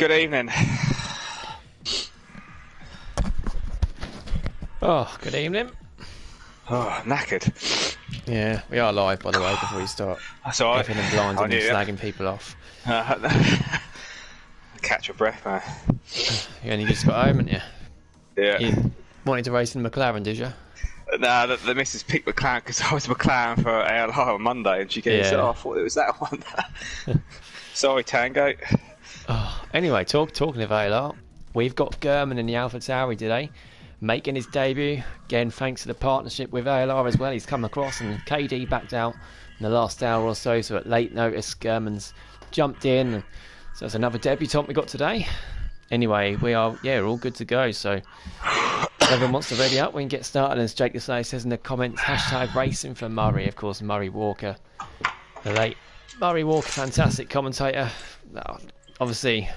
Good evening. Oh, good evening. Oh, knackered. Yeah, we are live, by the way, before you start That's all right. effing and blinding I and knew it. slagging people off. Catch your breath, man. You only just got home, haven't you? Yeah. You wanted to race in McLaren, did you? Nah, the missus picked McLaren because I was McLaren for ALR on Monday, and she gave it. I thought it was that one. Sorry, Tango. Oh, anyway, talking of ALR, we've got German in the AlphaTauri today, making his debut. Again, thanks to the partnership with ALR as well. He's come across, and KD backed out in the last hour or so. So at late notice, German's jumped in. So it's another debutant we got today. Anyway, we're all good to go. So if everyone wants to ready up, we can get started. As Jake Desai says in the comments, #racing for Murray. Of course, Murray Walker, the late Murray Walker, fantastic commentator. Obviously,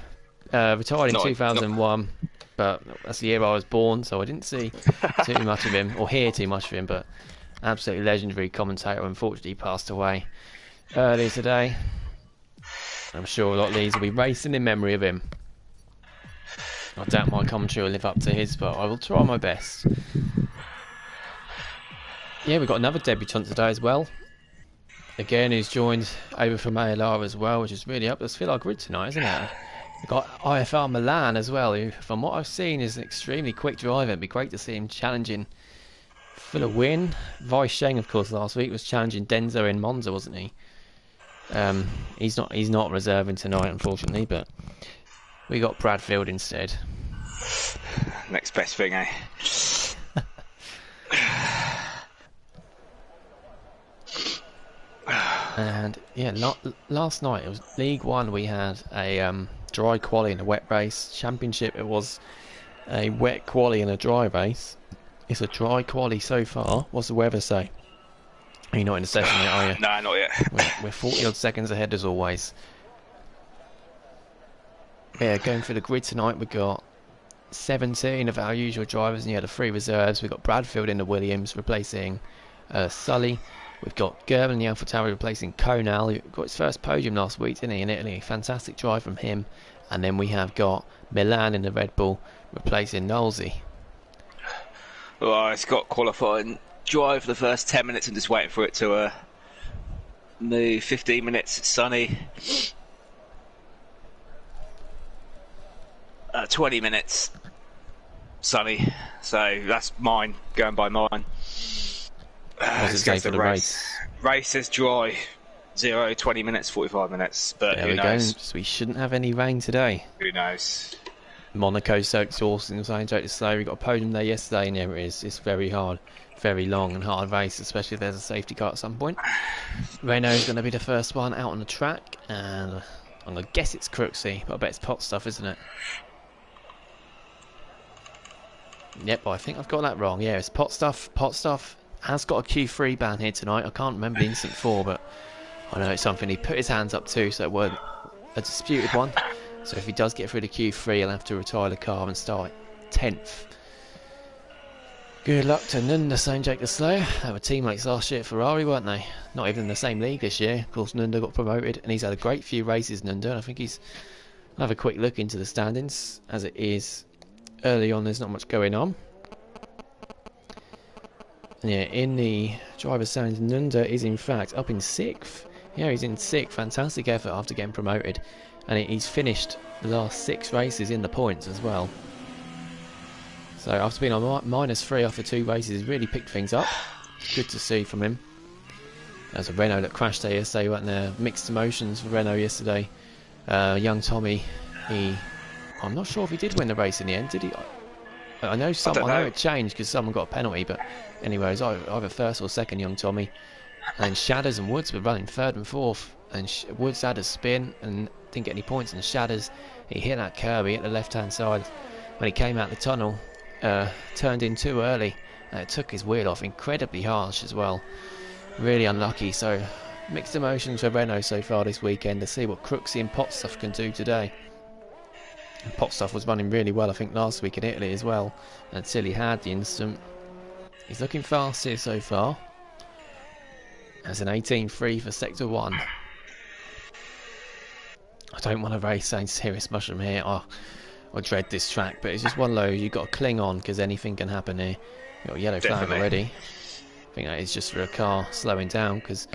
retired in 2001, but that's the year I was born, so I didn't see too much of him, or hear too much of him, but absolutely legendary commentator. Unfortunately, passed away earlier today. I'm sure a lot of these will be racing in memory of him. I doubt my commentary will live up to his, but I will try my best. Yeah, we've got another debutant today as well. Again, who's joined over from ALR as well, which is really up. Let's feel our grid tonight, isn't it? We've got IFR Milan as well, who, from what I've seen, is an extremely quick driver. It'd be great to see him challenging for the win. Vice Sheng, of course, last week was challenging Denzo in Monza, wasn't he? He's not reserving tonight, unfortunately, but we got Bradfield instead. Next best thing, eh? And yeah, last night it was League One. We had a dry quali and a wet race. Championship, it was a wet quali and a dry race. It's a dry quali so far. What's the weather say? Are you not in the session yet, are you? No, not yet. We're 40 odd seconds ahead as always. Yeah, going through the grid tonight, we've got 17 of our usual drivers, and you had the 3 reserves. We've got Bradfield in the Williams replacing Sully. We've got Gerben in the AlphaTauri replacing Konal, who got his first podium last week, didn't he, in Italy? Fantastic drive from him. And then we have got Milan in the Red Bull replacing Nolsey. Well, it's got qualifying drive for the first 10 minutes and just waiting for it to move. 15 minutes, sunny. 20 minutes, sunny. So that's mine, going by mine. What does it say for the race? Race is dry. 0, 20 minutes, 45 minutes. But there who knows? Go. So we shouldn't have any rain today. Who knows? Monaco so exhausting. Saying Jake to slow. We got a podium there yesterday, and there it is. It's very hard, very long and hard race, especially if there's a safety car at some point. Renault's going to be the first one out on the track, and I'm going to guess it's Crooksy, but I bet it's pot stuff, isn't it? Yep, I think I've got that wrong. Yeah, it's pot stuff. Pot stuff has got a Q3 ban here tonight. I can't remember the Instant 4, but I know it's something he put his hands up to, so it weren't a disputed one. So if he does get through the Q3, he'll have to retire the car and start 10th. Good luck to Nunda, St. Jake the Slow. They were teammates last year at Ferrari, weren't they? Not even in the same league this year. Of course, Nunda got promoted, and he's had a great few races, Nunda. And I think I'll have a quick look into the standings, as it is early on. There's not much going on. Yeah, in the driver's standings, Nunda is in fact up in 6th. Yeah, he's in 6th. Fantastic effort after getting promoted. And he's finished the last 6 races in the points as well. So after being on -3 after 2 races, he's really picked things up. Good to see from him. There's a Renault that crashed there yesterday. Went there, mixed emotions for Renault yesterday. Young Tommy, I'm not sure if he did win the race in the end, did he? I know it changed because someone got a penalty, but anyway, it was either first or second, young Tommy. And Shadders and Woods were running 3rd and 4th, and Woods had a spin and didn't get any points, and Shadders, he hit that curb, he hit the left hand side when he came out the tunnel, turned in too early, and it took his wheel off. Incredibly harsh as well, really unlucky. So mixed emotions for Renault so far this weekend, to see what Crooksy and Potstuff can do today. Potstuff was running really well, I think, last week in Italy as well, until he had the incident. He's looking fast here so far. As an 18.3 for Sector 1. I don't want to race Saint Serious Mushroom here. I dread this track, but it's just one low. You've got to cling on because anything can happen here. You've got a yellow flag already. I think that is just for a car slowing down because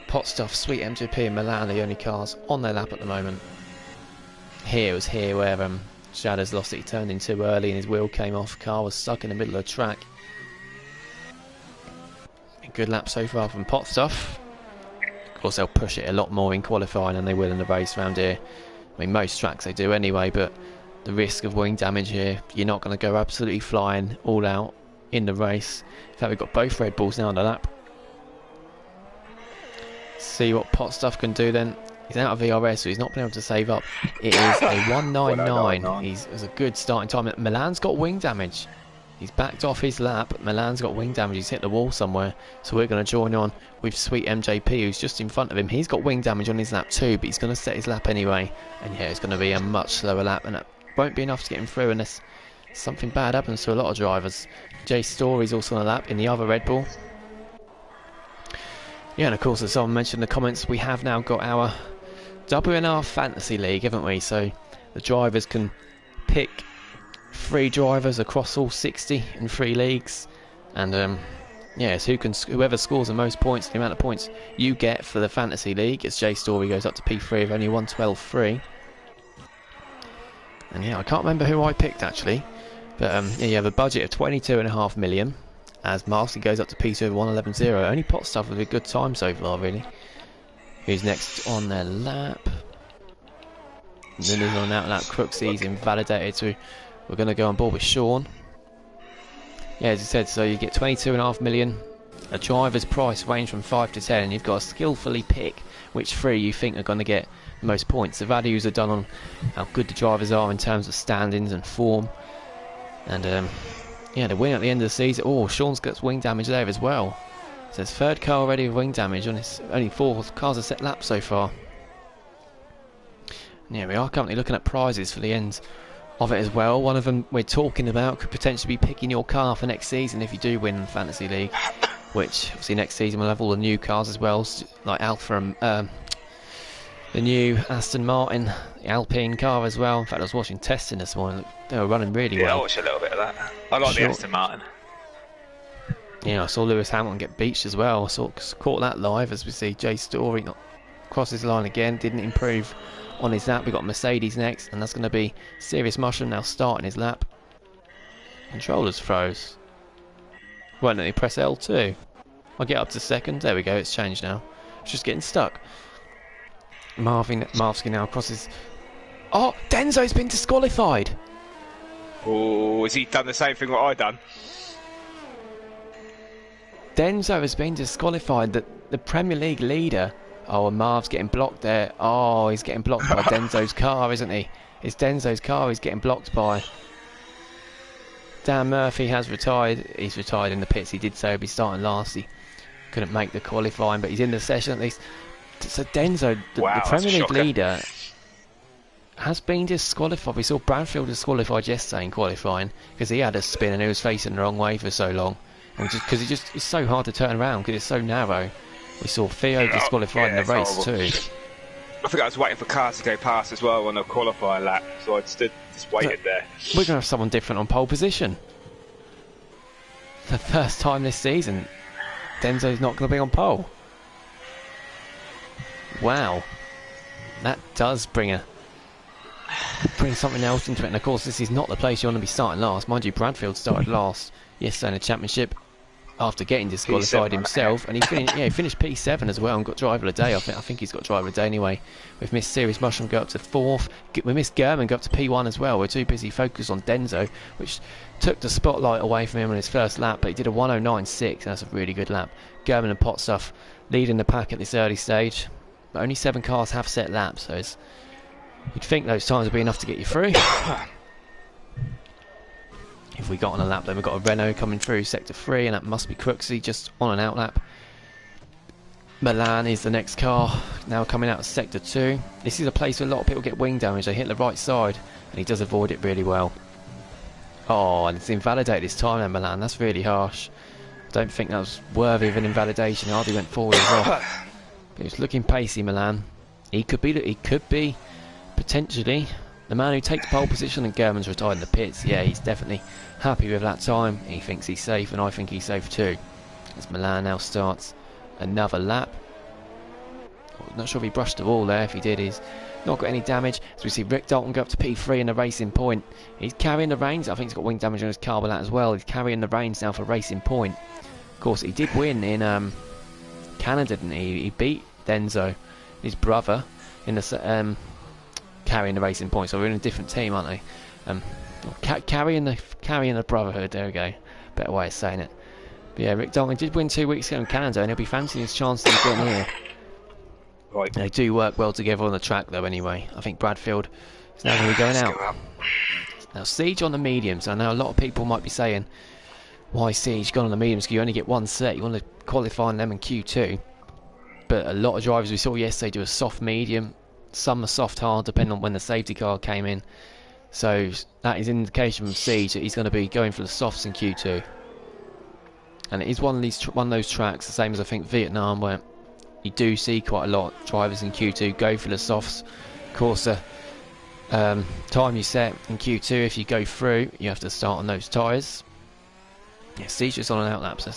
Pot Stuff, Sweet MGP and Milan are the only cars on their lap at the moment. Here was here where Shadows lost it. He turned in too early and his wheel came off. Car was stuck in the middle of the track. A good lap so far from Pot Stuff. Of course, they'll push it a lot more in qualifying than they will in the race round here. I mean, most tracks they do anyway, but the risk of wing damage here, you're not going to go absolutely flying all out in the race. In fact, we've got both Red Bulls now on the lap. See what Pot Stuff can do then. He's out of VRS, so he's not been able to save up. It is a 199. It's a good starting time. Milan's got wing damage. He's backed off his lap. Milan's got wing damage. He's hit the wall somewhere. So we're going to join on with Sweet MJP, who's just in front of him. He's got wing damage on his lap too, but he's going to set his lap anyway. And yeah, it's going to be a much slower lap, and it won't be enough to get him through unless something bad happens to a lot of drivers. Jay Story's also on a lap in the other Red Bull. Yeah, and of course, as someone mentioned in the comments, we have now got our WNR Fantasy League, haven't we? So the drivers can pick 3 drivers across all 60 in 3 leagues, and yes, whoever scores the most points, the amount of points you get for the Fantasy League, as Jay Story goes up to P3 of only 112.3. And yeah, I can't remember who I picked actually, but yeah, you have a budget of 22.5 million. As Marcy goes up to P2 of 111.0. Only Pot Stuff with a good time so far, really. Who's next on their lap? Lily's on that lap. Crooksy's invalidated, so we're going to go on board with Sean. Yeah, as I said, so you get 22.5 million. A driver's price range from 5 to 10, and you've got to skillfully pick which 3 you think are going to get the most points. The values are done on how good the drivers are in terms of standings and form. And yeah, the win at the end of the season. Oh, Sean's got wing damage there as well. So his 3rd car already with wing damage on his only 4 cars have set laps so far. And yeah, we are currently looking at prizes for the end of it as well. One of them we're talking about could potentially be picking your car for next season if you do win the Fantasy League. Which obviously next season we'll have all the new cars as well, like Alpha and the new Aston Martin, the Alpine car as well. In fact, I was watching testing this morning. They were running really well. Yeah, I watched a little bit of that. I like the Aston Martin. Yeah, I saw Lewis Hamilton get beached as well. I caught that live as we see Jay Story not cross his line again. Didn't improve on his lap. We've got Mercedes next, and that's going to be Serious Mushroom now starting his lap. Controllers froze. Won't let me press L2. I'll get up to 2nd. There we go, it's changed now. It's just getting stuck. Marvsky now crosses. Oh, Denzo's been disqualified. Oh, has he done the same thing what I done? Denzo has been disqualified. The Premier League leader. Oh, and Marv's getting blocked there. Oh, he's getting blocked by Denzo's car, isn't he? It's Denzo's car he's getting blocked by. Dan Murphy has retired. He's retired in the pits. He did say he'd be starting last. He couldn't make the qualifying, but he's in the session at least. So Denzo, the Premier League leader, has been disqualified. We saw Bradfield disqualified yesterday in qualifying because he had a spin and he was facing the wrong way for so long. And because it's so hard to turn around because it's so narrow. We saw Theo disqualified in the race too. I think I was waiting for cars to go past as well on the qualifying lap, so I just waited there. We're going to have someone different on pole position. For the first time this season, Denzo's not going to be on pole. Wow, that does bring something else into it. And of course, this is not the place you want to be starting last. Mind you, Bradfield started last yesterday in the championship after getting disqualified P7, himself, and he finished P7 as well and got driver of the day. I think he's got driver of the day anyway. We've missed Serious Mushroom go up to 4th. We missed German go up to P1 as well. We're too busy focused on Denzo, which took the spotlight away from him on his first lap, but he did a 109.6, and that's a really good lap. German and Pot Stuff leading the pack at this early stage. But only 7 cars have set laps, so you'd think those times would be enough to get you through. If we got on a lap, then we've got a Renault coming through sector 3, and that must be Crooksy just on an out lap. Milan is the next car, now coming out of sector 2. This is a place where a lot of people get wing damage. They hit the right side, and he does avoid it really well. Oh, and it's invalidated this time then, Milan. That's really harsh. I don't think that was worthy of an invalidation. Hardly went forward as well. But he was looking pacey, Milan. He could be potentially the man who takes pole position, and German's retired in the pits. Yeah, he's definitely happy with that time. He thinks he's safe, and I think he's safe too. As Milan now starts another lap. Not sure if he brushed the wall there. If he did, he's not got any damage. As we see Rick Dalton go up to P3 in the Racing Point. He's carrying the reins. I think he's got wing damage on his car with that as well. He's carrying the reins now for Racing Point. Of course, he did win in Canada, didn't he? He beat Denzo, his brother, in the carrying the Racing Point. So we're in a different team, aren't they? Carrying the brotherhood. There we go. Better way of saying it. But yeah, Rick Dalton did win 2 weeks ago in Canada, and he'll be fancying his chances again here. Right. They do work well together on the track, though. Anyway, I think Bradfield is now going to be going out. Now Siege on the mediums. I know a lot of people might be saying, "Why Siege gone on the mediums? Because you only get one set. You want to qualify on them in Q2." But a lot of drivers we saw yesterday do a soft medium, some a soft hard, depending on when the safety car came in. So that is an indication from Siege that he's going to be going for the softs in Q2. And it is one of those tracks, the same as I think Vietnam, where you do see quite a lot of drivers in Q2 go for the softs. Of course, time you set in Q2, if you go through, you have to start on those tyres. Yeah, Siege is on an outlap. So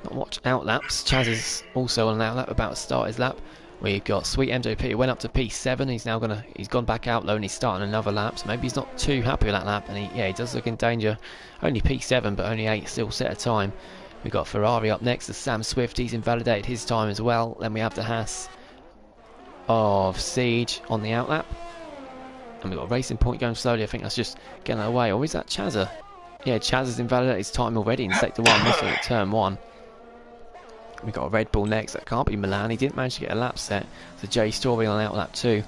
not watch outlaps. Chaz is also on an outlap, about to start his lap. We've got Sweet MJP, who went up to P7. He's gone back out low and he's starting another lap. So maybe he's not too happy with that lap, and he does look in danger. Only P7, but only 8 still set a time. We've got Ferrari up next to Sam Swift. He's invalidated his time as well. Then we have the Haas of Siege on the outlap. And we've got Racing Point going slowly. I think that's just getting away. Or is that Chazza? Yeah, Chaz has invalidated his time already in Sector 1. Must have at Turn 1. We've got a Red Bull next. That can't be Milan. He didn't manage to get a lap set. So Jay Story on outlap 2.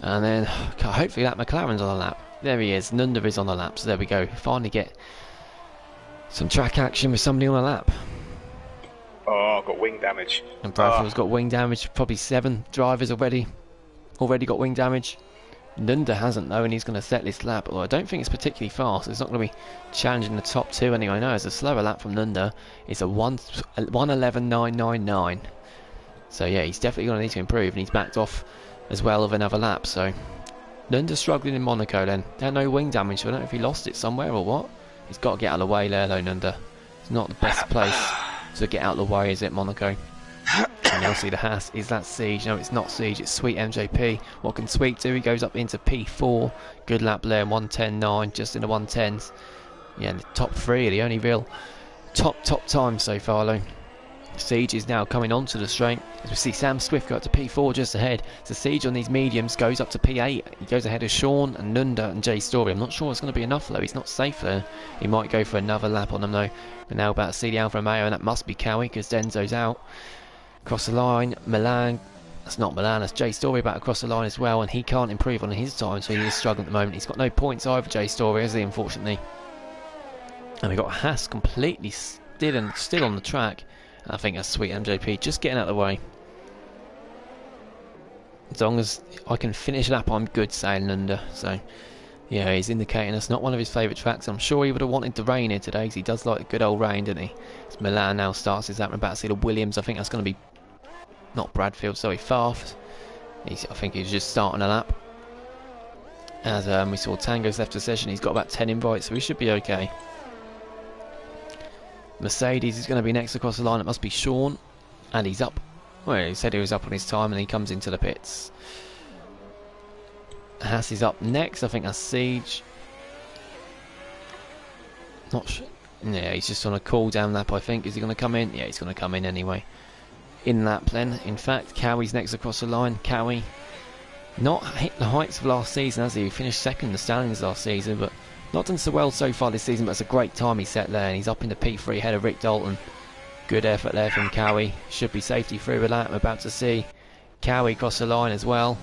And then hopefully that McLaren's on the lap. There he is. Nunda is on the lap. So there we go. Finally get some track action with somebody on a lap. Oh, I've got wing damage. And Bradfield's got wing damage. Probably 7 drivers already got wing damage. Nunda hasn't though, and he's going to set this lap. Although I don't think it's particularly fast. It's not going to be challenging the top 2 anyway. No, it's a slower lap from Nunda. It's a 1:11.999. So yeah, he's definitely going to need to improve, and he's backed off as well of another lap. So Nunda's struggling in Monaco then. There's no wing damage, so I don't know if he lost it somewhere or what. He's got to get out of the way there though, Nunda. It's not the best place to get out of the way, is it, Monaco? And you'll see the Haas. Is that Siege? No, it's not Siege. It's Sweet MJP. What can Sweet do? He goes up into P4. Good lap there, 1:10.9, just in the 1:10s. Yeah, the top 3 are the only real top time so far though. Siege is now coming onto the straight. As we see Sam Swift go up to P4 just ahead. So Siege on these mediums goes up to P8. He goes ahead of Sean and Nunda and Jay Story. I'm not sure it's going to be enough though. He's not safe there. He might go for another lap on them though. We're now about to see the Alfa Romeo, and that must be Cowie because Denzo's out. Across the line, Milan. That's not Milan, that's Jay Story back across the line as well, and he can't improve on his time, so he is struggling at the moment. He's got no points either, Jay Story, has he, unfortunately. And we've got Haas completely still on the track. I think that's Sweet MJP just getting out of the way. As long as I can finish lap, I'm good, saying Nunda. So yeah, he's indicating that's not one of his favourite tracks. I'm sure he would have wanted the rain here today, because he does like the good old rain, doesn't he? As Milan now starts his lap. We're about to see the Williams. I think that's going to be not Bradfield, sorry, Farf. I think he's just starting a lap. As we saw Tango's left the session, he's got about 10 invites, so he should be okay. Mercedes is going to be next across the line. It must be Sean, and he's up. Well, he said he was up on his time, and he comes into the pits. Haas is up next. I think that's Siege. Not sure. Yeah, he's just on a cool down lap, I think. Is he going to come in? Yeah, he's going to come in anyway. In lap then. In fact, Cowie's next across the line. Cowie not hit the heights of last season, has he? He finished second in the standings last season, but not done so well so far this season. But it's a great time he set there, and he's up into P3 ahead of Rick Dalton. Good effort there from Cowie. Should be safety through with that. I'm about to see Cowie cross the line as well.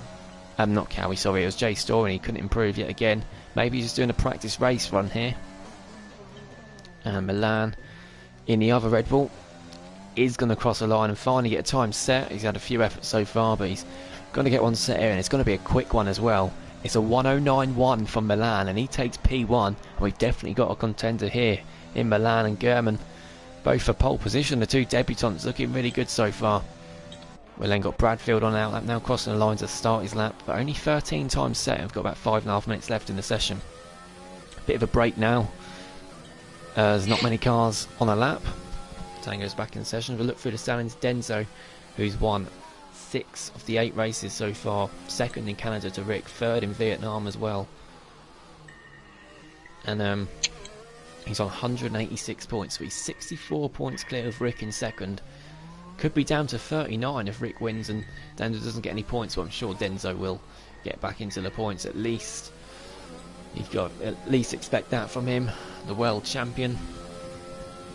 Not Cowie, sorry, it was Jay Story, and he couldn't improve yet again. Maybe he's just doing a practice race run here. And Milan in the other Red Bull is going to cross the line and finally get a time set. He's had a few efforts so far, but he's going to get one set here, and it's going to be a quick one as well. It's a 1:09.1 from Milan, and he takes P1, and we've definitely got a contender here in Milan and German, both for pole position. The two debutants looking really good so far. We've then got Bradfield on out lap now, crossing the line to start his lap, but only 13 times set. We've got about 5.5 minutes left in the session. Bit of a break now. There's not many cars on a lap. Tango's back in session. We'll look through the standings. Denzo, who's won 6 of the 8 races so far, second in Canada to Rick, third in Vietnam as well. And he's on 186 points, so he's 64 points clear of Rick in second. Could be down to 39 if Rick wins and Denzo doesn't get any points, but I'm sure Denzo will get back into the points at least. You've got to at least expect that from him, the world champion.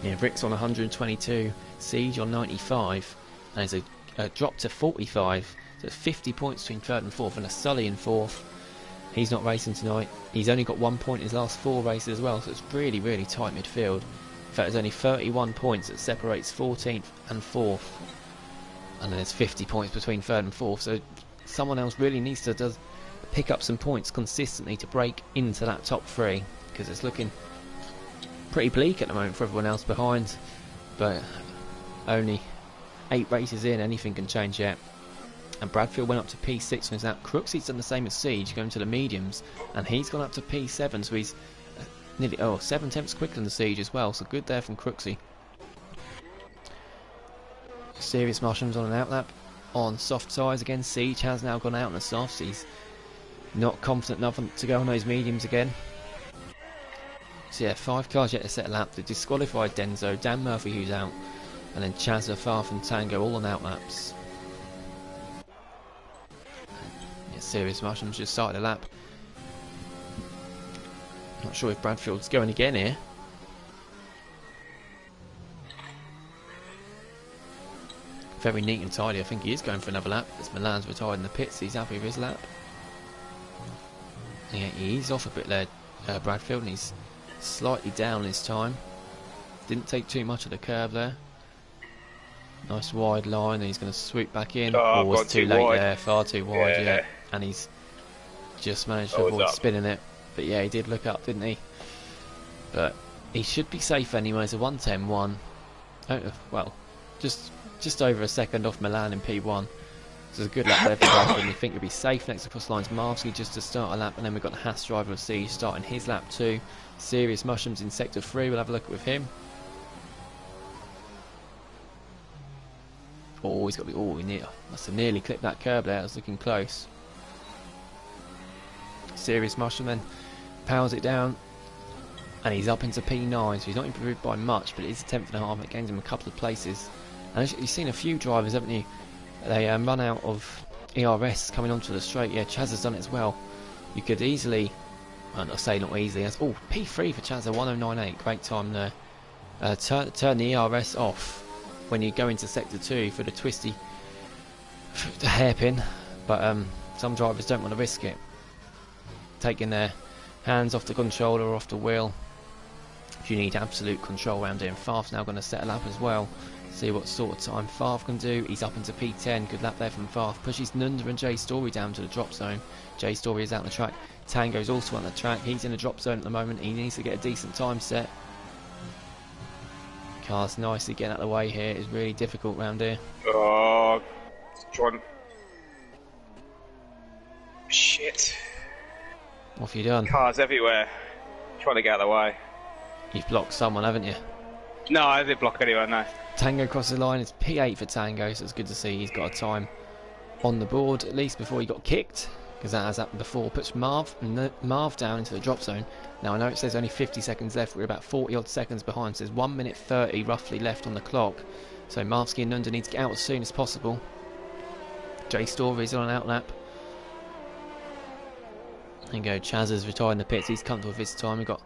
Yeah, Rick's on 122, Siege on 95, and there's a drop to 45, so it's 50 points between third and fourth, and a Sully in fourth. He's not racing tonight. He's only got 1 point in his last 4 races as well, so it's really, really tight midfield. In fact, there's only 31 points that separates 14th and 4th, and then there's 50 points between third and fourth, so someone else really needs to pick up some points consistently to break into that top 3, because it's looking pretty bleak at the moment for everyone else behind, but only 8 races in, anything can change yet. And Bradfield went up to P6 and is out. Crooksy's done the same as Siege, going to the mediums, and he's gone up to P7, so he's nearly 7 tenths quicker than the Siege as well, so good there from Crooksy. Serious Mushrooms on an outlap on soft tyres again. Siege has now gone out on the softs. He's not confident enough to go on those mediums again. So yeah, 5 cars yet to set a lap. The disqualified Denzo, Dan Murphy who's out, and then Chazza, Farf and Tango all on outlaps. Yeah, Serious Mushrooms just started a lap. Not sure if Bradfield's going again here. Very neat and tidy. I think he is going for another lap. As Milan's retired in the pits, he's happy with his lap. Yeah, he's off a bit there, Bradfield, and he's slightly down this time. Didn't take too much of the curb there. Nice wide line, and he's going to swoop back in. Oh, was too late wide. there, far too wide, Yeah. yeah. And he's just managed to avoid spinning it. But yeah, he did look up, didn't he? But he should be safe anyway. It's a 1:10.1. Oh, well, just over a second off Milan in P1. So it's a good lap there for Bradford, and you think he'll be safe next across the lines. Marvsky just to start a lap, and then we've got the Haas driver of Siege starting his lap too. Serious Mushrooms in sector 3, we'll have a look with him. Oh, he's got the, he must have nearly clipped that curb there, I was looking close. Serious Mushroom then powers it down, and he's up into P9, so he's not improved by much, but it is a 10.5, and it gains him a couple of places. And you've seen a few drivers, haven't you? They run out of ERS coming onto the straight. Yeah, Chaz has done it as well. You could easily, well, I say not easily, that's P3 for Chaz, 1098, great time there. Turn the ERS off when you go into sector 2 for the twisty hairpin, but some drivers don't want to risk it, taking their hands off the controller or off the wheel. If you need absolute control around here, and Farf's now going to set a lap as well. See what sort of time Farf can do. He's up into P10. Good lap there from Farf. Pushes Nunda and Jay Story down to the drop zone. Jay Story is out on the track. Tango's also on the track. He's in the drop zone at the moment. He needs to get a decent time set. Car's nicely getting out of the way here. It's really difficult round here. Oh, John. Shit. What have you done? Cars everywhere. Trying to get out of the way. You've blocked someone, haven't you? No, I didn't block anyone, no. Tango crosses the line. It's P8 for Tango, so it's good to see he's got a time on the board, at least before he got kicked, because that has happened before. Puts Marv down into the drop zone. Now, I know it says only 50 seconds left. We're about 40 odd seconds behind. So there's 1 minute 30 roughly left on the clock. So Marvsky and Nunda need to get out as soon as possible. Jay Story's on an outlap. There you go. Chaz has retired in the pits. He's comfortable with his time. We've got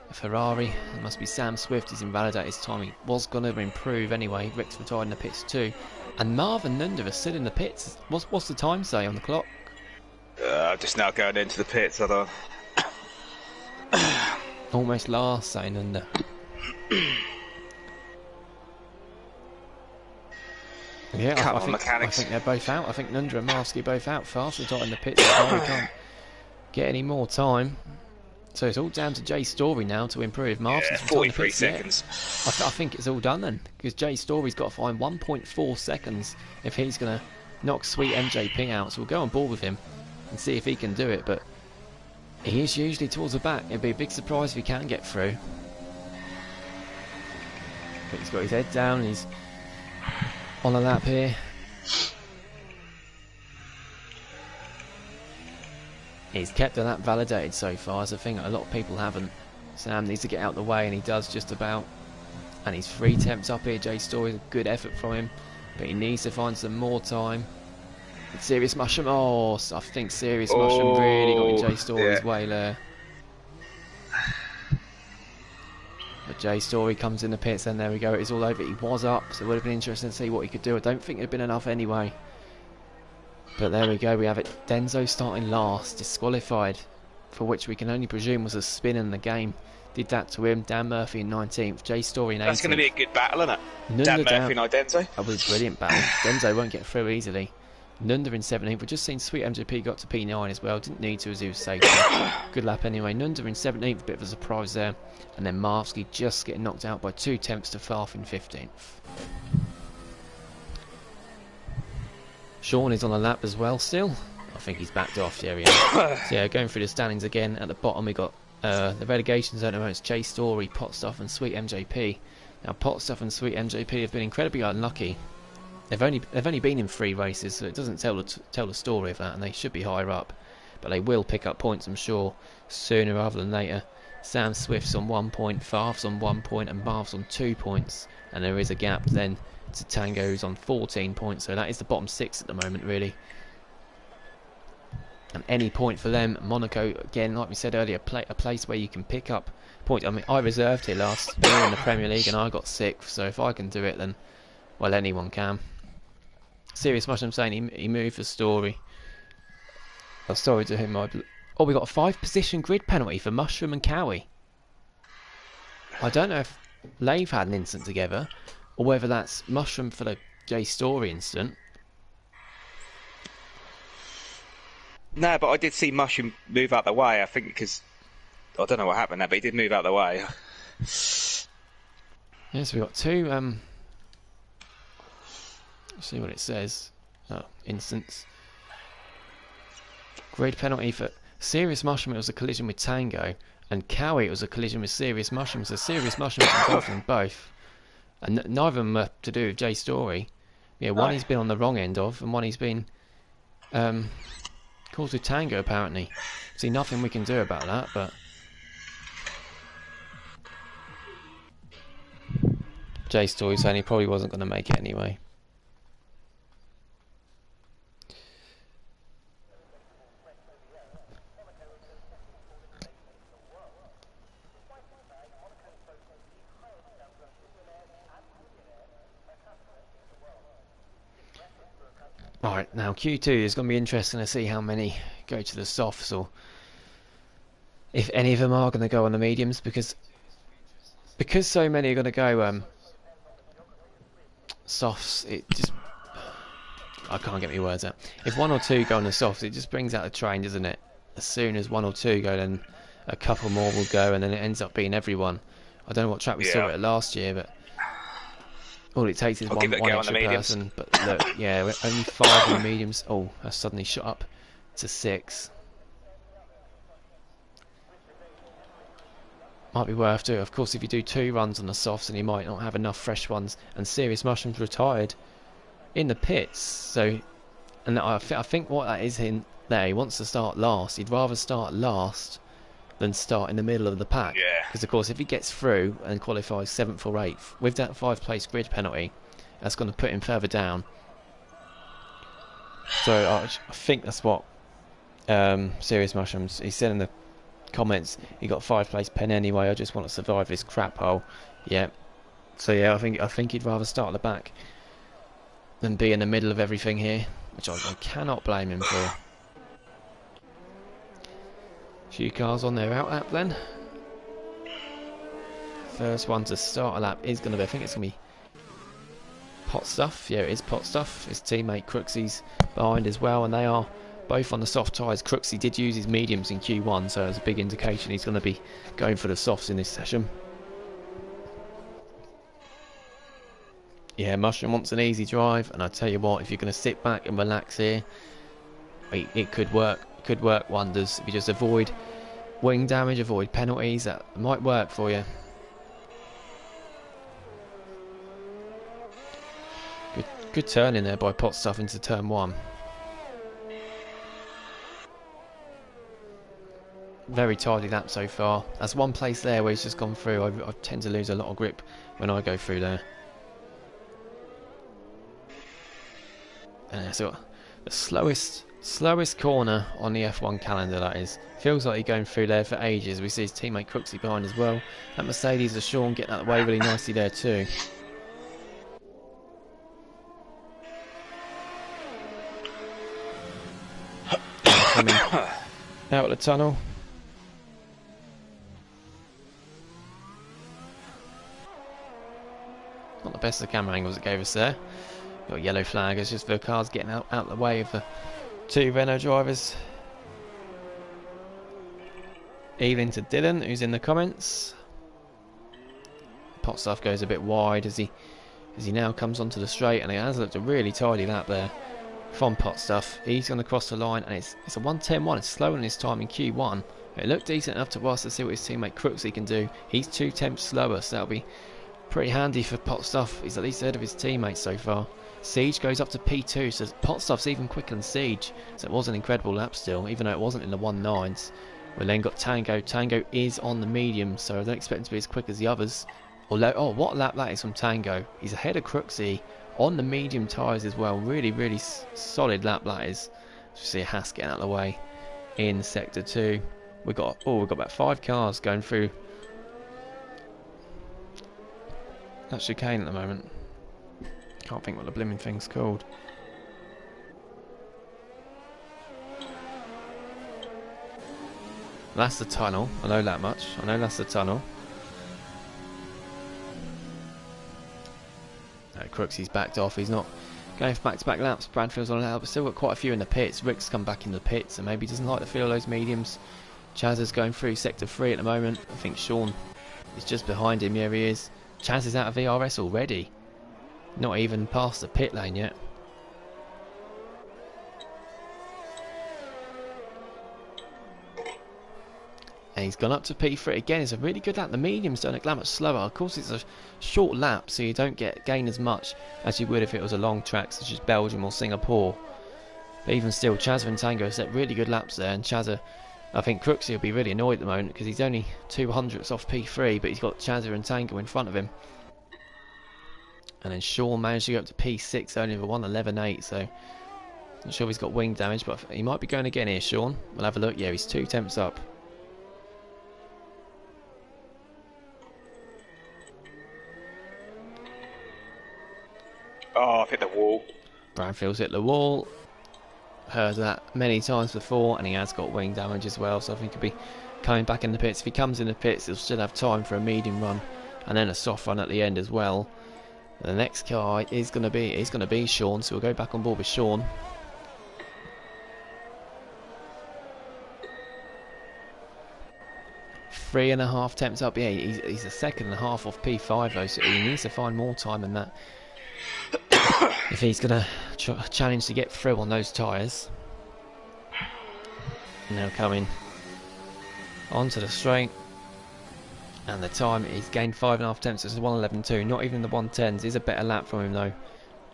a Ferrari. It must be Sam Swift. He's invalidated his time. He was going to improve anyway. Rick's retired in the pits too. And Marv and Nunda are still in the pits. What's the time say on the clock? Just now going into the pits, I don't. Almost last, saying Nunda. Yeah, I think they're both out. I think Nunda and Marvsky both out. Fast retired in the pits as well. We can't get any more time. So it's all down to Jay Story now to improve. Marvsky's 43 seconds. I think it's all done then, because Jay Story's got to find 1.4 seconds if he's going to knock Sweet MJP out, so we'll go on board with him and see if he can do it, but he is usually towards the back. It'd be a big surprise if he can get through. But he's got his head down, he's on a lap here. He's kept the lap validated so far, as a thing that a lot of people haven't. Sam needs to get out the way, and he does just about. And he's 3 temps up here. Jay Story, a good effort from him, but he needs to find some more time. But Serious Mushroom, oh, I think Serious Mushroom really got in Jay Story's way there. But Jay Story comes in the pits, and there we go, it's all over. He was up, so it would have been interesting to see what he could do. I don't think it would have been enough anyway. But there we go, we have it. Denzo starting last, disqualified, for which we can only presume was a spin in the game. Did that to him. Dan Murphy in 19th, Jay Story in 18th. That's going to be a good battle, isn't it? Nunda Dan Murphy and Denzo. That was a brilliant battle. Denzo won't get through easily. Nunda in 17th. We've just seen Sweet MJP got to P9 as well. Didn't need to, as he was safe. Good lap anyway. Nunda in 17th, bit of a surprise there. And then Marvsky just getting knocked out by 2 temps to Farf in 15th. Sean is on the lap as well still. I think he's backed off. Yeah, he is. So yeah, going through the standings again. At the bottom we got the relegation zone. It's Jay Story, Potstuff and Sweet MJP. Now Potstuff and Sweet MJP have been incredibly unlucky. They've only been in 3 races, so it doesn't tell the story of that, and they should be higher up. But they will pick up points, I'm sure, sooner rather than later. Sam Swift's on 1 point, Farf's on 1 point, and Marv's on 2 points. And there is a gap then to Tango, who's on 14 points. So that is the bottom 6 at the moment, really. And any point for them. Monaco, again, like we said earlier, a place where you can pick up points. I mean, I reserved here last year in the Premier League, and I got 6th. So if I can do it, then, well, anyone can. Serious Mushroom saying he moved the Story. Oh, sorry to him. Oh, we got a 5-position grid penalty for Mushroom and Cowie. I don't know if they've had an incident together, or whether that's Mushroom for the Jay Story incident. No, but I did see Mushroom move out the way, I think, because I don't know what happened there, but he did move out the way. Yes, we got 2. Let's see what it says. Oh, instance. Grid penalty for Serious Mushroom. It was a collision with Tango, and Cowie it was a collision with Serious Mushroom. So Serious Mushroom is involved in both, and neither of them are to do with Jay Story. Yeah, one he's been on the wrong end of, and one he's been caused with Tango apparently. See, nothing we can do about that, but Jay Story saying he probably wasn't going to make it anyway. Alright, now Q2 is going to be interesting to see how many go to the softs, or if any of them are going to go on the mediums, because so many are going to go softs, it just, I can't get my words out. If 1 or 2 go on the softs, it just brings out the train, doesn't it? As soon as 1 or 2 go, then a couple more will go, and then it ends up being everyone. I don't know what track we saw it last year, but all it takes is one extra person. But look, yeah, only 5 on the mediums. Oh, that's suddenly shot up to 6. Might be worth doing. Of course, if you do 2 runs on the softs, then you might not have enough fresh ones. And Serious Mushroom's retired in the pits. So, and I think what that is in there, he wants to start last. He'd rather start last than start in the middle of the pack. Because of course if he gets through and qualifies 7th or 8th with that 5-place grid penalty, that's going to put him further down. So I think that's what Serious Mushrooms, he said in the comments, he got 5-place pen anyway, I just want to survive this crap hole. Yeah, so yeah, I think he'd rather start at the back than be in the middle of everything here, which I cannot blame him for. Few cars on their out lap then. First one to start a lap is going to be, I think it's going to be Potstuff. Yeah, it is Potstuff. His teammate Crooksy's behind as well, and they are both on the soft tyres. Crooksy did use his mediums in Q1, so it's a big indication he's going to be going for the softs in this session. Yeah, Mushroom wants an easy drive, and I tell you what, if you're going to sit back and relax here, it could work. It could work wonders if you just avoid wing damage, avoid penalties. That might work for you. Good turn in there by Potstuff into turn 1. Very tidy lap so far. That's one place there where he's just gone through. I tend to lose a lot of grip when I go through there. So the slowest corner on the F1 calendar, that is. Feels like he's going through there for ages. We see his teammate Crooksy behind as well. That Mercedes of Sean getting out of the way really nicely there too. Coming out of the tunnel. Not the best of camera angles it gave us there. Got a yellow flag. It's just the cars getting out of the way of the 2 Renault drivers. Even to Dylan, who's in the comments. Potstuff goes a bit wide as he now comes onto the straight, and it has looked a really tidy lap there from Potstuff. He's going to cross the line, and it's a 1:10.1. It's slower than his time in Q1. It looked decent enough to us to see what his teammate Crooksy can do. He's 2 tenths slower, so that'll be pretty handy for Potstuff. He's at least ahead of his teammates so far. Siege goes up to P2, so Potstuff's even quicker than Siege. So it was an incredible lap still, even though it wasn't in the 1.9s. We then got Tango. Tango is on the medium, so I don't expect him to be as quick as the others. Although, oh, what a lap that is from Tango. He's ahead of Crooksy on the medium tyres as well. Really, really solid lap that is. So we see a Haas getting out of the way in Sector 2. We've got about 5 cars going through that chicane at the moment. Can't think what the blimmin' thing's called. That's the tunnel. I know that much. I know that's the tunnel. No, Crooksy's backed off. He's not going for back-to-back laps. Bradfield's on out, but still got quite a few in the pits. Rick's come back in the pits, and maybe doesn't like the feel of those mediums. Chaz is going through Sector 3 at the moment. I think Sean is just behind him. Yeah, he is. Chaz is out of VRS already. Not even past the pit lane yet. And he's gone up to P3 again. It's a really good lap. The medium's done it that much slower. Of course, it's a short lap, so you don't gain as much as you would if it was a long track, such as Belgium or Singapore. But even still, Chazza and Tango set really good laps there. And Chazza, I think Crooksy will be really annoyed at the moment because he's only 200ths off P3, but he's got Chazza and Tango in front of him. And then Sean managed to go up to P6 only with a 1:11.8, so not sure if he's got wing damage, but he might be going again here, Sean. We'll have a look. Yeah, he's 2 tenths up. Oh, I've hit the wall. Bradfield's hit the wall. Heard that many times before, and he has got wing damage as well, so I think he'll be coming back in the pits. If he comes in the pits, he'll still have time for a medium run and then a soft run at the end as well. The next car is going to be Sean, so we'll go back on board with Sean. Three and a half tenths up. Yeah, he's a second and a half off P5 though, so he needs to find more time than that if he's going to challenge to get through on those tyres. Now coming onto the straight. And the time, he's gained 5.5 tenths, it's a 1:11.2, not even the 1:10s. Is a better lap from him though,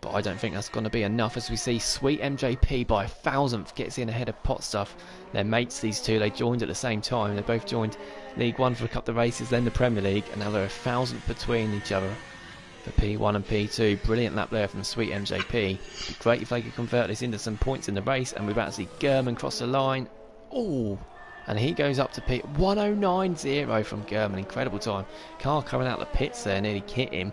but I don't think that's going to be enough. As we see, Sweet MJP by 1,000th gets in ahead of Potstuff. They're mates, these two. They joined at the same time. They both joined League One for a couple of races, then the Premier League, and now they're 1,000th between each other for P1 and P2. Brilliant lap there from Sweet MJP. It'd be great if they could convert this into some points in the race. And we're about to see German cross the line. Oh! And he goes up to P 1:09.0 from German. Incredible time. Car coming out of the pits there, nearly hit him.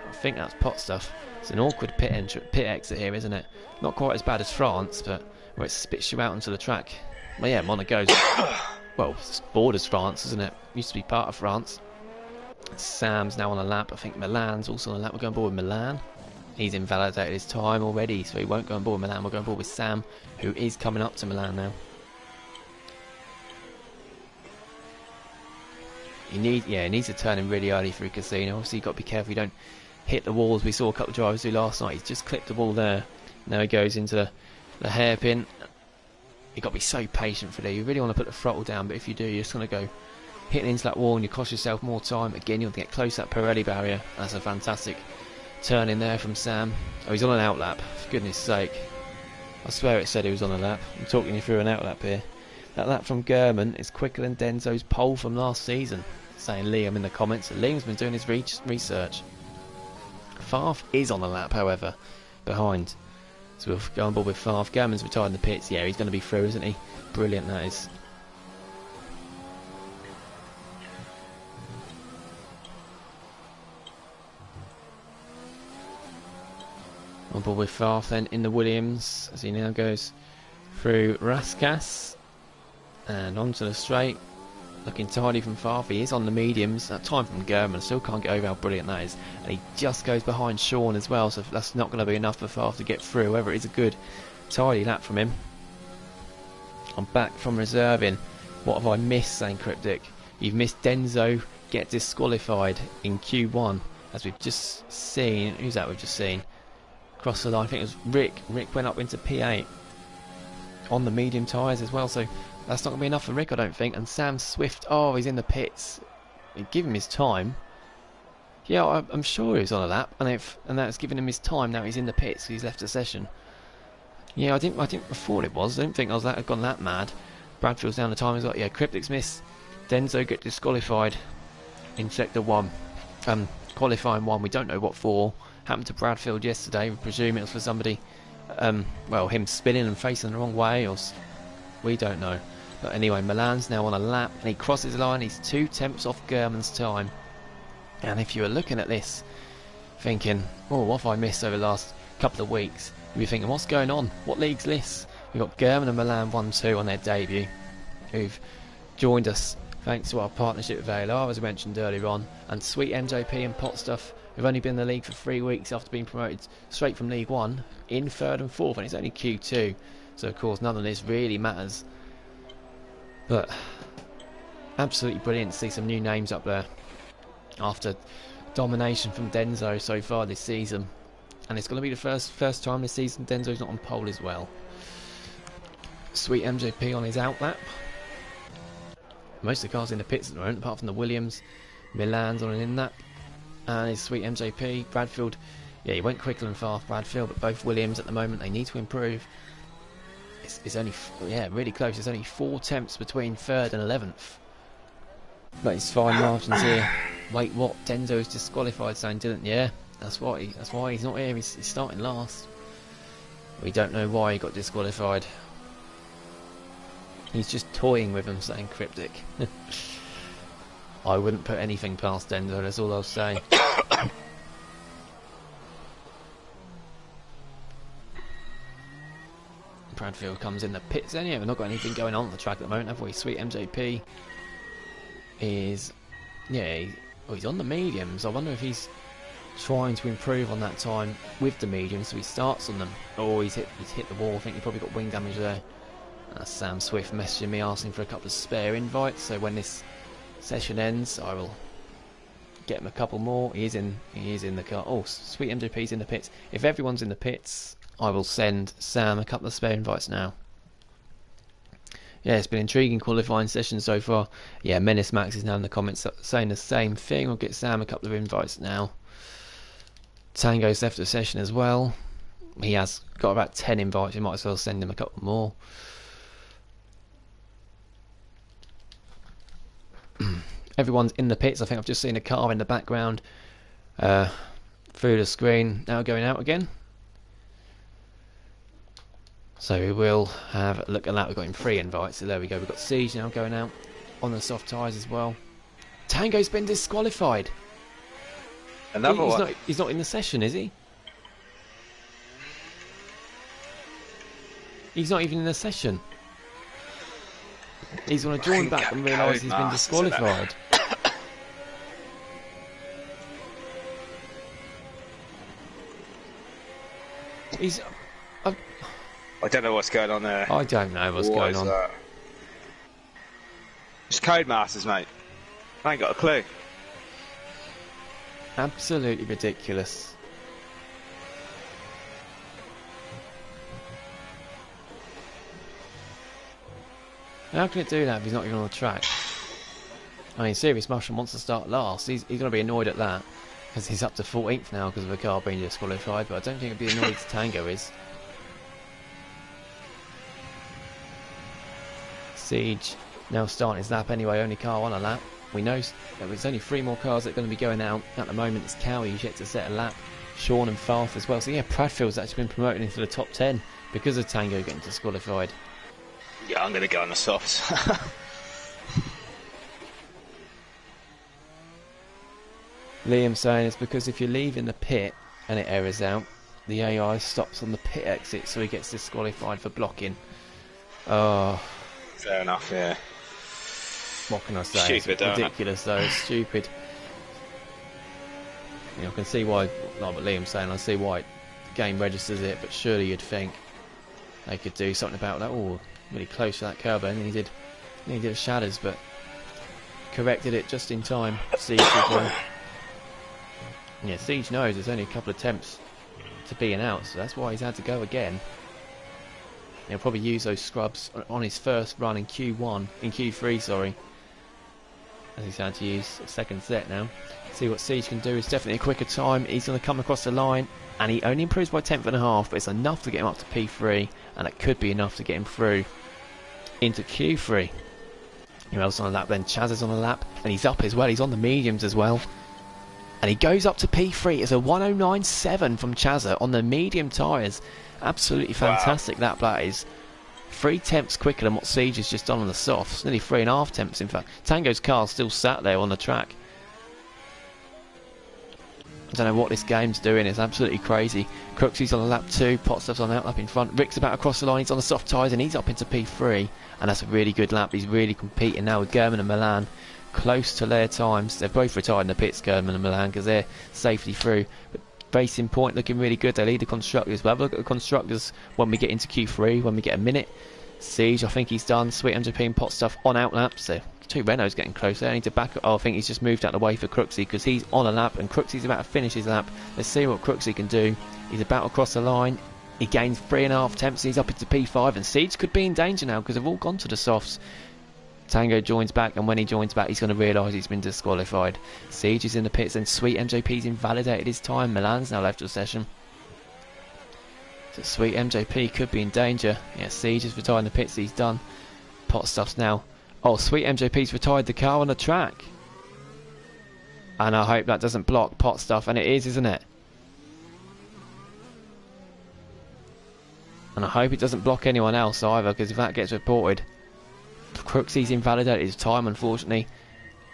I think that's Potstuff. It's an awkward pit exit here, isn't it? Not quite as bad as France, but where it spits you out onto the track. Well, yeah, Monaco's well, it's borders France, isn't it? Used to be part of France. Sam's now on a lap. I think Milan's also on a lap. We're going board with Milan. He's invalidated his time already, so he won't go on board with Milan. We're going board with Sam, who is coming up to Milan now. He needs to turn in really early through Casino. Obviously, you've got to be careful you don't hit the wall as we saw a couple of drivers do last night. He's just clipped the wall there. Now he goes into the hairpin. You've got to be so patient for that. You really want to put the throttle down, but if you do, you're just going to go hitting into that wall and you cost yourself more time. Again, you'll get close to that Pirelli barrier. That's a fantastic turn in there from Sam. Oh, he's on an outlap, for goodness sake. I swear it said he was on a lap. I'm talking you through an outlap here. That lap from German is quicker than Denzo's pole from last season, saying Liam in the comments. Liam's been doing his research. Farf is on a lap, however, behind. So we'll go on board with Farf. German's retired in the pits. Yeah, he's going to be through, isn't he? Brilliant, that is. On board with Farf then in the Williams as he now goes through Raskas and onto the straight. Looking tidy from Farf. He is on the mediums. That time from German. Still can't get over how brilliant that is. And he just goes behind Sean as well. So that's not going to be enough for Farf to get through. However, it is a good, tidy lap from him. I'm back from reserving. What have I missed, saying Cryptic? You've missed Denzo get disqualified in Q1. As we've just seen. Who's that we've just seen? Across the line. I think it was Rick. Rick went up into P8. On the medium tyres as well. So that's not going to be enough for Rick, I don't think. And Sam Swift, oh, he's in the pits. Give him his time. Yeah, I'm sure he was on a lap, and that's given him his time. Now he's in the pits. He's left the session. Yeah, I didn't thought it was. I don't think I'd gone that mad. Bradfield's down the time as well. Yeah, Cryptic's miss. Denzo get disqualified in sector 1. Qualifying 1. We don't know what for. Happened to Bradfield yesterday. We presume it was for somebody. Well, him spinning and facing the wrong way, or we don't know. But anyway, Milan's now on a lap and he crosses the line. He's 2 tenths off German's time. And if you were looking at this thinking, oh, what have I missed over the last couple of weeks, you'd be thinking, what's going on? What league's this? We've got German and Milan 1-2 on their debut, who've joined us thanks to our partnership with ALR, as I mentioned earlier on, and Sweet MJP and Pot Stuff, who've only been in the league for 3 weeks after being promoted straight from League 1 in 3rd and 4th, and it's only Q2. So of course none of this really matters. But absolutely brilliant to see some new names up there after domination from Denzo so far this season. And it's going to be the first time this season Denzo's not on pole as well. Sweet MJP on his outlap. Most of the cars in the pits at the moment, apart from the Williams. Milan's on an in-lap. And his Sweet MJP. Bradfield, yeah, he went quicker than Farf, Bradfield, but both Williams at the moment, they need to improve. It's only, yeah, really close. There's only 4 tenths between 3rd and 11th. But it's fine margins here. Wait, what? Denzo's disqualified, saying didn't? Yeah, that's why he's not here. He's starting last. We don't know why he got disqualified. He's just toying with him, saying Cryptic. I wouldn't put anything past Denzo. That's all I'll say. Bradfield comes in the pits anyway. We've not got anything going on the track at the moment, have we? Sweet MJP is, yeah, he's on the mediums. I wonder if he's trying to improve on that time with the mediums, so he starts on them. Oh, he's hit the wall. I think he probably got wing damage there. That's Sam Swift messaging me asking for a couple of spare invites. So when this session ends, I will get him a couple more. He is in the car. Oh, Sweet MJP's in the pits. If everyone's in the pits, I will send Sam a couple of spare invites now. Yeah, it's been an intriguing qualifying session so far. Yeah, Menace Max is now in the comments saying the same thing. I'll get Sam a couple of invites now. Tango's left the session as well. He has got about 10 invites. You might as well send him a couple more. Everyone's in the pits. I think I've just seen a car in the background through the screen now going out again. So we will have a look at that. We've got him 3 invites. So there we go. We've got Siege now going out on the soft tyres as well. Tango's been disqualified. Another one. He's not in the session, is he? He's not even in the session. He's going to join back and realise he's been disqualified. He's... I don't know what's going on there. I don't know what's going on. That? It's Codemasters, mate. I ain't got a clue. Absolutely ridiculous. How can it do that if he's not even on the track? I mean, Serious Mushroom wants to start last. He's going to be annoyed at that, because he's up to 14th now because of a car being disqualified, but I don't think he'd be annoyed as Tango is. Siege now starting his lap anyway, only car on a lap. We know there's only 3 more cars that are going to be going out. At the moment it's Cowie who's yet to set a lap, Sean and Farf as well. So yeah, Pradfield's actually been promoted into the top 10 because of Tango getting disqualified. Yeah, I'm going to go on the softs. Liam saying it's because if you leave in the pit and it errors out, the AI stops on the pit exit, so he gets disqualified for blocking. Oh, fair enough, yeah. What can I say? Stupid, it's ridiculous though, it's stupid. You know, I can see why, like what Liam's saying, I see why the game registers it, but surely you'd think they could do something about that. Oh, really close to that curb, and he did shatters, but corrected it just in time. Siege did well. Yeah, Siege knows there's only a couple of attempts to be an out, so that's why he's had to go again. He'll probably use those scrubs on his first run in Q3, sorry. As he's had to use a second set now. See what Siege can do. It's definitely a quicker time. He's going to come across the line, and he only improves by 1/10.5, but it's enough to get him up to P3, and it could be enough to get him through into Q3. Who else on a lap then? Chaz is on a lap, and he's up as well. He's on the mediums as well. And he goes up to P3. It's a 109.7 from Chazza on the medium tyres. Absolutely fantastic. Wow. That is 3 tenths quicker than what Siege has just done on the softs. Nearly 3.5 tenths in fact. Tango's car still sat there on the track. I don't know what this game's doing. It's absolutely crazy. Crooksy's on a lap 2. Potstuff's on out lap in front. Rick's about across the line. He's on the soft tyres and he's up into P3. And that's a really good lap. He's really competing now with German and Milan. Close to their times. They've both retired in the pits, German and Milan, because they're safely through. But Racing Point looking really good. They lead the constructors. We'll have a look at the constructors when we get into Q3, when we get a minute. Siege, I think he's done. Sweet MJP and Potstuff on out laps. So 2 Renaults getting closer. I need to back up. Oh, I think he's just moved out of the way for Crooksy because he's on a lap and Crooksy's about to finish his lap. Let's see what Crooksy can do. He's about to cross the line. He gains 3.5 tenths. He's up into P5 and Siege could be in danger now because they've all gone to the softs. Tango joins back, and when he joins back he's going to realise he's been disqualified. Siege is in the pits and Sweet MJP's invalidated his time. Milan's now left the session. So Sweet MJP could be in danger. Yeah, Siege is retired in the pits, he's done. Potstuff's now. Oh, Sweet MJP's retired the car on the track. And I hope that doesn't block Potstuff, and it is, isn't it? And I hope it doesn't block anyone else either, because if that gets reported, Crooksy's invalidated his time, unfortunately.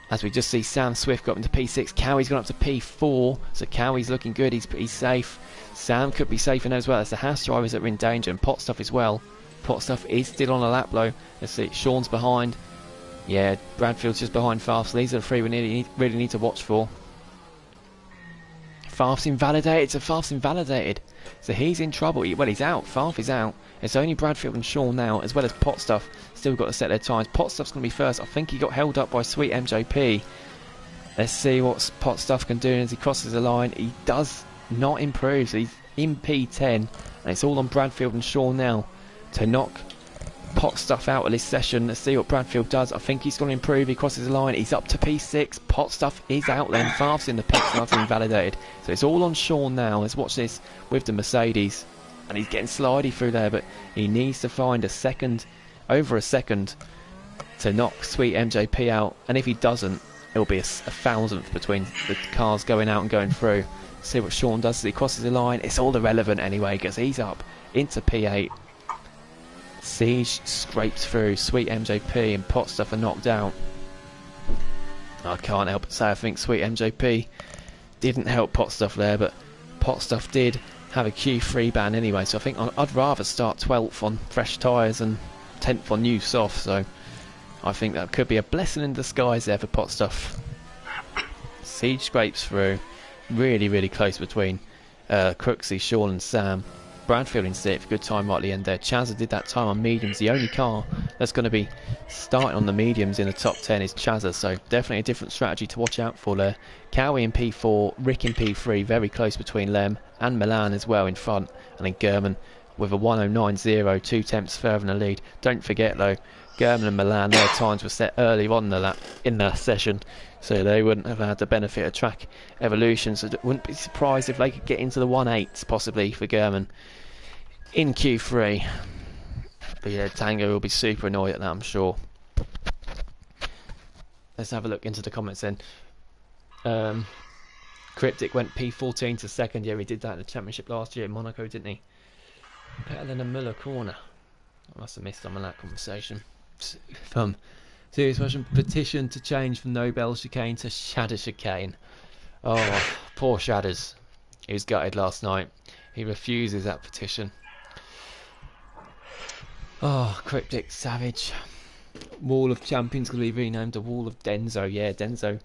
As we just see Sam Swift go up into P6. Cowie's gone up to P4. So Cowie's looking good. He's safe. Sam could be safe in there as well. It's the Haas drivers that are in danger. And Potstuff as well. Potstuff is still on a lap though. Let's see. Sean's behind. Yeah, Bradfield's just behind Farf. So these are the 3 we really need to watch for. Farf's invalidated. So Farf's invalidated. So he's in trouble. Well, he's out. Farf is out. It's only Bradfield and Sean now, as well as Potstuff. Still got to set their times. Potstuff's going to be first. I think he got held up by Sweet MJP. Let's see what Potstuff can do as he crosses the line. He does not improve. So he's in P10. And it's all on Bradfield and Sean now to knock Potstuff out of this session. Let's see what Bradfield does. I think he's going to improve. He crosses the line. He's up to P6. Potstuff is out then. Farf's in the pits and that's invalidated. So it's all on Sean now. Let's watch this with the Mercedes. And he's getting slidey through there, but he needs to find over a second to knock Sweet MJP out. And if he doesn't, it'll be a 1,000th between the cars going out and going through. See what Sean does as he crosses the line. It's all irrelevant anyway because he's up into P8. Siege scrapes through. Sweet MJP and Potstuff are knocked out. I can't help but say I think Sweet MJP didn't help Potstuff there, but Potstuff did have a Q3 ban anyway, so I think I'd rather start 12th on fresh tyres and 10th on new soft, so I think that could be a blessing in disguise there for Potstuff. Siege scrapes through. Really, really close between Crooksy, Sean and Sam. Bradfield in 6th, good time right at the end there. Chazza did that time on mediums. The only car that's going to be starting on the mediums in the top 10 is Chazza, so definitely a different strategy to watch out for there. Cowie in P4, Rick in P3, very close between Lem and Milan as well in front, and then German with a 109.0, 2 tenths further in the lead. Don't forget though, German and Milan, their times were set early on in the session, so they wouldn't have had the benefit of track evolution, so wouldn't be surprised if they could get into the 1.8s possibly for German in Q3. But yeah, Tango will be super annoyed at that, I'm sure. Let's have a look into the comments then. Cryptic went P14 to 2nd. Yeah, he did that in the championship last year in Monaco, didn't he? Better than a Muller corner. I must have missed some of that conversation. Serious question. Petition to change from Nobel chicane to Shadder chicane. Oh, poor Shadders. He was gutted last night. He refuses that petition. Oh, Cryptic Savage. Wall of Champions going to be renamed the Wall of Denzo. Yeah, Denzo,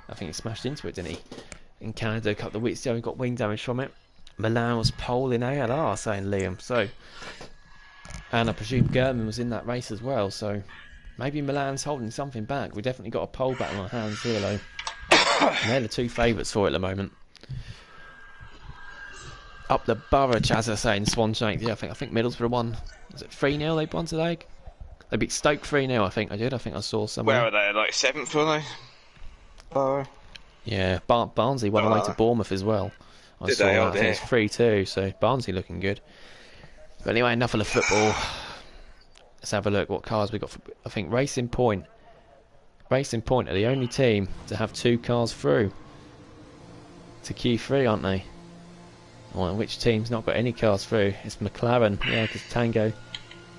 I think he smashed into it, didn't he? In Canada a couple of weeks ago, he got wing damage from it. Milan was pole in ALR, saying Liam. So, and I presume German was in that race as well. So, maybe Milan's holding something back. We definitely got a pole battle on our hands here, though. And they're the two favourites for it at the moment. Up the borough, Chazza saying Swanshank. Yeah, I think Middlesbrough won. Was it 3-0 they won today? They beat Stoke 3-0, I think I did. I think I saw somewhere. Where are they? Like 7th, were they? Oh. Yeah, Barnsley went away to Bournemouth as well. I saw that. I think it's 3-2, so Barnsley looking good. But anyway, enough of the football. Let's have a look what cars we got. I think Racing Point. Racing Point are the only team to have 2 cars through to Q3, aren't they? Well, which team's not got any cars through? It's McLaren, yeah, because Tango.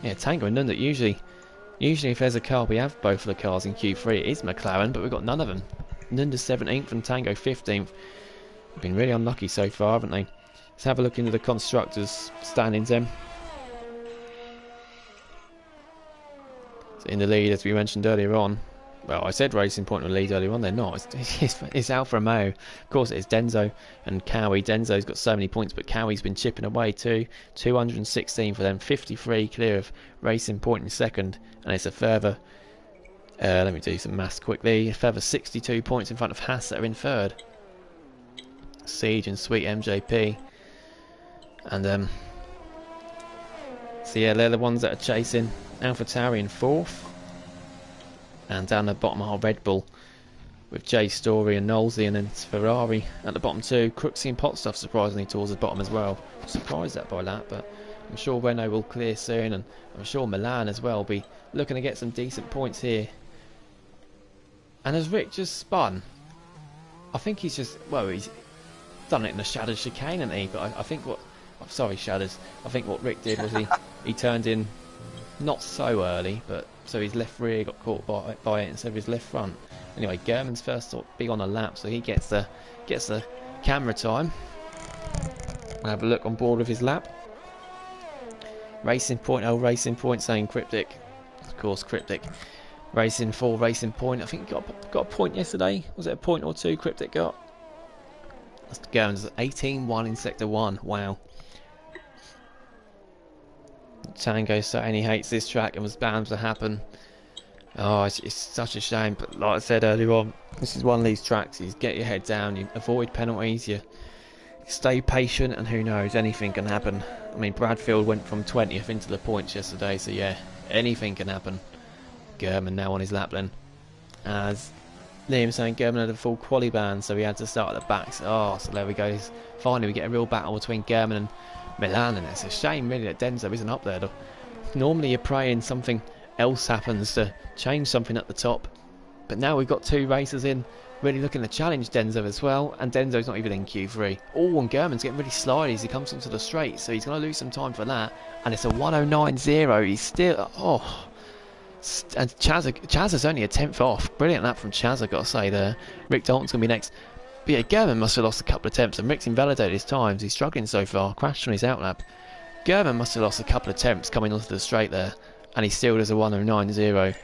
Yeah, Tango and Nunda. Usually if there's a car, we have both of the cars in Q3. It is McLaren, but we've got none of them. Nunda's 17th and Tango 15th. Been really unlucky so far, haven't they? Let's have a look into the constructors' standings then. So in the lead, as we mentioned earlier on. Well, I said Racing Point will lead earlier on. They're not. It's Alfa Romeo. Of course, it's Denzo and Cowie. Denzo's got so many points, but Cowie's been chipping away too. 216 for them. 53 clear of Racing Point in 2nd. And it's a further... let me do some maths quickly. A further 62 points in front of Haas that are in 3rd. Siege and Sweet MJP. And so yeah, they're the ones that are chasing. AlphaTauri in 4th. And down the bottom are Red Bull with Jay Story and Knowlesy, and then it's Ferrari at the bottom too. Crooksy and Potstuff surprisingly towards the bottom as well. I'm surprised by that, but I'm sure Renault will clear soon, and I'm sure Milan as well will be looking to get some decent points here. And as Rick just spun, I think he's just, well, he's done it in the Shadows chicane, hasn't he? But I think what, I'm sorry Shadows, I think what Rick did was he turned in not so early, but so his left rear got caught by it instead of his left front. Anyway, German's first sort of big on a lap, so he gets the camera time. We'll have a look on board with his lap. Racing Point, oh Racing Point saying Cryptic. Of course, Cryptic. Racing 4, Racing Point. I think he got a point yesterday. Was it a point or 2 Cryptic got? That's German's 18-1 in Sector 1. Wow. Tango saying he hates this track and was bound to happen. Oh, it's such a shame, but like I said earlier on, this is one of these tracks. You get your head down, you avoid penalties, you stay patient, and who knows, anything can happen. I mean, Bradfield went from 20th into the points yesterday, so yeah, anything can happen. German now on his lap then. As Liam saying German had a full quali ban, so he had to start at the back. So there we go. Finally, we get a real battle between German and Milan, and it's a shame really that Denzo isn't up there. Normally you're praying something else happens to change something at the top, but now we've got 2 racers in really looking to challenge Denzo as well, and Denzo's not even in Q3. Oh, and German's getting really slidey as he comes onto the straight, so he's going to lose some time for that, and it's a 109.0. He's still, and Chazza's only a 10th off. Brilliant lap from Chazza, got to say there. Rick Dalton's going to be next. But yeah, German must have lost a couple of attempts, and Rick's invalidated his times. He's struggling so far, crashed on his outlap. German must have lost a couple of attempts coming onto the straight there, and he still does a 109.0.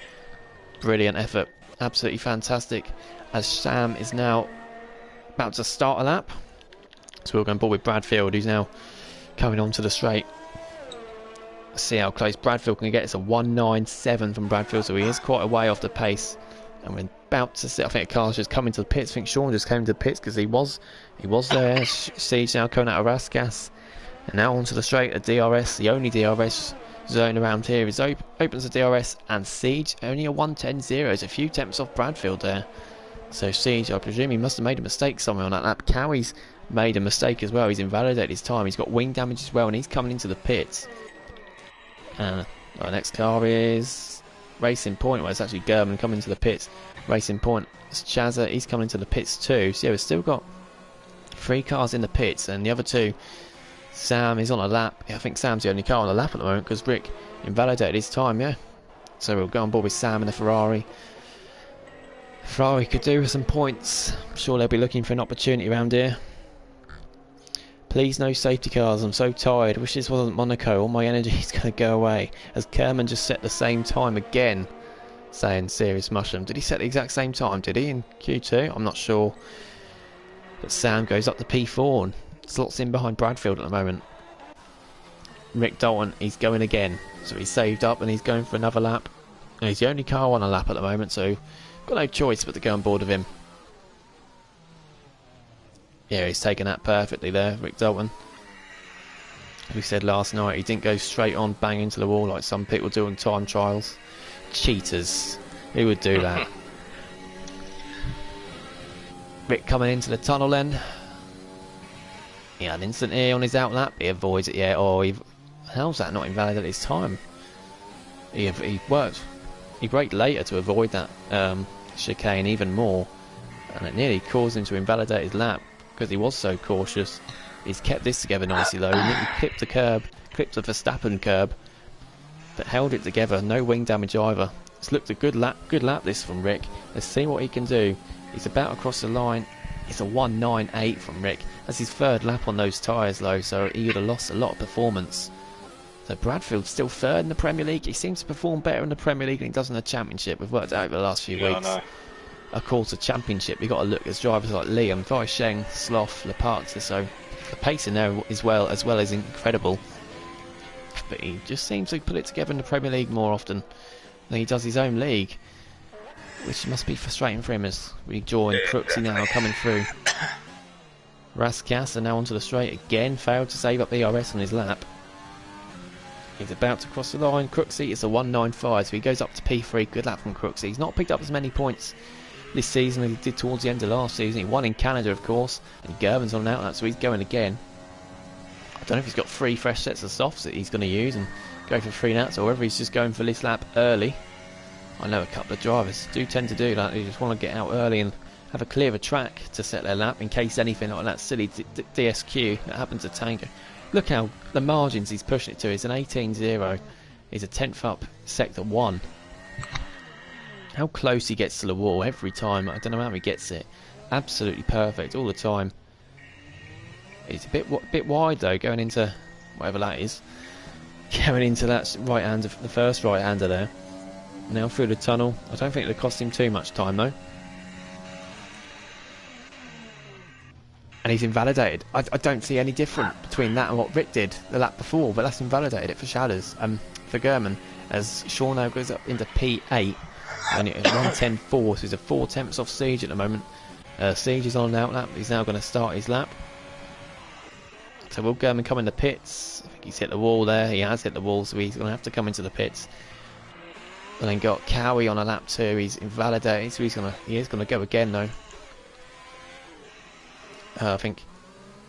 Brilliant effort, absolutely fantastic. As Sam is now about to start a lap, so we're going to board with Bradfield, who's now coming onto the straight. Let's see how close Bradfield can get. It's a 1.97 from Bradfield, so he is quite a way off the pace. And we're about to see, I think a car's just coming to the pits. I think Sean just came to the pits because he was there. Siege now coming out of Raskas. And now onto the straight at DRS. The only DRS zone around here is opens the DRS, and Siege only a 1.10.0. It's a few tenths off Bradfield there. So Siege, I presume he must have made a mistake somewhere on that lap. Cowie's made a mistake as well. He's invalidated his time. He's got wing damage as well, and he's coming into the pits. And our next car is Racing Point. Well, it's actually German coming to the pits. Racing Point, it's Chazza. He's coming to the pits too. So yeah, we've still got 3 cars in the pits, and the other 2. Sam is on a lap. Yeah, I think Sam's the only car on a lap at the moment because Rick invalidated his time. Yeah, so we'll go on board with Sam in the Ferrari. Ferrari could do with some points. I'm sure they'll be looking for an opportunity around here. Please no safety cars. I'm so tired. Wish this wasn't Monaco. All my energy is going to go away. As Kerman just set the same time again, saying serious mushroom. Did he set the exact same time? Did he in Q2? I'm not sure. But Sam goes up to P4 and slots in behind Bradfield at the moment. Rick Dalton, he's going again. So he's saved up and he's going for another lap. And he's the only car on a lap at the moment, so got no choice but to go on board with him. Yeah, he's taken that perfectly there, Rick Dalton. As we said last night, he didn't go straight on, bang into the wall like some people do in time trials. Cheaters. Who would do that? Rick coming into the tunnel then. He had an instant here on his outlap. He avoids it, yeah. Oh, how's that not invalidated his time? He braked later to avoid that chicane even more. And it nearly caused him to invalidate his lap because he was so cautious. He's kept this together nicely though. He nearly clipped the curb, clipped the Verstappen curb, but held it together. No wing damage either. It's looked a good lap this from Rick. Let's see what he can do. He's about across the line. It's a 1.98 from Rick. That's his 3rd lap on those tyres though, so he would have lost a lot of performance. So Bradfield's still 3rd in the Premier League. He seems to perform better in the Premier League than he does in the Championship. We've worked out over the last few weeks. Of course, the Championship, you've got to look at drivers like Liam, Weisheng, Sloth, Lepatza, so the pace in there as well is incredible. But he just seems to put it together in the Premier League more often than he does his own league, which must be frustrating for him as we join Crooksy now coming through. Raskas are now onto the straight again, failed to save up ERS on his lap. He's about to cross the line. Crooksy is a 1.95, so he goes up to P3. Good lap from Crooksy. He's not picked up as many points this season as he did towards the end of last season. He won in Canada, of course, and Gerben's on an outlap, so he's going again. I don't know if he's got 3 fresh sets of softs that he's going to use and go for 3 nuts, or whether he's just going for this lap early. I know a couple of drivers do tend to do that. They just want to get out early and have a clearer track to set their lap in case anything like that silly DSQ that happens to Tango. Look how the margins he's pushing it to. It's an 18.0. He's a 10th up sector 1. How close he gets to the wall every time. I don't know how he gets it. Absolutely perfect all the time. It's a bit wide though, going into whatever that is. Going into that right hander, the first right hander there. Now through the tunnel. I don't think it'll cost him too much time though. And he's invalidated. I don't see any difference between that and what Rick did the lap before, but that's invalidated it for Shadows. For German, as Sean now goes up into P8. And it's 1.10.4, so he's a 4 tenths off Siege at the moment. Siege is on an outlap. He's now going to start his lap. So will German come in the pits? I think he's hit the wall there. He has hit the wall, so he's going to have to come into the pits. And then got Cowie on a lap 2. He's invalidated, so he is going to go again though. I think,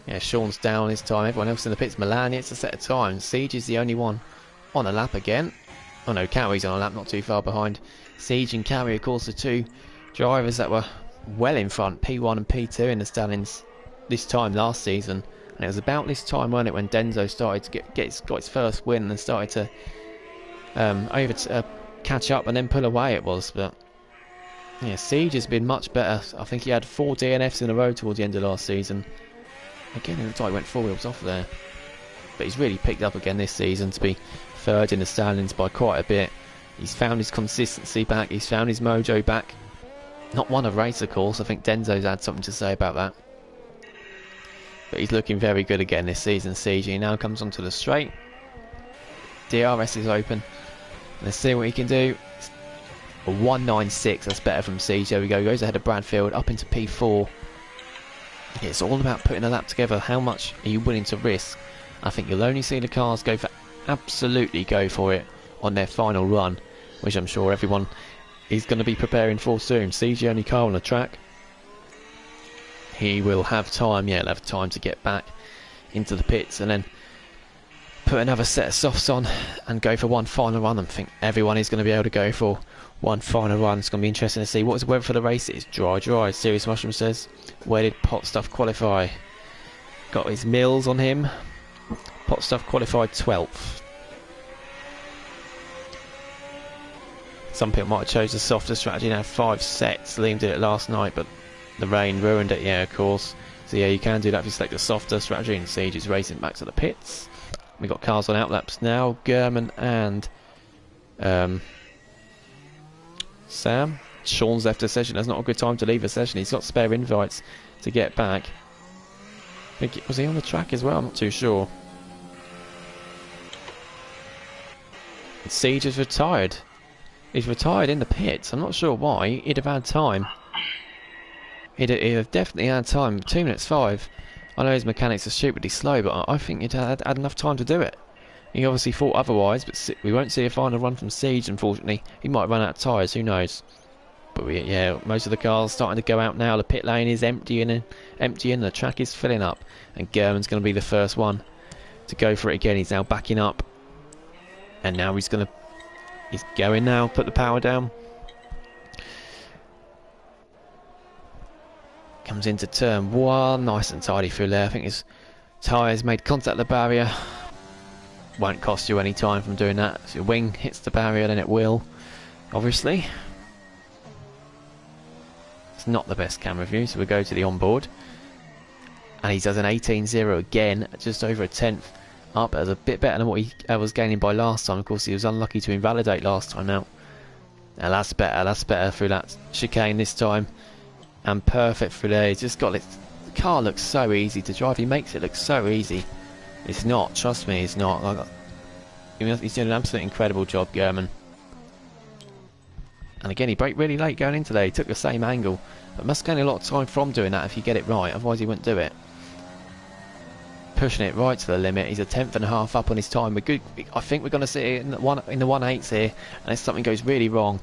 yeah, Sean's down this time. Everyone else in the pits, Milan, it's a set of time. Siege is the only one on a lap again. Oh no, Cowie's on a lap, not too far behind. Siege and Cowie, of course, the 2 drivers that were well in front, P1 and P2 in the Stallions this time last season. And it was about this time, wasn't it, when Denzo started to got his first win and started to catch up and then pull away it was. But yeah, Siege has been much better. I think he had 4 DNFs in a row towards the end of last season. Again, it looked like he went 4 wheels off there. But he's really picked up again this season to be 3rd in the Stallions by quite a bit. He's found his consistency back. He's found his mojo back. Not won a race, of course. I think Denzo's had something to say about that. But he's looking very good again this season. CG now comes onto the straight. DRS is open. Let's see what he can do. A 196, that's better from CG. There we go, goes ahead of Bradfield, up into P4. It's all about putting a lap together. How much are you willing to risk? I think you'll only see the cars absolutely go for it on their final run, which I'm sure everyone is going to be preparing for soon. CG only car on the track. He will have time, yeah, he'll have time to get back into the pits and then put another set of softs on and go for one final run. I think everyone is going to be able to go for one final run. It's going to be interesting to see. What is the weather for the race? It's dry. Serious Mushroom says, where did Pot Stuff qualify? Got his mills on him. Pot Stuff qualified 12th. Some people might have chose a softer strategy and have 5 sets. Liam did it last night, but the rain ruined it, yeah, of course. So yeah, you can do that if you select a softer strategy. And Siege is racing back to the pits. We've got cars on outlaps now. German and Sam. Sean's left the session. That's not a good time to leave a session. He's got spare invites to get back. Was he on the track as well? I'm not too sure. Siege is retired. He's retired in the pits. I'm not sure why. He'd have had time. He'd have definitely had time. 2 minutes 5. I know his mechanics are stupidly slow, but I think he'd had enough time to do it. He obviously thought otherwise, but we won't see a final run from Siege, unfortunately. He might run out of tyres, who knows. But yeah, most of the cars starting to go out now. The pit lane is emptying, the track is filling up. And German's going to be the first one to go for it again. He's now backing up. And now he's going now, put the power down. Comes into turn 1, nice and tidy through there. I think his tyres made contact with the barrier. Won't cost you any time from doing that. If your wing hits the barrier, then it will, obviously. It's not the best camera view, so we'll go to the onboard. And he does an 18.0 again, just over a tenth up. That's a bit better than what he was gaining by last time. Of course, he was unlucky to invalidate last time out. Now that's better through that chicane this time. And perfect through there. He's just got it. The car looks so easy to drive. He makes it look so easy. It's not. Trust me, it's not. He's doing an absolutely incredible job, German. And again, he braked really late going into there. He took the same angle. But must gain a lot of time from doing that if you get it right. Otherwise, he wouldn't do it. Pushing it right to the limit. He's a tenth and a half up on his time. We're good. I think we're going to see it in the 1/8s here. And if something goes really wrong.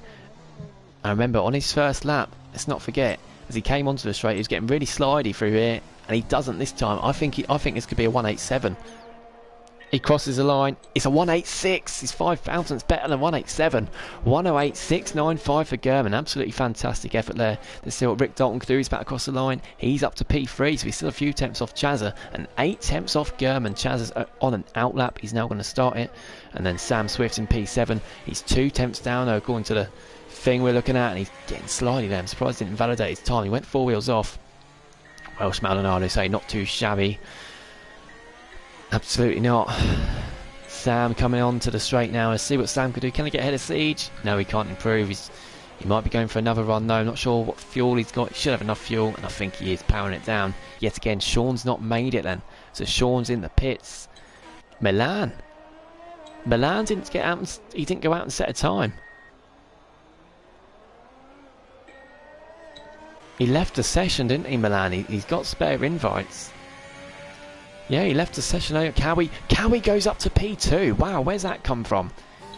And remember, on his first lap, let's not forget, as he came onto the straight, he was getting really slidey through here, and he doesn't this time. I think this could be a 187. He crosses the line. It's a 186. He's 5 thousandths better than 187. 108.695 for German. Absolutely fantastic effort there. Let's see what Rick Dalton can do. He's back across the line. He's up to P3, so he's still a few tenths off Chazza, and 8 tenths off German. Chazza's on an outlap. He's now going to start it, and then Sam Swift's in P7. He's 2 tenths down, though, according to the thing we're looking at, and he's getting slidey there. I'm surprised he didn't validate his time. He went 4 wheels off. Welsh Maldonado say not too shabby. Absolutely not. Sam coming on to the straight now. Let's see what Sam can do. Can he get ahead of Siege? No, he can't improve. He might be going for another run though. I'm not sure what fuel he's got. He should have enough fuel, and I think he is powering it down. Yet again, Sean's not made it then. So Sean's in the pits. Milan didn't get out. He didn't go out and set a time. He left the session, didn't he, Milan? He's got spare invites. Yeah, he left the session. Cowie goes up to P2. Wow, where's that come from?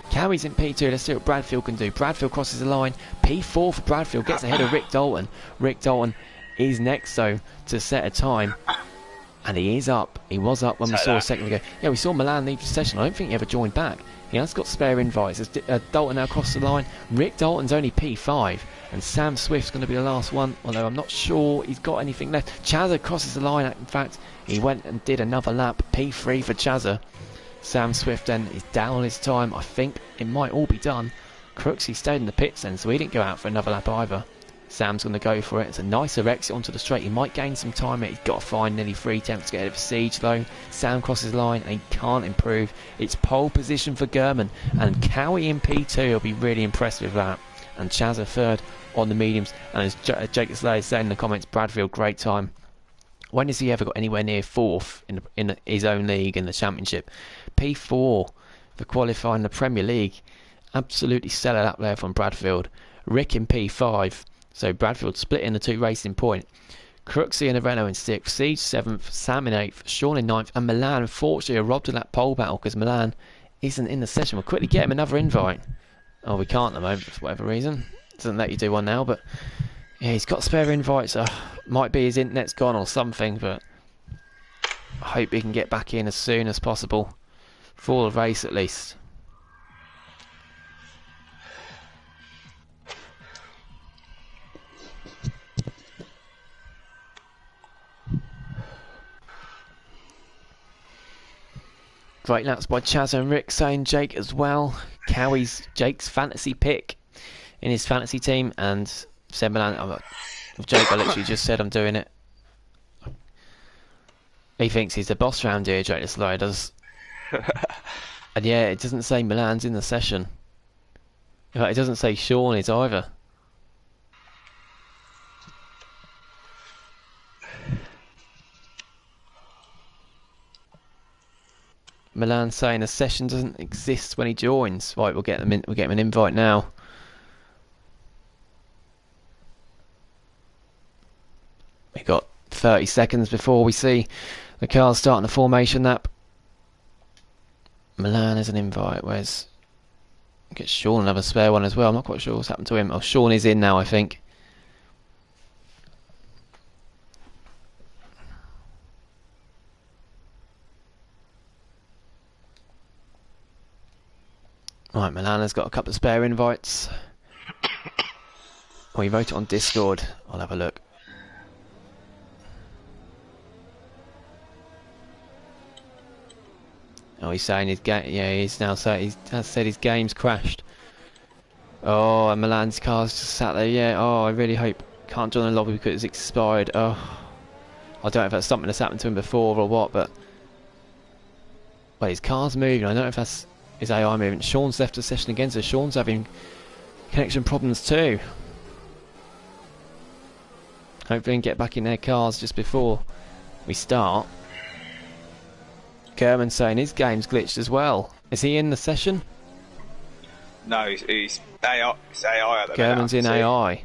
Cowie's in P2. Let's see what Bradfield can do. Bradfield crosses the line. P4 for Bradfield. Gets ahead of Rick Dalton. Rick Dalton is next, though, to set a time. And he is up. He was up when we saw a second ago. Yeah, we saw Milan leave the session. I don't think he ever joined back. He has got spare invites. As Dalton now crosses the line. Rick Dalton's only P5. And Sam Swift's going to be the last one, although I'm not sure he's got anything left. Chazza crosses the line. In fact, he went and did another lap. P3 for Chazza. Sam Swift then is down on his time. I think it might all be done. Crooks, he stayed in the pits then, so he didn't go out for another lap either. Sam's going to go for it. It's a nicer exit onto the straight. He might gain some time. He's got to find nearly 3 attempts to get ahead of Siege, though. Sam crosses the line and he can't improve. It's pole position for German. And Cowie in P2 will be really impressed with that. And Chazza third on the mediums. And as Jake Slade is saying in the comments, Bradfield, great time. When has he ever got anywhere near fourth in his own league in the Championship? P4 for qualifying the Premier League. Absolutely stellar up there from Bradfield. Rick in P5. So Bradfield split in the two racing point. Crooksy and Renault in 6th, Siege 7th, Sam in 8th, Sean in 9th, and Milan unfortunately are robbed of that pole battle because Milan isn't in the session. We'll quickly get him another invite. Oh, we can't at the moment for whatever reason. Doesn't let you do one now, but yeah, he's got spare invites. Might be his internet's gone or something, but I hope he can get back in as soon as possible for the race at least. Great laps by Chaz and Rick, saying Jake as well. Cowie's Jake's fantasy pick in his fantasy team, and said Milan. Jake, I literally just said I'm doing it. He thinks he's the boss round here, Jake the Slow does. And yeah, it doesn't say Milan's in the session. In fact, it doesn't say Sean is either. Milan saying a session doesn't exist when he joins. Right, we'll get them in. We'll get him an invite now. We got 30 seconds before we see the cars starting the formation lap. Milan has an invite. Where's get Sean another spare one as well? I'm not quite sure what's happened to him. Oh, Sean is in now, I think. Right, Milan has got a couple of spare invites. Oh, he wrote it on Discord. I'll have a look. Oh, he's saying his game. Yeah, he's now saying he has said his game's crashed. Oh, and Milan's car's just sat there. Yeah. Oh, I really hope can't join the lobby because it's expired. Oh, I don't know if that's something that's happened to him before or what, but his car's moving. I don't know if that's his AI movement. Sean's left the session again, so Sean's having connection problems too. Hopefully, we can get back in their cars just before we start. German saying his game's glitched as well. Is he in the session? No, he's AI. It's AI at the German's minute, in AI.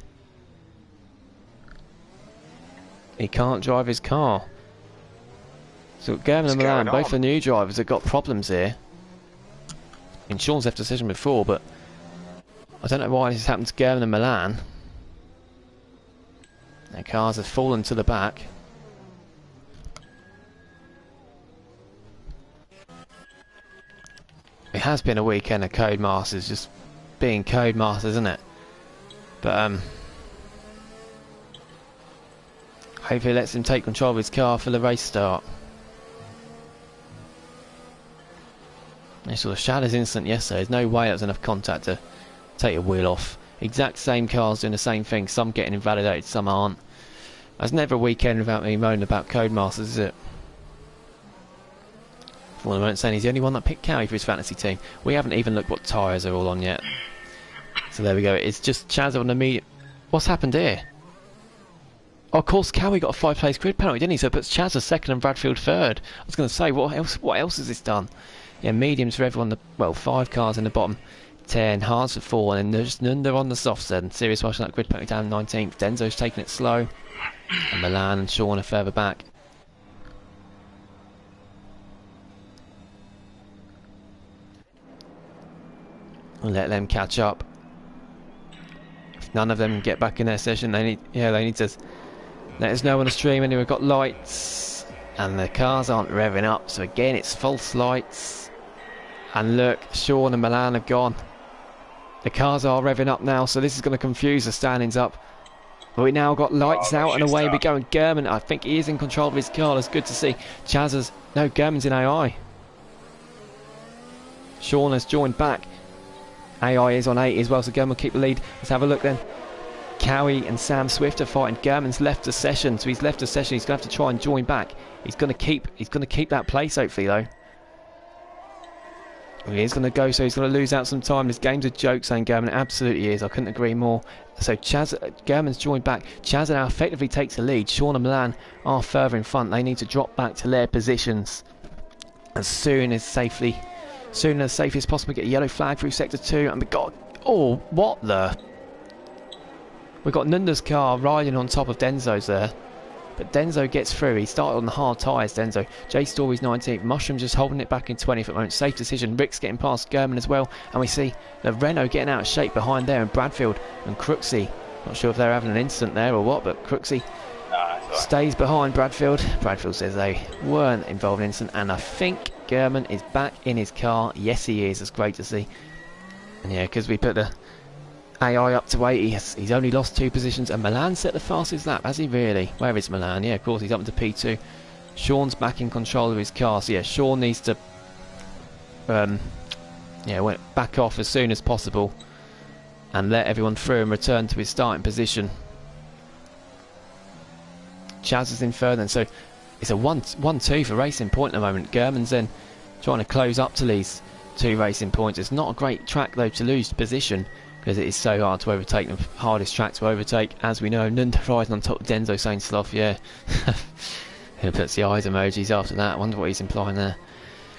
He can't drive his car. So German and Milan, both the new drivers, have got problems here. I mean, Sean's left the session before, but I don't know why this has happened to German and Milan. Their cars have fallen to the back. It has been a weekend of Codemasters, just being Codemasters, isn't it? But hopefully it lets him take control of his car for the race start. I saw the Shadows incident yesterday. There's no way that was enough contact to take a wheel off. Exact same cars doing the same thing, some getting invalidated, some aren't. There's never a weekend without me moaning about Codemasters, is it? For the moment saying he's the only one that picked Cowie for his fantasy team. We haven't even looked what tyres are all on yet. So there we go. It's just Chaz on the medium. What's happened here? Oh, of course, Cowie got a 5-place grid penalty, didn't he? So it puts Chaz as second and Bradfield third. I was going to say, what else has this done? Yeah, mediums for everyone. Well, 5 cars in the bottom. 10, hards for 4, and then there's Nunda on the softs then. Serious watching that grid penalty down 19th. Denzo's taking it slow. And Milan and Sean are further back. We'll let them catch up. If none of them can get back in their session, they need to let us know on the stream. Anyway, we've got lights, and the cars aren't revving up. So again, it's false lights. And look, Sean and Milan have gone. The cars are revving up now, so this is going to confuse the standings up. But we now got lights out and away we go. And German, I think he is in control of his car. That's good to see. No, German's in AI. Sean has joined back. AI is on 8 as well, so German will keep the lead. Let's have a look then. Cowie and Sam Swift are fighting. German's left the session, so he's left the session. He's going to have to try and join back. He's going to keep that place, hopefully, though. He's going to go, so he's going to lose out some time. This game's a joke, saying German. It absolutely is. I couldn't agree more. So German's joined back. Chazza now effectively takes the lead. Sean and Milan are further in front. They need to drop back to their positions as soon as safely as possible. Get a yellow flag through sector 2, and we got, oh, what the? We've got Nunda's car riding on top of Denzo's there. But Denzo gets through. He started on the hard tyres, Denzo. J Story's 19th. Mushroom just holding it back in 20th at the moment. Safe decision. Rick's getting past German as well. And we see the Renault getting out of shape behind there. And Bradfield and Crooksey. Not sure if they're having an incident there or what, but Crooksey stays behind Bradfield. Bradfield says they weren't involved in an incident. And I think German is back in his car. Yes, he is. It's great to see. And yeah, because we put the AI up to 80. He's only lost 2 positions, and Milan set the fastest lap, has he really? Where is Milan? Yeah, of course, he's up to P2. Sean's back in control of his car, so yeah, Sean needs to back off as soon as possible and let everyone through and return to his starting position. Chaz is in third, and so it's a 1-2 for Racing Point at the moment. German's then trying to close up to these 2 Racing Points. It's not a great track though to lose position, because it is so hard to overtake them. Hardest track to overtake, as we know. Nunda riding on top of Denzo saying sloth, yeah. He puts the eyes emojis after that. I wonder what he's implying there.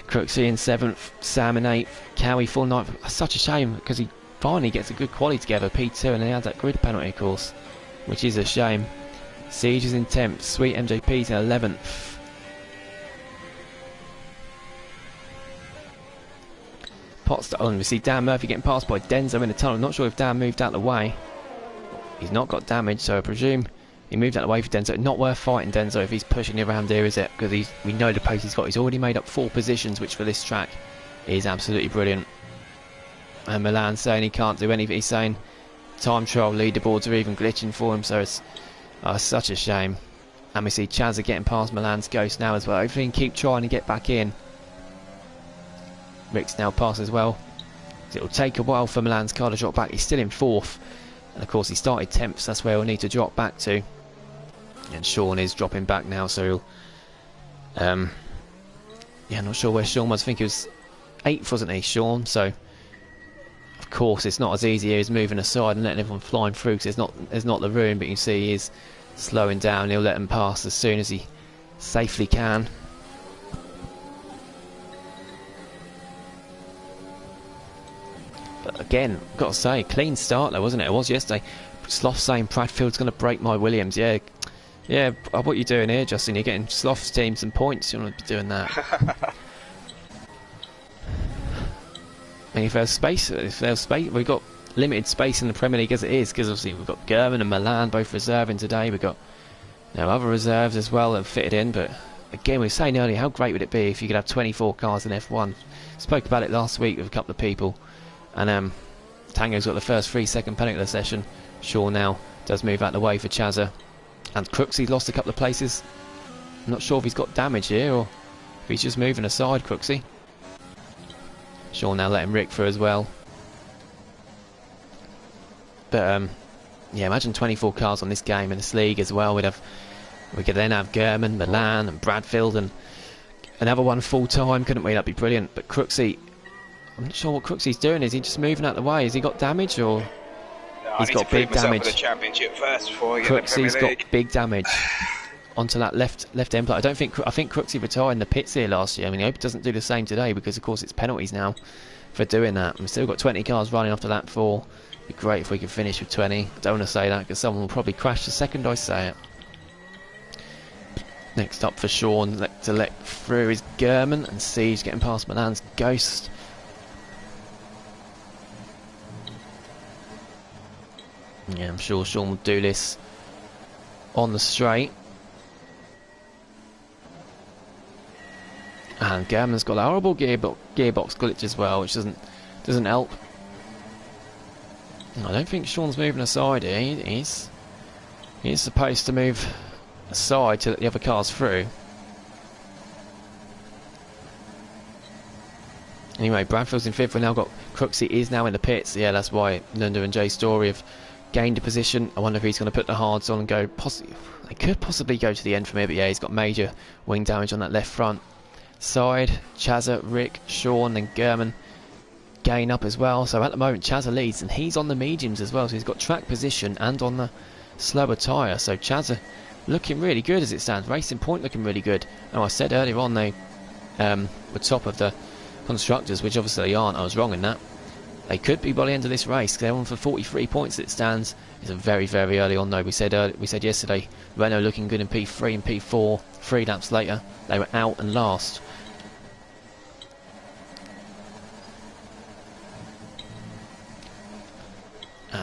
Crooksey in 7th, Sam in 8th, Cowie full 9th. Such a shame, because he finally gets a good quality together, P2, and he had that grid penalty, of course, which is a shame. Siege is in 10th, Sweet MJP's in 11th. Potstone, we see Dan Murphy getting passed by Denzo in the tunnel. Not sure if Dan moved out of the way. He's not got damage, so I presume he moved out of the way for Denzo. Not worth fighting Denzo if he's pushing around here, is it? Because we know the pace he's got. He's already made up 4 positions, which for this track is absolutely brilliant. And Milan's saying he can't do anything. He's saying time trial leaderboards are even glitching for him, so it's such a shame. And we see Chazza getting past Milan's Ghost now as well. Hopefully he can keep trying to get back in. Rick's now past as well. It'll take a while for Milan's car to drop back. He's still in 4th, and of course he started 10th, so that's where he'll need to drop back to. And Sean is dropping back now, so he'll yeah, not sure where Sean was. I think he was 8th, wasn't he, Sean? So of course it's not as easy as moving aside and letting everyone flying through, because there's not the room. But you can see he is slowing down. He'll let them pass as soon as he safely can. Again, got to say, clean start though, wasn't it? It was yesterday. Sloth saying Bradfield's going to break my Williams. Yeah, what you doing here, Justin? You're getting Sloth's team some points. You want to be doing that. And if there's space, we've got limited space in the Premier League as it is, because obviously we've got German and Milan both reserving today. We've got other reserves as well that have fitted in. But again, we were saying earlier, how great would it be if you could have 24 cars in F1? Spoke about it last week with a couple of people. And Tango's got the first 3-second penalty of the session. Shaw now does move out the way for Chazza. And Crooksey's lost a couple of places. I'm not sure if he's got damage here or if he's just moving aside, Crooksey. Shaw now letting Rick through as well. But yeah, imagine 24 cars on this game in this league as well. We could then have German, Milan and Bradfield and another one full time, couldn't we? That'd be brilliant. But Crooksey, I'm not sure what Crooksey's doing. Is he just moving out the way? Has he got damage, or he's got big damage? The championship first before Crooksey's got big damage onto that left end plate. I think Crooksey retired in the pits here last year. I mean, I hope he doesn't do the same today, because of course it's penalties now for doing that. We've still got 20 cars running after lap 4. It'd be great if we could finish with 20. I don't want to say that because someone will probably crash the second I say it. Next up for Sean to let through is German, and Siege getting past Milan's Ghost. Yeah, I'm sure Sean will do this on the straight. And German's got a horrible gearbox glitch as well, which doesn't help. I don't think Sean's moving aside here. He's supposed to move aside to let the other cars through. Anyway, Bradfield's in 5th. We've now got Crooksey is now in the pits. Yeah, that's why Nunda and Jay Story have gained a position. I wonder if he's going to put the hards on and go. They could possibly go to the end from here, but yeah, he's got major wing damage on that left front side. Chazza, Rick, Sean, and German gain up as well. So at the moment Chazza leads, and he's on the mediums as well, so he's got track position and on the slower tyre. So Chazza looking really good as it stands. Racing Point looking really good. And I said earlier on they were top of the constructors, which obviously they aren't. I was wrong in that. They could be by the end of this race. They're on for 43 points as it stands. It's a very, very early on though. We said yesterday Renault looking good in P3 and P4. 3 laps later they were out and last.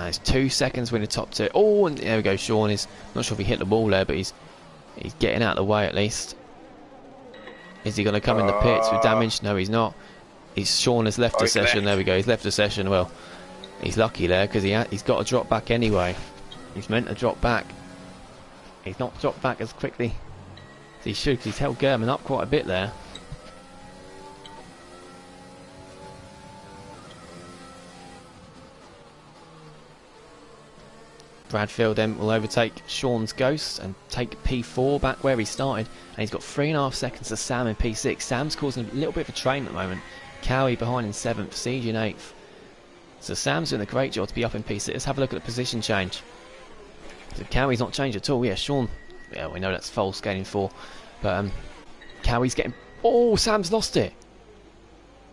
It's 2 seconds when the top 2. Oh, and there we go. Sean is not sure if he hit the wall there, but he's getting out of the way at least. Is he going to come in the pits with damage? No, he's not. Sean has left the session. There we go. He's left the session. Well, he's lucky there because he's got to drop back anyway. He's meant to drop back. He's not dropped back as quickly as he should, because he's held German up quite a bit there. Bradfield then will overtake Sean's Ghost and take P4 back where he started, and he's got 3.5 seconds to Sam in P6. Sam's causing a little bit of a train at the moment. Cowie behind in 7th, Siege in 8th. So Sam's doing a great job to be up in P6. Let's have a look at the position change. So Cowie's not changed at all. Yeah, Sean, yeah, we know that's false gaining 4. But Cowie's getting... Oh, Sam's lost it.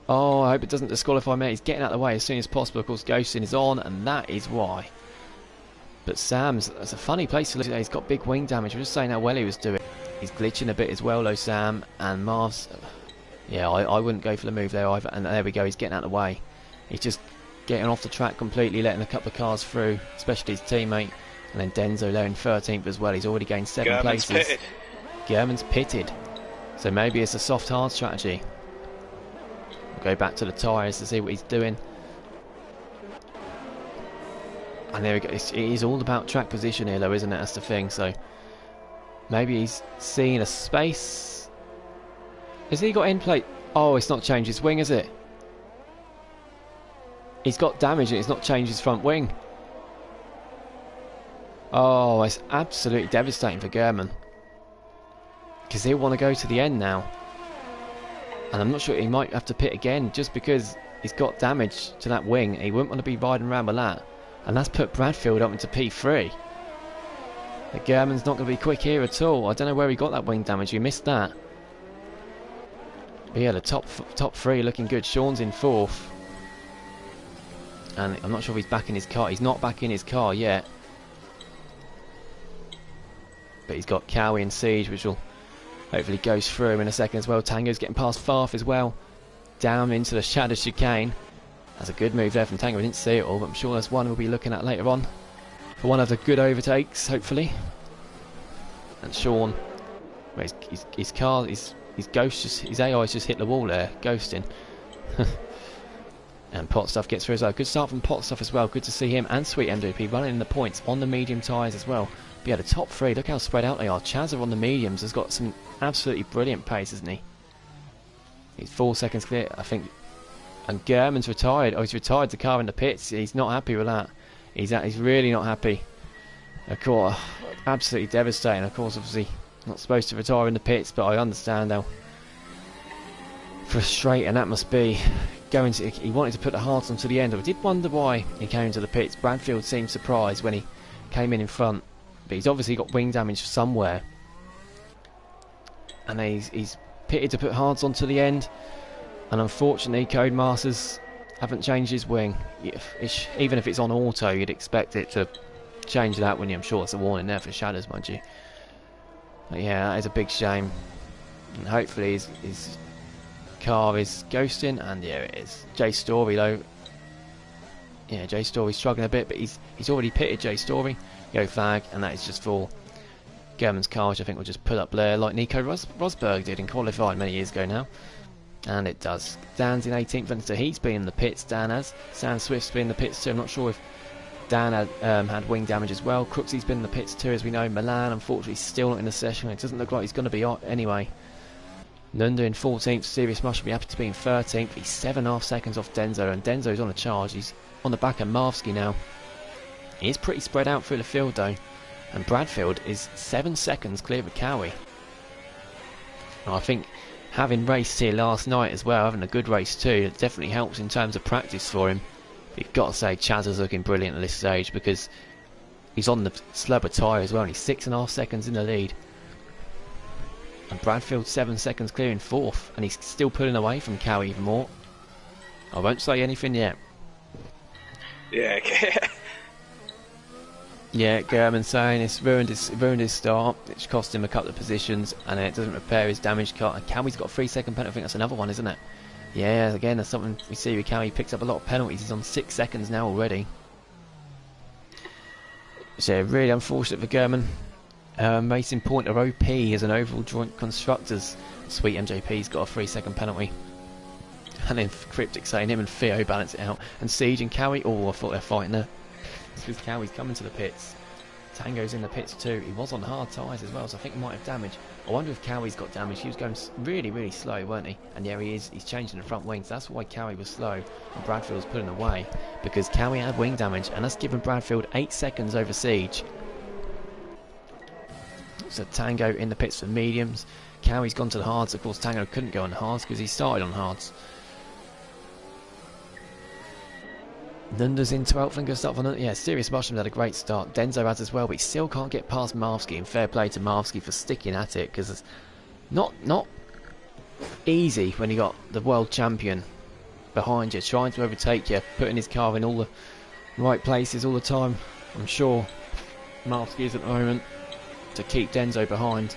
Oh, I hope it doesn't disqualify me. He's getting out of the way as soon as possible. Of course, Ghostin is on, and that is why. But Sam's, that's a funny place to look at. He's got big wing damage. We're just saying how well he was doing. He's glitching a bit as well, though, Sam. And Marv's... Yeah, I wouldn't go for the move there either. And there we go, he's getting out of the way. He's just getting off the track completely, letting a couple of cars through, especially his teammate. And then Denzo there in 13th as well. He's already gained 7 places. Pitted. German's pitted. So maybe it's a soft hard strategy. We'll go back to the tyres to see what he's doing. And there we go. It is all about track position here though, isn't it? That's the thing. So maybe he's seeing a space. Has he got end plate? Oh, it's not changed his wing, is it? He's got damage and it's not changed his front wing. Oh, it's absolutely devastating for German. Because he'll want to go to the end now. And I'm not sure, he might have to pit again just because he's got damage to that wing. He wouldn't want to be riding around with that. And that's put Bradfield up into P3. The German's not going to be quick here at all. I don't know where he got that wing damage. We missed that. But yeah, the top 3 looking good. Sean's in 4th. And I'm not sure if he's back in his car. He's not back in his car yet. But he's got Cowie and Siege, which will hopefully goes through in a second as well. Tango's getting past Farf as well. Down into the shadow chicane. That's a good move there from Tango. We didn't see it all, but I'm sure that's one we'll be looking at later on. For one of the good overtakes, hopefully. And Sean, well, his car, his ghost, his AI's just hit the wall there, ghosting. And Pot Stuff gets through as well. Good start from Pot Stuff as well. Good to see him and Sweet MVP running in the points on the medium tyres as well. But yeah, the top 3, look how spread out they are. Chazza on the mediums has got some absolutely brilliant pace, hasn't he? He's 4 seconds clear, I think. And German's retired. Oh, he's retired the car in the pits. He's not happy with that. He's really not happy. Of course, absolutely devastating. Of course, obviously, not supposed to retire in the pits, but I understand how frustrating that must be. He wanted to put the hearts on to the end. I did wonder why he came into the pits. Bradfield seemed surprised when he came in front, but he's obviously got wing damage somewhere. And he's pitted to put hards on to the end. And unfortunately, Codemasters haven't changed his wing. Even if it's on auto, you'd expect it to change that, wouldn't you? I'm sure there's a warning there for shadows, mind you. But yeah, that is a big shame. And hopefully his car is ghosting, and yeah, it is. Jay Story though. Yeah, Jay Story's struggling a bit, but he's already pitted Jay Story. Go flag, and that is just for German's car, which I think will just put up there like Nico Rosberg did in qualifying many years ago now. And it does. Dan's in 18th, and so he's been in the pits. Dan has. Sam Swift's been in the pits too. I'm not sure if Dan had wing damage as well. Crooksy's been in the pits too, as we know. Milan, unfortunately, still not in the session. It doesn't look like he's going to be on anyway. Nunda in 14th. Serious Mush will be happy to be in 13th. He's 7.5 seconds off Denzo, and Denzo's on a charge. He's on the back of Marvsky now. He is pretty spread out through the field though. And Bradfield is 7 seconds clear of Cowie. I think having raced here last night as well, having a good race too, it definitely helps in terms of practice for him. But you've got to say Chaz is looking brilliant at this stage because he's on the slubber tyre as well, and he's 6.5 seconds in the lead. And Bradfield 7 seconds clear in 4th, and he's still pulling away from Cowie even more. I won't say anything yet. Yeah, okay. Yeah, German saying it's ruined his start, which cost him a couple of positions, and it doesn't repair his damaged car. And Cowie's got a 3-second penalty. I think that's another one, isn't it? Yeah, again, that's something we see with Cowie. He picks up a lot of penalties. He's on 6 seconds now already. So really unfortunate for German. Racing point of OP as an overall joint constructors. Sweet MJP's got a 3-second penalty. And then Cryptic saying him and Theo balance it out. And Siege and Cowie, oh, I thought they were fighting there. It's because Cowie's coming to the pits. Tango's in the pits too. He was on hard tyres as well, so I think he might have damage. I wonder if Cowie's got damage. He was going really, really slow, weren't he? And yeah, he is. He's changing the front wings. That's why Cowie was slow and Bradfield was pulling away, because Cowie had wing damage, and that's given Bradfield 8 seconds over Siege. So Tango in the pits for mediums. Cowie's gone to the hards. Of course, Tango couldn't go on the hards because he started on hards. Nunda's in 12th and good stuff on it. Yeah, Serious Mushroom's had a great start. Denzo has as well, but he still can't get past Marvsky. And fair play to Marvsky for sticking at it, because it's not easy when you got the world champion behind you, trying to overtake you, putting his car in all the right places all the time. I'm sure Marvsky is at the moment, to keep Denzo behind.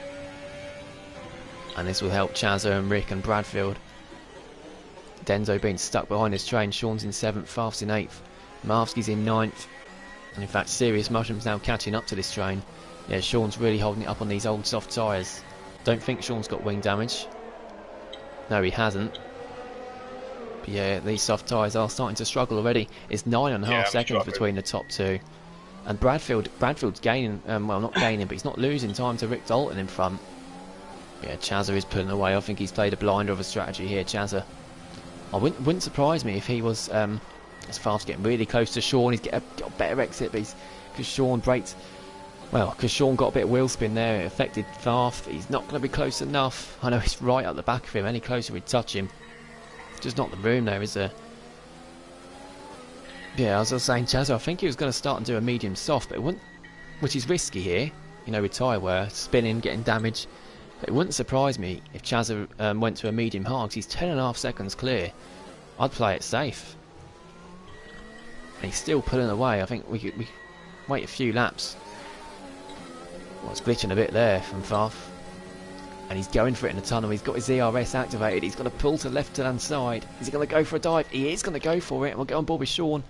And this will help Chazza and Rick and Bradfield. Denzo being stuck behind his train. Sean's in 7th, Farf's in 8th, Marvsky's in 9th, and in fact Serious Mushroom's now catching up to this train. Yeah, Sean's really holding it up on these old soft tyres. Don't think Sean's got wing damage. No, he hasn't. But yeah, these soft tyres are starting to struggle already. It's 9.5 seconds between the top two. And Bradfield's gaining, well, not gaining, but he's not losing time to Rick Dalton in front. Yeah, Chazza is pulling away. I think he's played a blinder of a strategy here, Chazza. I wouldn't surprise me if he was, as far as getting really close to Sean, he's got a better exit, but because Sean braked, well, because Sean got a bit of wheel spin there, it affected Farf. He's not going to be close enough. I know he's right at the back of him. Any closer we'd touch him. Just not the room there, is there? Yeah, as I was saying, Chazza, I think he was going to start and do a medium soft, but it wouldn't, which is risky here, you know, with tyre wear, spinning, getting damage. But it wouldn't surprise me if Chazza went to a medium hard, because he's 10.5 seconds clear. I'd play it safe. And he's still pulling away. I think we wait a few laps. Well, it's glitching a bit there from Farf. And he's going for it in the tunnel. He's got his ERS activated. He's going to pull to the left-hand side. Is he going to go for a dive? He is going to go for it. And we'll go on board with Sean.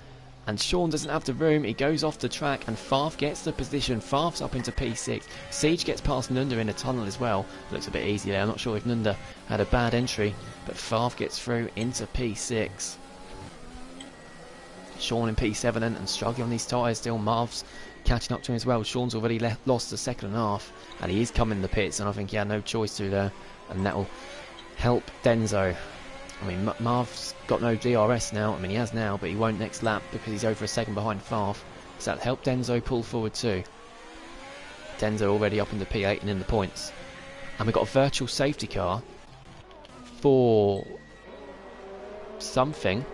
And Sean doesn't have the room. He goes off the track, and Farf gets the position. Farf's up into P6. Siege gets past Nunda in the tunnel as well. Looks a bit easy there. I'm not sure if Nunda had a bad entry, but Farf gets through into P6. Sean in P7 and struggling on these tyres still. Marv's catching up to him as well. Sean's already lost the 2.5, and he is coming in the pits, and I think he had no choice to there, and that will help Denzo. I mean, Marv's got no DRS now. I mean, he has now, but he won't next lap because he's over a second behind Farf. So that'll help Denzo pull forward too. Denzo already up into P8 and in the points. And we've got a virtual safety car for something.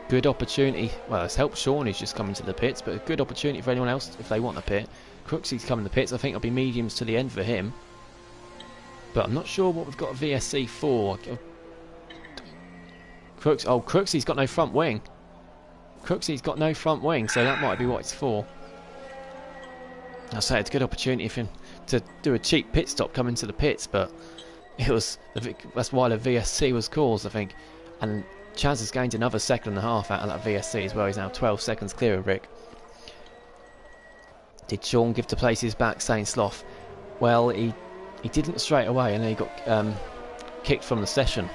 Good opportunity. Well, it's helped Sean, who's just coming to the pits, but a good opportunity for anyone else if they want a pit. Crooksy's coming to the pits. I think it'll be mediums to the end for him. But I'm not sure what we've got a VSC for. Crooksy's got no front wing. Crooksy's got no front wing, so that might be what it's for. I say it's a good opportunity for him to do a cheap pit stop coming to the pits, but that's why the VSC was caused, I think. And Chaz has gained another 1.5 seconds out of that VSC as well. He's now 12 seconds clear of Rick. Did Sean give the places back, saying Sloth? Well, he didn't straight away, and then he got kicked from the session.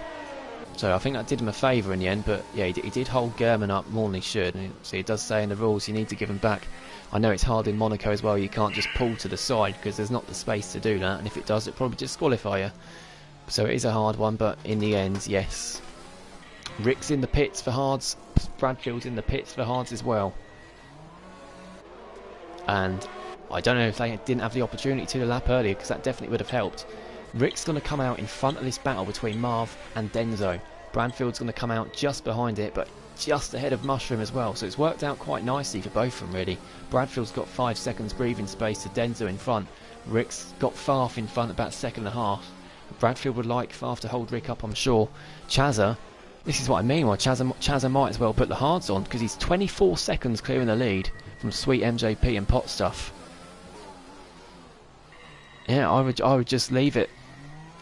So I think that did him a favour in the end, but yeah, he did hold German up more than he should. And so it does say in the rules you need to give him back. I know it's hard in Monaco as well, you can't just pull to the side because there's not the space to do that, and if it does, it'll probably disqualify you. So it is a hard one, but in the end, yes. Rick's in the pits for hards, Bradfield's in the pits for hards as well. And I don't know if they didn't have the opportunity to the lap earlier, because that definitely would have helped. Rick's going to come out in front of this battle between Marv and Denzo. Bradfield's going to come out just behind it, but just ahead of Mushroom as well. So it's worked out quite nicely for both of them, really. Bradfield's got 5 seconds breathing space to Denzo in front. Rick's got Farf in front about a second and a half. Bradfield would like Farf to hold Rick up, I'm sure. Chazza, this is what I mean. Well, Chazza might as well put the hards on, because he's 24 seconds clearing the lead from Sweet MJP and Pot Stuff. Yeah, I would just leave it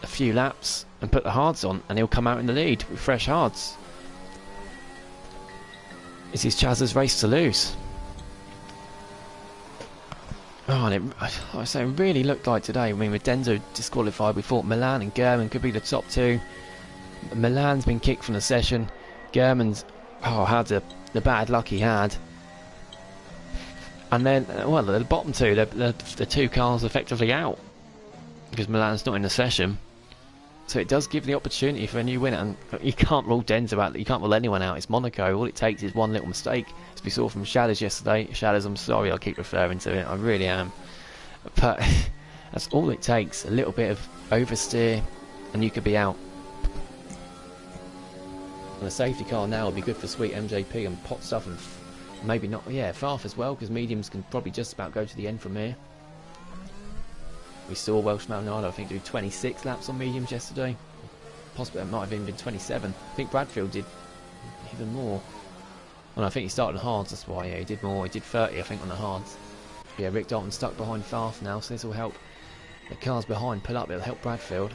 a few laps and put the hards on, and he'll come out in the lead with fresh hards. This is Chazza's race to lose. Oh, and it really looked like today. I mean, with Denzo disqualified, we thought Milan and German could be the top two. Milan's been kicked from the session. German's had the bad luck he had. And then, well, the bottom two, the two cars effectively out, because Milan's not in the session. So it does give the opportunity for a new winner, and you can't rule Denzo out, you can't rule anyone out. It's Monaco. All it takes is one little mistake, as we saw from Shadows yesterday. Shadows, I'm sorry, I'll keep referring to it, I really am. But that's all it takes, a little bit of oversteer, and you could be out. And a safety car now will be good for Sweet MJP and Pot Stuff, and maybe not, yeah, Farf as well, because mediums can probably just about go to the end from here. We saw Welsh Malnado, I think, do 26 laps on mediums yesterday. Possibly it might have even been 27. I think Bradfield did even more. And I think he started on hards, that's why, yeah, he did more. He did 30, I think, on the hards. Yeah, Rick Dalton stuck behind Farf now, so this will help the cars behind pull up. It'll help Bradfield.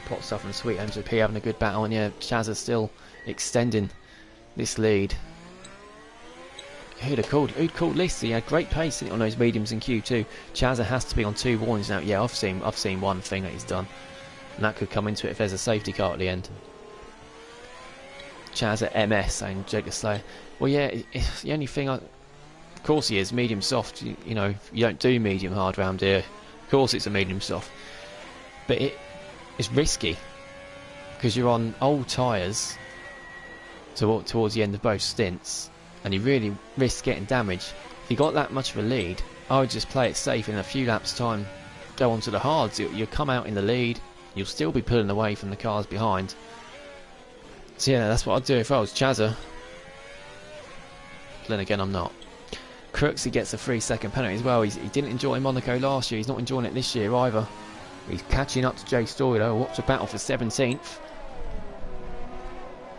Pot Stuff and Sweet MJP having a good battle, and yeah, Chazza's still extending this lead. Who'd called this? He had great pace on those mediums in Q2. Chazza has to be on 2 warnings now. Yeah, I've seen one thing that he's done, and that could come into it if there's a safety car at the end. Chazza MS saying Jacob Slayer. Well, yeah, it's the only thing. Of course he is medium soft. You know, you don't do medium hard round here. Of course it's a medium soft, but it's risky because you're on old tyres towards the end of both stints. And you really risk getting damaged. If you got that much of a lead, I would just play it safe. In a few laps' time, go on to the hards. You'll come out in the lead. You'll still be pulling away from the cars behind. So yeah, that's what I'd do if I was Chazza. Then again, I'm not. Crooksy gets a 3-second penalty as well. He didn't enjoy Monaco last year. He's not enjoying it this year either. He's catching up to Jay Story though. What's a battle for 17th?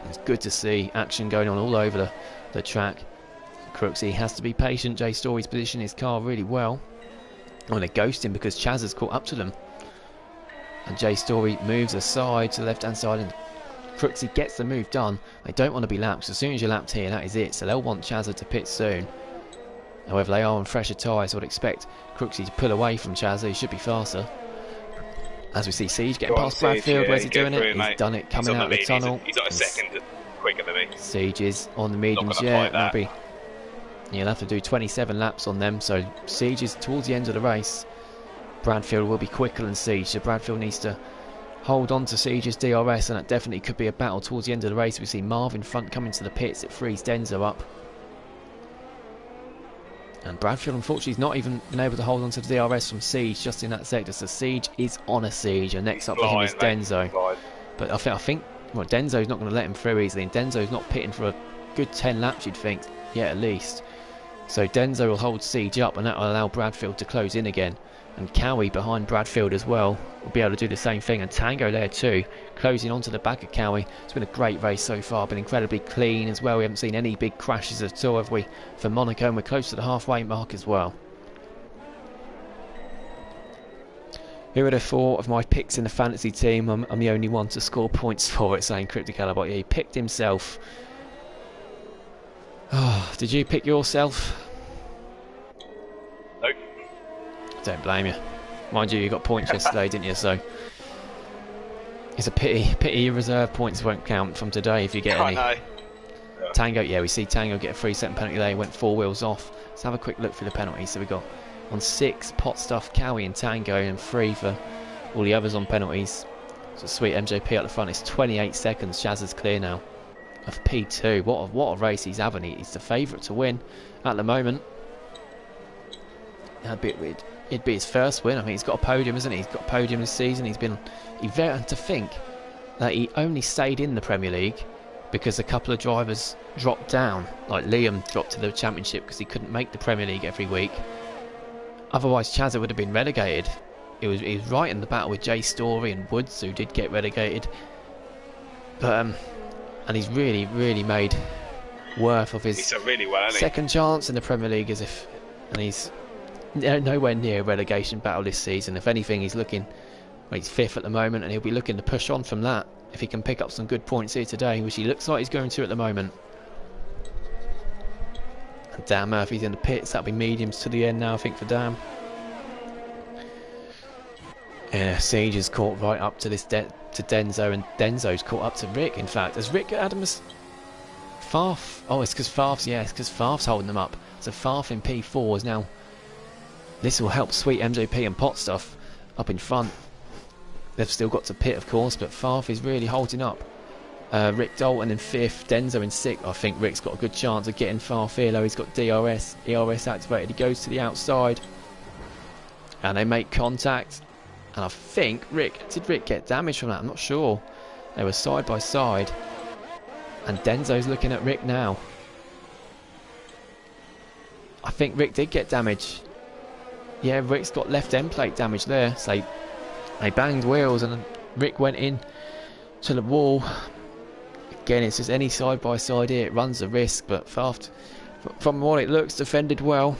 It's good to see action going on all over the track. Crooksy has to be patient. Jay Story's positioned his car really well. Oh, they're ghosting because Chaz has caught up to them. And Jay Story moves aside to the left hand side, and Crooksy gets the move done. They don't want to be lapped. As soon as you're lapped here, that is it. So they'll want Chazza to pit soon. However, they are on fresher tyres, so I'd expect Crooksy to pull away from Chazza. He should be faster. As we see Siege getting past Bradfield. Where's he doing it? He's done it coming out of the tunnel. He's got a second quicker than me. Siege is on the mediums, yeah. You'll have to do 27 laps on them, so Siege is towards the end of the race. Bradfield will be quicker than Siege, so Bradfield needs to hold on to Siege's DRS, and that definitely could be a battle towards the end of the race. We see Marv in front coming to the pits. It frees Denzo up. And Bradfield, unfortunately, has not even been able to hold on to the DRS from Siege just in that sector. So Siege is on a Siege, and next up for him is Denzo. But I think well, Denzo's not going to let him through easily, and Denzo's not pitting for a good 10 laps, you'd think. Yeah, at least. So Denzo will hold Siege up, and that will allow Bradfield to close in again. And Cowie behind Bradfield as well will be able to do the same thing. And Tango there too, closing onto the back of Cowie. It's been a great race so far, been incredibly clean as well. We haven't seen any big crashes at all, have we, for Monaco, and we're close to the halfway mark as well. Who would have thought of my picks in the fantasy team? I'm the only one to score points for it, saying Cryptic Alabot. Yeah, he picked himself. Oh, did you pick yourself? Nope. Don't blame you. Mind you got points yesterday, didn't you? So it's a pity your reserve points won't count from today if you get any. Yeah. Tango, yeah, we see Tango get a 3-second penalty there. He went 4 wheels off. Let's have a quick look through the penalties. So we got on 6 Pot Stuff, Cowie and Tango, and 3 for all the others on penalties. So Sweet MJP at the front. It's 28 seconds. Chaz is clear now of P2. What a race he's having. He's the favourite to win at the moment. A bit weird. it'd be his first win. I mean, he's got a podium, isn't he? He's got a podium this season. And to think that he only stayed in the Premier League because a couple of drivers dropped down. Like Liam dropped to the Championship because he couldn't make the Premier League every week. Otherwise, Chazza would have been relegated. He was right in the battle with Jay Story and Woods, who did get relegated. But and he's really made worth of his second chance in the Premier League, and he's nowhere near a relegation battle this season. If anything, he's fifth at the moment, and he'll be looking to push on from that if he can pick up some good points here today, which he looks like he's going to at the moment. And Dan Murphy's in the pits. That'll be mediums to the end now, I think, for Dan. Yeah, Siege is caught right up to to Denzo, and Denzo's caught up to Rick. In fact, as Rick Adams, Farf. Oh, it's because Farf's holding them up. So Farf in P4 is now. This will help Sweet MJP and Pot Stuff up in front. They've still got to pit, of course, but Farf is really holding up. Rick Dalton in 5th, Denzo in 6th. I think Rick's got a good chance of getting Farf here, though. He's got ERS activated. He goes to the outside, and they make contact. And I think did Rick get damage from that? I'm not sure. They were side by side, and Denzo's looking at Rick now. I think Rick did get damage. Yeah, Rick's got left end plate damage there. So they banged wheels, and Rick went in to the wall. Again, it's just any side by side here. It runs the risk, but Farf, from what it looks, defended well.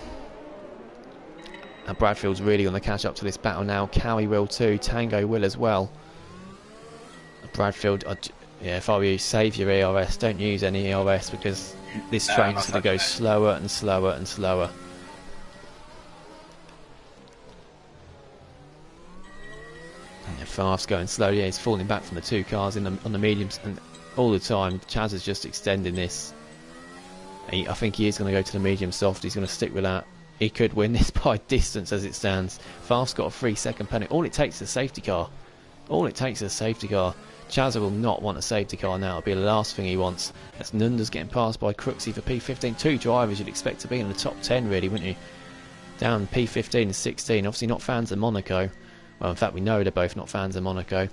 And Bradfield's really going to catch up to this battle now. Cowie will too. Tango will as well. Bradfield, yeah, if I were you, save your ERS. Don't use any ERS because this train's going to go slower and slower and slower. And Farf's going slow. Yeah, he's falling back from the two cars on the mediums, and all the time Chaz is just extending this. I think he is going to go to the medium soft. He's going to stick with that. He could win this by distance as it stands. Farf's got a 3-second penalty. All it takes is a safety car. Chazza will not want a safety car now. It'll be the last thing he wants. As Nunda's getting passed by Crooksy for P15. Two drivers you'd expect to be in the top 10, really, wouldn't you? Down P15 and 16. Obviously not fans of Monaco. Well, in fact, we know they're both not fans of Monaco.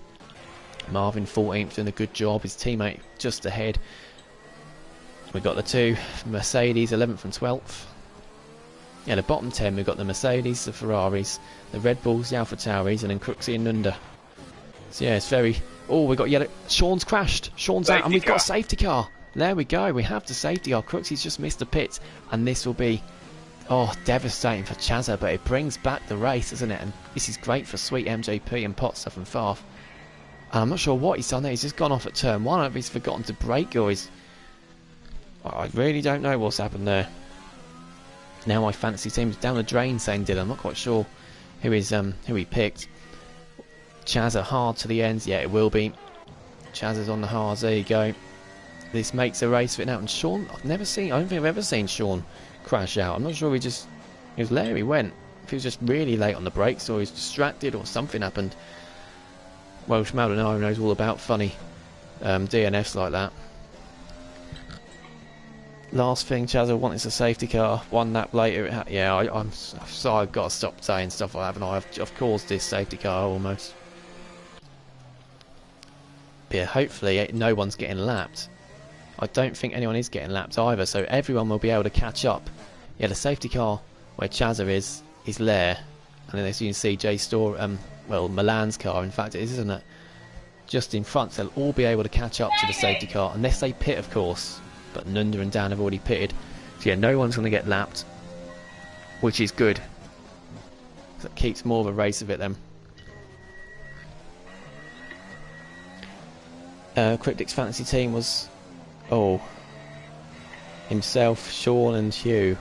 Marvin 14th doing a good job. His teammate just ahead. We've got the two Mercedes 11th and 12th. Yeah, the bottom 10, we've got the Mercedes, the Ferraris, the Red Bulls, the Alpha Tauris, and then Crooksy and Nunda. So yeah, it's very... Oh, we've got yellow... Sean's crashed. Sean's out, and we've got a safety car. There we go. We have the safety car. Crooksy's just missed the pit, and this will be... Oh, devastating for Chazza, but it brings back the race, doesn't it? And this is great for Sweet MJP and Potstuff and Farf. And I'm not sure what he's done there. He's just gone off at turn 1. I don't know if he's forgotten to brake, or he's... Oh, I really don't know what's happened there. Now my fantasy team's down the drain, saying Dylan. I'm not quite sure who he picked. Chazza hard to the ends. Yeah, it will be. Chazza's on the hards. There you go. This makes a race of it now. And Sean, I don't think I've ever seen Sean crash out. I'm not sure he was there he went. If he was just really late on the brakes, or he was distracted, or something happened. Welsh Maldonado knows all about funny DNFs like that. Last thing Chazza wants is a safety car. 1 lap later, yeah, I'm sorry, I've got to stop saying stuff like that, haven't I? I've caused this safety car almost. But yeah, hopefully no one's getting lapped. I don't think anyone is getting lapped either, so everyone will be able to catch up. Yeah, the safety car where Chazza is there, and then as you can see, Milan's car, in fact it is, isn't it? Just in front, so they'll all be able to catch up to the safety car, unless they pit, of course. But Nunda and Dan have already pitted. So yeah, no one's going to get lapped, which is good. So it keeps more of a race of it then. Cryptic's fantasy team was... Oh. Himself, Sean and Hugh.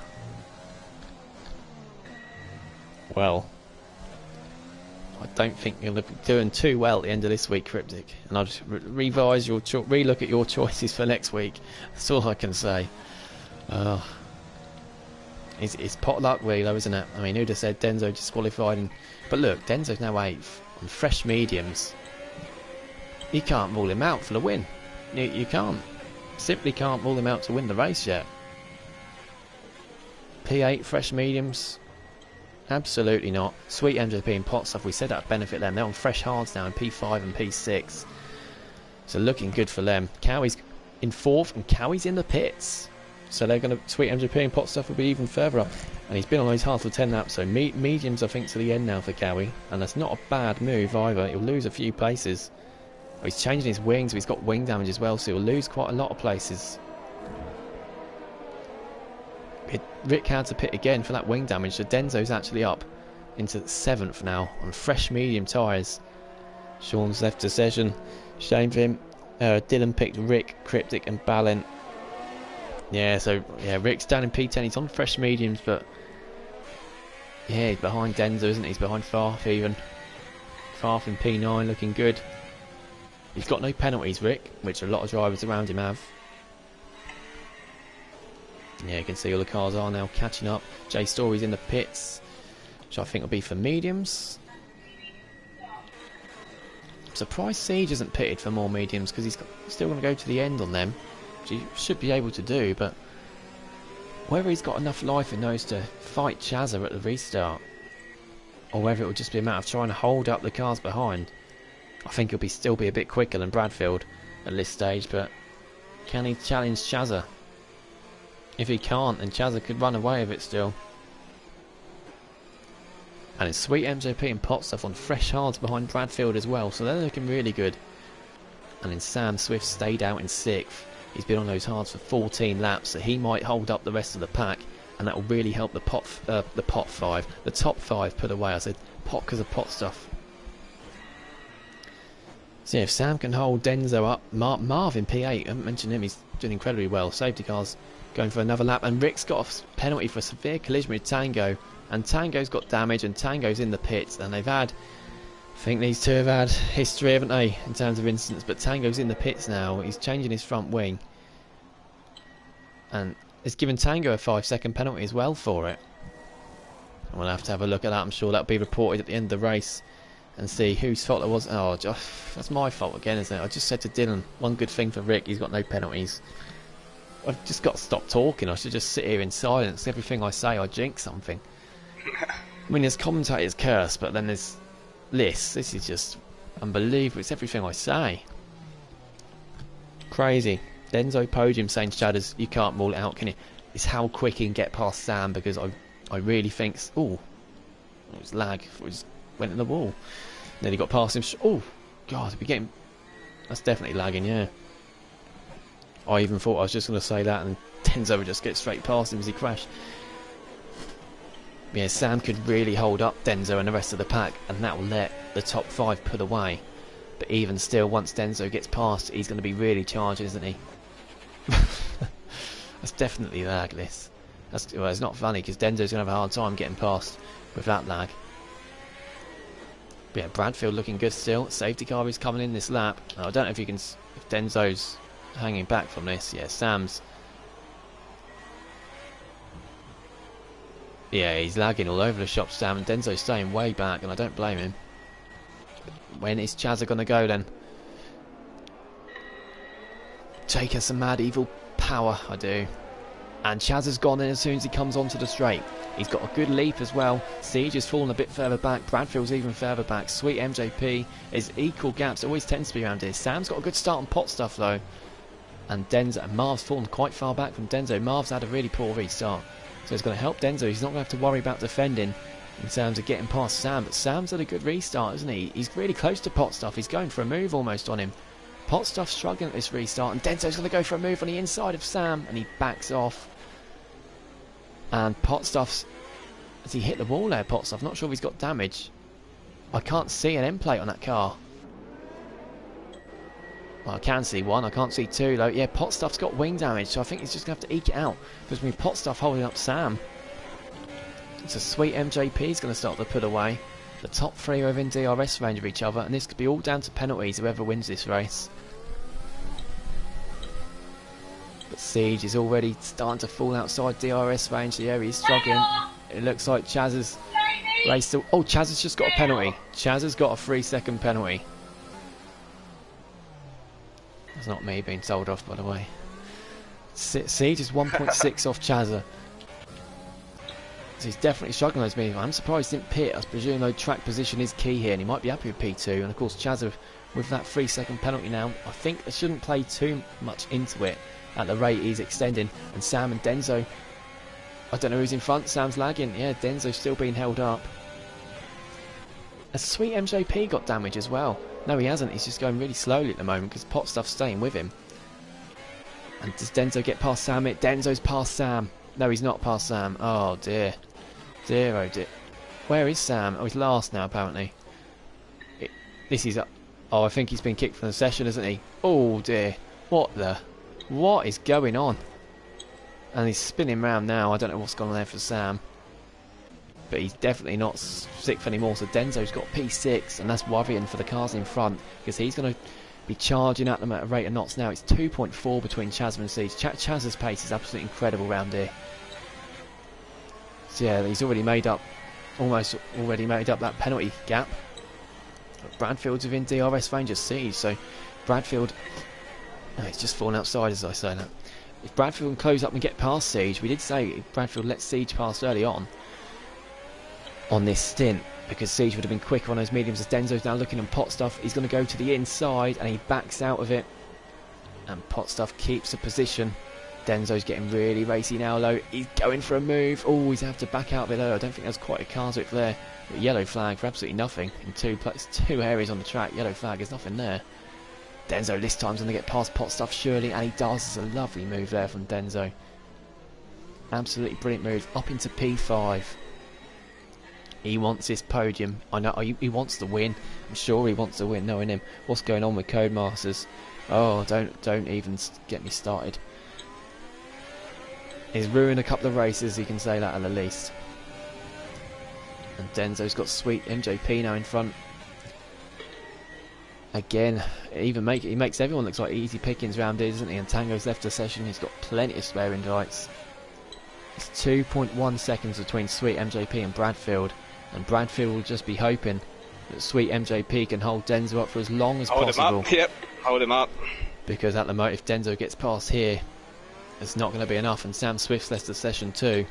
Well. I don't think you'll be doing too well at the end of this week, Cryptic. And I'll just revise your relook at your choices for next week. That's all I can say. It's pot luck really though, isn't it? I mean, who'd have said Denzo disqualified? But look, Denzo's now 8th on fresh mediums. You can't rule him out for the win. You can't. Simply can't rule him out to win the race yet. P8 fresh mediums. Absolutely not. Sweet MJP and pot stuff, we said that would benefit them. They're on fresh hards now in P5 and P6. So looking good for them. Cowie's in 4th and Cowie's in the pits. So they're going to, Sweet MJP and pot stuff will be even further up. And he's been on those hards for 10 laps. So mediums, I think, to the end now for Cowie. And that's not a bad move either. He'll lose a few places. Oh, he's changing his wings, so he's got wing damage as well. So he'll lose quite a lot of places. Rick had to pit again for that wing damage. So Denzo's actually up into 7th now on fresh medium tyres. Sean's left the session. Shame for him. Dylan picked Rick, Cryptic and Balin. Yeah, so yeah, Rick's down in P10. He's on fresh mediums, but yeah, he's behind Denzo, isn't he? He's behind Farf even. Farf in P9 looking good. He's got no penalties, Rick, which a lot of drivers around him have. Yeah, you can see all the cars are now catching up. Jay Story's in the pits, which I think will be for mediums. I'm surprised Siege isn't pitted for more mediums, because he's still going to go to the end on them, which he should be able to do, but whether he's got enough life in those to fight Chazza at the restart, or whether it will just be a matter of trying to hold up the cars behind. I think he'll still be a bit quicker than Bradfield at this stage, but can he challenge Chazza? If he can't, then Chazza could run away with it still. And it's Sweet MJP and Pot Stuff on fresh hards behind Bradfield as well, so they're looking really good. And then Sam Swift stayed out in 6th. He's been on those hards for 14 laps, so he might hold up the rest of the pack, and that will really help the top 5 put away. I said pot because of Pot Stuff. So yeah, if Sam can hold Denzo up, Marv in P8, I haven't mentioned him, he's doing incredibly well. Safety cars going for another lap, and Rick's got a penalty for a severe collision with Tango, and Tango's got damage, and Tango's in the pits, and they've had, I think these two have had history, haven't they, in terms of incidents, but Tango's in the pits now. He's changing his front wing, and it's given Tango a 5-second penalty as well for it. And we'll have to have a look at that. I'm sure that'll be reported at the end of the race and see whose fault it was. Oh, that's my fault again, isn't it? I just said to Dylan, one good thing for Rick, he's got no penalties. I've just got to stop talking. I should just sit here in silence. Everything I say, I jinx something. I mean, there's commentators curse, but then there's this. This is just unbelievable. It's everything I say. Crazy. Denzo podium saying Shadders, you can't rule it out, can you? It's how quick he can get past Sam, because I really think... Oh, it was lag. It just went in the wall. Then he got past him. Oh, God, we're getting... That's definitely lagging, yeah. I even thought I was just going to say that, and Denzo would just get straight past him as he crashed. Yeah, Sam could really hold up Denzo and the rest of the pack, and that will let the top 5 put away. But even still, once Denzo gets past, he's going to be really charged, isn't he? That's definitely lag, this. Well, it's not funny, because Denzo's going to have a hard time getting past with that lag. But yeah, Bradfield looking good still. Safety car is coming in this lap. I don't know if you can... If Denzo's hanging back from this. Yeah, Sam's... Yeah, he's lagging all over the shop, Sam, and Denzo's staying way back, and I don't blame him. When is Chazza going to go, then? Take us some mad evil power, I do. And Chazza's gone in as soon as he comes onto the straight. He's got a good leap as well. Siege has fallen a bit further back. Bradfield's even further back. Sweet MJP is equal gaps. It always tends to be around here. Sam's got a good start on Pot Stuff, though. And Denzo and Marv's fallen quite far back from Denzo. Marv's had a really poor restart, so it's going to help Denzo. He's not going to have to worry about defending in terms of getting past Sam. But Sam's had a good restart, isn't he? He's really close to Pot Stuff. He's going for a move almost on him. Pot Stuff's struggling at this restart, and Denzo's going to go for a move on the inside of Sam, and he backs off. And Pot Stuff's... Has he hit the wall there, Pot Stuff? Not sure if he's got damage. I can't see an end plate on that car. Well, I can see one. I can't see two, though. Yeah, Pot Stuff's got wing damage, so I think he's just going to have to eke it out. Because with Pot Stuff holding up Sam, it's a Sweet MJP's going to start to put away. The top 3 are within DRS range of each other, and this could be all down to penalties, whoever wins this race. But Siege is already starting to fall outside DRS range. The area is struggling. It looks like Chaz's race still... Oh, Chaz has just got a penalty. Chaz has got a 3-second penalty. That's not me being told off, by the way. Siege is 1.6 off Chazza. So he's definitely struggling those mediums. I'm surprised he didn't pit. I presume though track position is key here, and he might be happy with P2. And of course Chazza, with that 3-second penalty now, I think they shouldn't play too much into it at the rate he's extending. And Sam and Denzo, I don't know who's in front. Sam's lagging. Yeah, Denzo's still being held up. Has Sweet MJP got damage as well? No, he hasn't. He's just going really slowly at the moment because Pot Stuff's staying with him. And does Denzo get past Sam? Denzo's past Sam. No, he's not past Sam. Oh dear. Dear, oh dear. Where is Sam? Oh, he's last now, apparently. This is... Oh, I think he's been kicked from the session, isn't he? Oh dear. What is going on? And he's spinning round now. I don't know what's gone on there for Sam. But he's definitely not 6th anymore. So Denzo's got P6, and that's worrying for the cars in front, because he's going to be charging at them at a rate of knots now. It's 2.4 between Chazza and Siege. Chazza's pace is absolutely incredible round here. So yeah, he's already made up, almost already made up that penalty gap. But Bradfield's within DRS range of Siege, so Bradfield... Oh, he's just fallen outside as I say that. If Bradfield can close up and get past Siege, we did say if Bradfield let Siege pass early on this stint, because Siege would have been quicker on those mediums. As Denzo's now looking on Pot Stuff, he's going to go to the inside and he backs out of it, and Pot Stuff keeps the position. Denzo's getting really racy now though. He's going for a move. Oh, he's going to have to back out of it though. I don't think there's quite a car's width there. But yellow flag for absolutely nothing in two areas on the track. Yellow flag, there's nothing there. Denzo this time's going to get past Pot Stuff surely, and he does. It's a lovely move there from Denzo. Absolutely brilliant move. Up into P5. He wants this podium. I know he wants to win. I'm sure he wants to win, knowing him. What's going on with Codemasters? Oh, don't even get me started. He's ruined a couple of races, you can say that at the least. And Denzo's got Sweet MJP now in front. Again, he makes everyone look like easy pickings round here, doesn't he? And Tango's left the session. He's got plenty of spare invites. It's 2.1 seconds between Sweet MJP and Bradfield. And Bradfield will just be hoping that Sweet MJP can hold Denzo up for as long as possible. Hold him up, yep, hold him up. Because at the moment, if Denzo gets past here, it's not going to be enough. And Sam Swift's left the session too.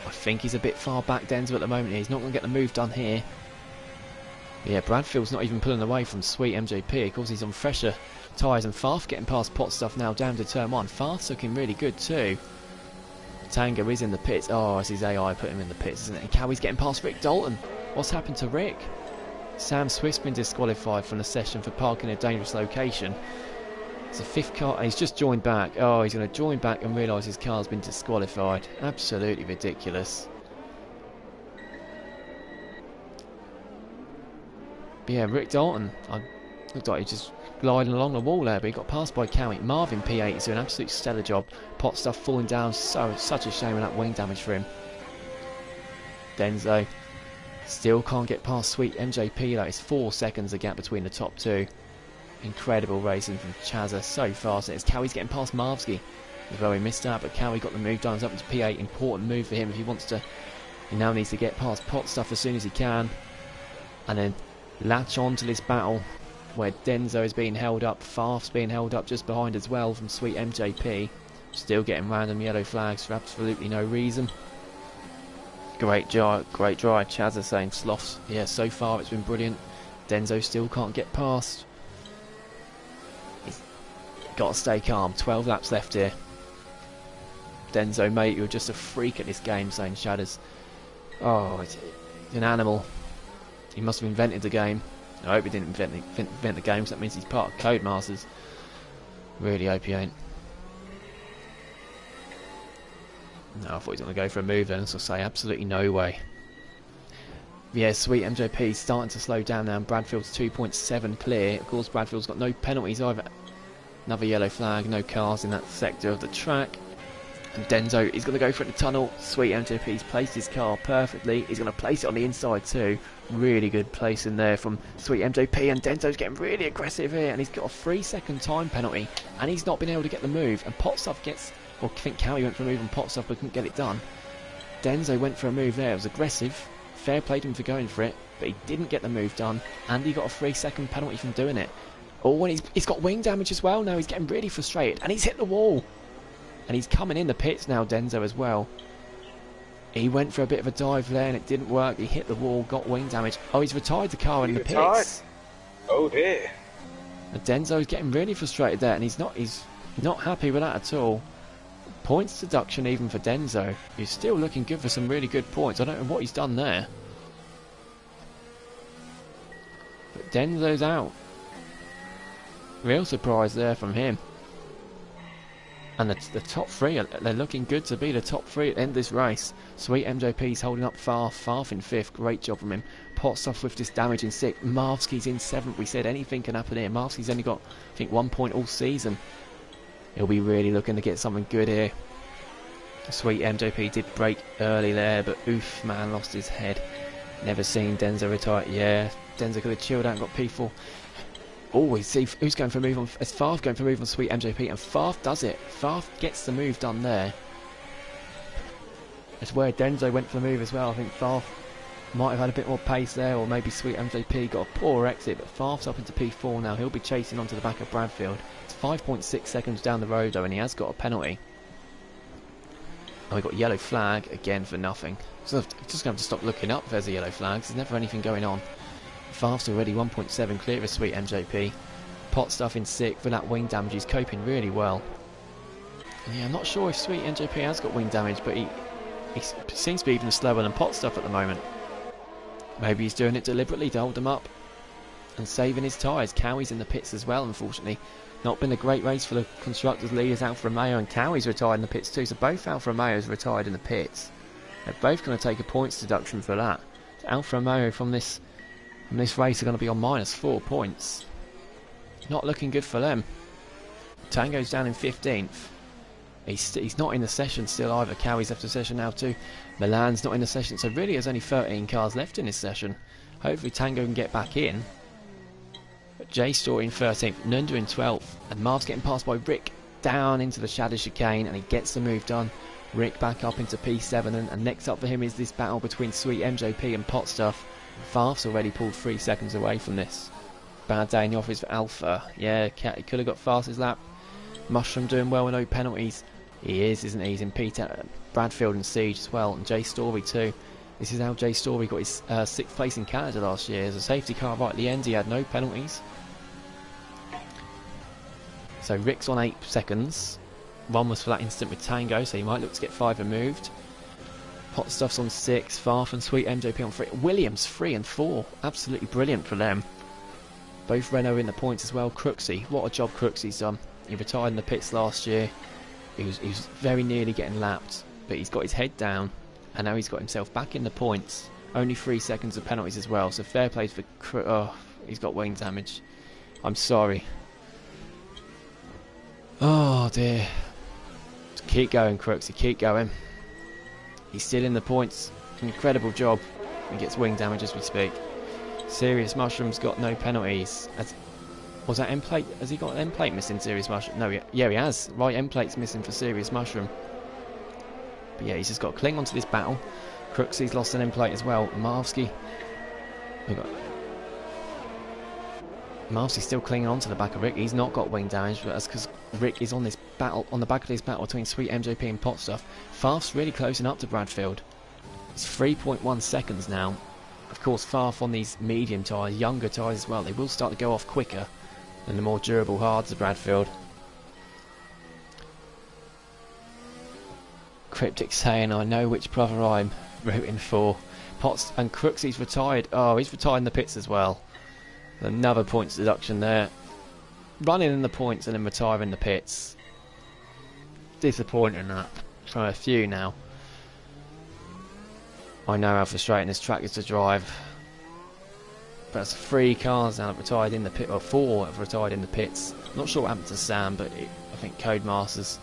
I think he's a bit far back, Denzo, at the moment. He's not going to get the move done here. Yeah, Bradfield's not even pulling away from Sweet MJP. Of course, he's on fresher tyres. And Farth getting past Pot Stuff now down to turn 1. Farth's looking really good too. Tango is in the pits. Oh, it's his AI put him in the pits, isn't it? And Cowie's getting past Rick Dalton. What's happened to Rick? Sam Swift's been disqualified from the session for parking in a dangerous location. It's a 5th car. He's just joined back. Oh, he's going to join back and realise his car's been disqualified. Absolutely ridiculous. But yeah, Rick Dalton. I looked like he just gliding along the wall there, but he got passed by Cowie. Marvin P8 is doing an absolute stellar job. Pot Stuff falling down. Such a shame with that wing damage for him. Denzo still can't get past Sweet MJP. That is 4 seconds the gap between the top two. Incredible racing from Chazza, so fast. It's Cowie's getting past Marvsky as well. He missed out, but Cowie got the move done. It's up into P8. Important move for him if he wants to. He now needs to get past Pot Stuff as soon as he can, and then latch on to this battle where Denzo is being held up. Farth's being held up just behind as well from Sweet MJP. Still getting random yellow flags for absolutely no reason. Great drive, Chazza saying Sloths. Yeah, so far it's been brilliant. Denzo still can't get past. He's got to stay calm. 12 laps left here. Denzo, mate, you're just a freak at this game, saying Shadders. Oh, he's an animal. He must have invented the game. I hope he didn't invent the game, because that means he's part of Codemasters. Really hope he ain't. No, I thought he was going to go for a move then, so I say absolutely no way. Yeah, Sweet MJP starting to slow down now, and Bradfield's 2.7 clear. Of course, Bradfield's got no penalties either. Another yellow flag, no cars in that sector of the track. And Denzo is going to go for the tunnel. Sweet MJP's placed his car perfectly. He's going to place it on the inside too. Really good place in there from Sweet MJP. And Denzo's getting really aggressive here. And he's got a 3-second time penalty. And he's not been able to get the move. And Potstuff gets... Well, I think Cowie went for a move on Potstuff but couldn't get it done. Denzo went for a move there. It was aggressive. Fair play to him for going for it. But he didn't get the move done. And he got a 3-second penalty from doing it. Oh, and he's got wing damage as well now. He's getting really frustrated. And he's hit the wall. And he's coming in the pits now, Denzo, as well. He went for a bit of a dive there and it didn't work. He hit the wall, got wing damage. Oh, he's retired the car in the pits. Oh dear. And Denzo's getting really frustrated there, and he's not happy with that at all. Points deduction even for Denzo. He's still looking good for some really good points. I don't know what he's done there. But Denzo's out. Real surprise there from him. And the top three, they're looking good to be the top three at the end of this race. Sweet MJP's holding up Farf in 5th. Great job from him. Potstuff with this damage in 6th. Marvsky's in 7th. We said anything can happen here. Marvsky's only got, I think, 1 point all season. He'll be really looking to get something good here. Sweet MJP did break early there, but oof, man, lost his head. Never seen Denzo retire. Yeah, Denzo could have chilled out and got P4. Oh, we see who's going for a move on. It's Farf going for a move on Sweet MJP, and Farf does it. Farf gets the move done there. That's where Denzo went for the move as well. I think Farf might have had a bit more pace there, or maybe Sweet MJP got a poor exit, but Farf's up into P4 now. He'll be chasing onto the back of Bradfield. It's 5.6 seconds down the road though, and he has got a penalty. And we got a yellow flag again for nothing. So I'm just going to have to stop looking up if there's a yellow flag. There's never anything going on. Farf's already 1.7 clear of Sweet MJP. Potstuff in 6th with that wing damage. He's coping really well. And yeah, I'm not sure if Sweet MJP has got wing damage, but he seems to be even slower than Potstuff at the moment. Maybe he's doing it deliberately to hold them up and saving his tyres. Cowie's in the pits as well, unfortunately. Not been a great race for the constructors' leaders. Alfa Romeo and Cowie's retired in the pits too, so both Alfa Romeos retired in the pits. They're both going to take a points deduction for that. So Alfa Romeo from this race are going to be on -4 points. Not looking good for them. Tango's down in 15th. He's not in the session still either. Cowie's left the session now too. Milan's not in the session, so really there's only 13 cars left in this session. Hopefully Tango can get back in. But Jay Story in 13th, Nunda in 12th, and Marv's getting passed by Rick down into the shadow chicane, and he gets the move done. Rick back up into P7, and next up for him is this battle between Sweet MJP and Potstuff. Farf's already pulled 3 seconds away from this. Bad day in the office for Alpha. Yeah, he could have got fastest lap. Mushroom doing well with no penalties. He is, isn't he? He's in P10, Bradfield and Siege as well, and Jay Story too. This is how Jay Story got his 6th place in Canada last year. As a safety car right at the end, he had no penalties. So Rick's on 8 seconds. 1 was for that instant with Tango, so he might look to get 5 removed. Potstuff's on 6, Farf and Sweet MJP on 3. Williams 3 and 4. Absolutely brilliant for them. Both Renault in the points as well. Crooksy, what a job Crooksy's done. He retired in the pits last year. He was very nearly getting lapped, but he's got his head down, and now he's got himself back in the points. Only 3 seconds of penalties as well, so fair play for oh, he's got wing damage. I'm sorry. Oh dear. Keep going, Crooksy, keep going. He's still in the points. Incredible job. He gets wing damage as we speak. Serious Mushroom's got no penalties. Was that end plate? Has he got an end plate missing, Serious Mushroom? No, yeah, he has. Right end plate's missing for Serious Mushroom. But yeah, he's just got to cling onto this battle. Crooksy's lost an end plate as well. Marvsky. Marvsky's still clinging onto the back of Rick. He's not got wing damage, but that's because Rick is on this battle, on the back of this battle between Sweet MJP and Potstuff. Farf's really closing up to Bradfield. It's 3.1 seconds now. Of course, Farf on these medium tyres, younger tyres as well, they will start to go off quicker than the more durable hards of Bradfield. Cryptic saying, I know which brother I'm rooting for. Potts and Crooksy's retired. Oh, he's retired in the pits as well. Another points deduction there. Running in the points and then retiring the pits. Disappointing that from a few now. I know how frustrating this track is to drive. But that's 3 cars now that retired in the pit, or 4 have retired in the pits. Not sure what happened to Sam, but I think Codemasters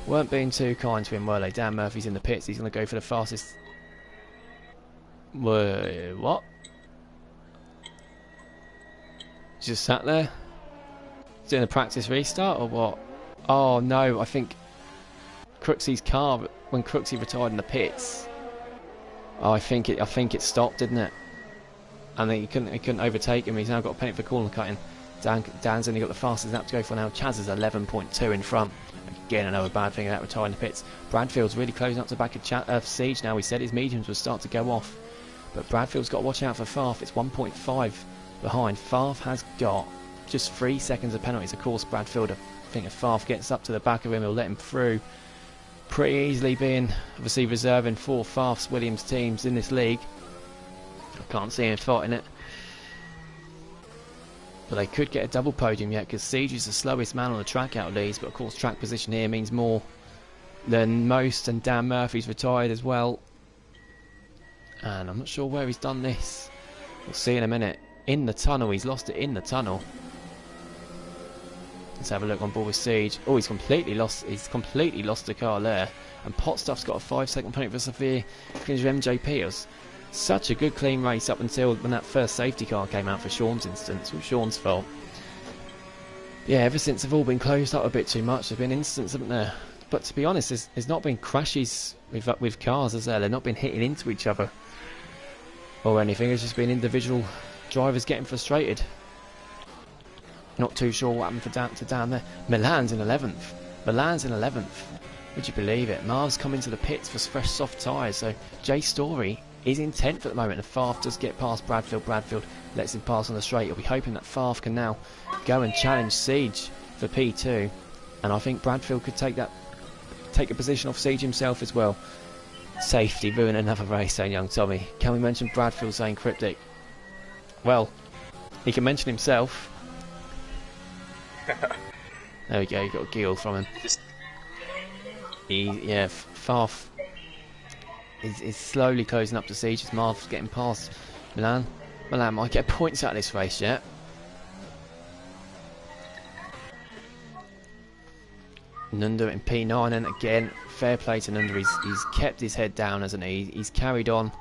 weren't being too kind to him, were they? Dan Murphy's in the pits. He's going to go for the fastest. Wait, what? He's just sat there doing a practice restart or what? Oh no, I think Crooksy's car, when Crooksy retired in the pits, oh, I think it stopped, didn't it? And then he couldn't overtake him. He's now got a penalty for corner cutting. Dan's only got the fastest lap to go for now. Chaz is 11.2 in front. Again, another bad thing about retiring the pits. Bradfield's really closing up to the back of Siege now. We said his mediums would start to go off, but Bradfield's got to watch out for Farf. It's 1.5 behind. Farf has got just 3 seconds of penalties. Of course, Bradfield, I think if Farf gets up to the back of him, he'll let him through pretty easily, being obviously reserving 4 Farf's Williams teams in this league. I can't see him fighting it. But they could get a double podium yet, because Siege is the slowest man on the track out of these. But of course, track position here means more than most, and Dan Murphy's retired as well. And I'm not sure where he's done this. We'll see in a minute. In the tunnel, he's lost it in the tunnel. Let's have a look on board with Siege. Oh, he's completely lost the car there. And Potstuff's got a 5-second penalty for severe finish of MJP. It was such a good clean race up until when that first safety car came out for Sean's instance. It was Sean's fault. Yeah, ever since they've all been closed up a bit too much, there have been incidents, haven't there? But to be honest, there's not been crashes with cars, has there? They've not been hitting into each other or anything. It's just been individual drivers getting frustrated. Not too sure what happened to Dan there. Milan's in 11th. Milan's in 11th. Would you believe it? Marv's come into the pits for fresh soft tyres. So Jay Story is in 10th at the moment. And Farf does get past Bradfield. Bradfield lets him pass on the straight. He'll be hoping that Farf can now go and challenge Siege for P2. And I think Bradfield could take a position off Siege himself as well. Safety ruin another race, saying young Tommy. Can we mention Bradfield saying cryptic? Well, he can mention himself. There we go, you got a giggle from him. Farf is slowly closing up to Siege as Marv's getting past Milan. Milan might get points out of this race yet. Nunda in P9, and again, fair play to Nunda. He's kept his head down, hasn't he? He's carried on.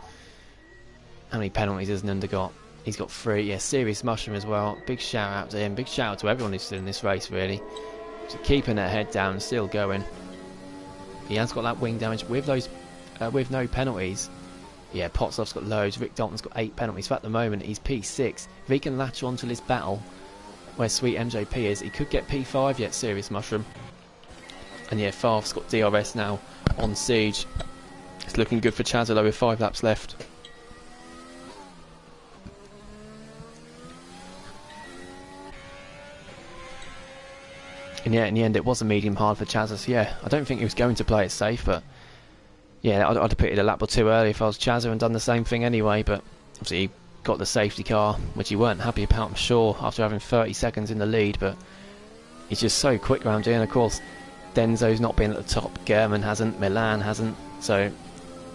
How many penalties has Nunda got? He's got 3. Yeah, serious mushroom as well. Big shout out to him. Big shout out to everyone who's still in this race, really. So keeping their head down and still going. He has got that wing damage with those, with no penalties. Yeah, Potsoff's got loads. Rick Dalton's got 8 penalties. So at the moment, he's P6. If he can latch on to this battle where Sweet MJP is, he could get P5 yet. Serious mushroom. And yeah, Farf's got DRS now on Siege. It's looking good for Chazalo with 5 laps left. And yeah, in the end it was a medium hard for Chazza. So yeah, I don't think he was going to play it safe, but yeah, I'd have pitted a lap or 2 early if I was Chazza and done the same thing anyway. But obviously he got the safety car, which he weren't happy about, I'm sure, after having 30 seconds in the lead. But he's just so quick around here, and of course Denzo's not been at the top, German hasn't, Milan hasn't, so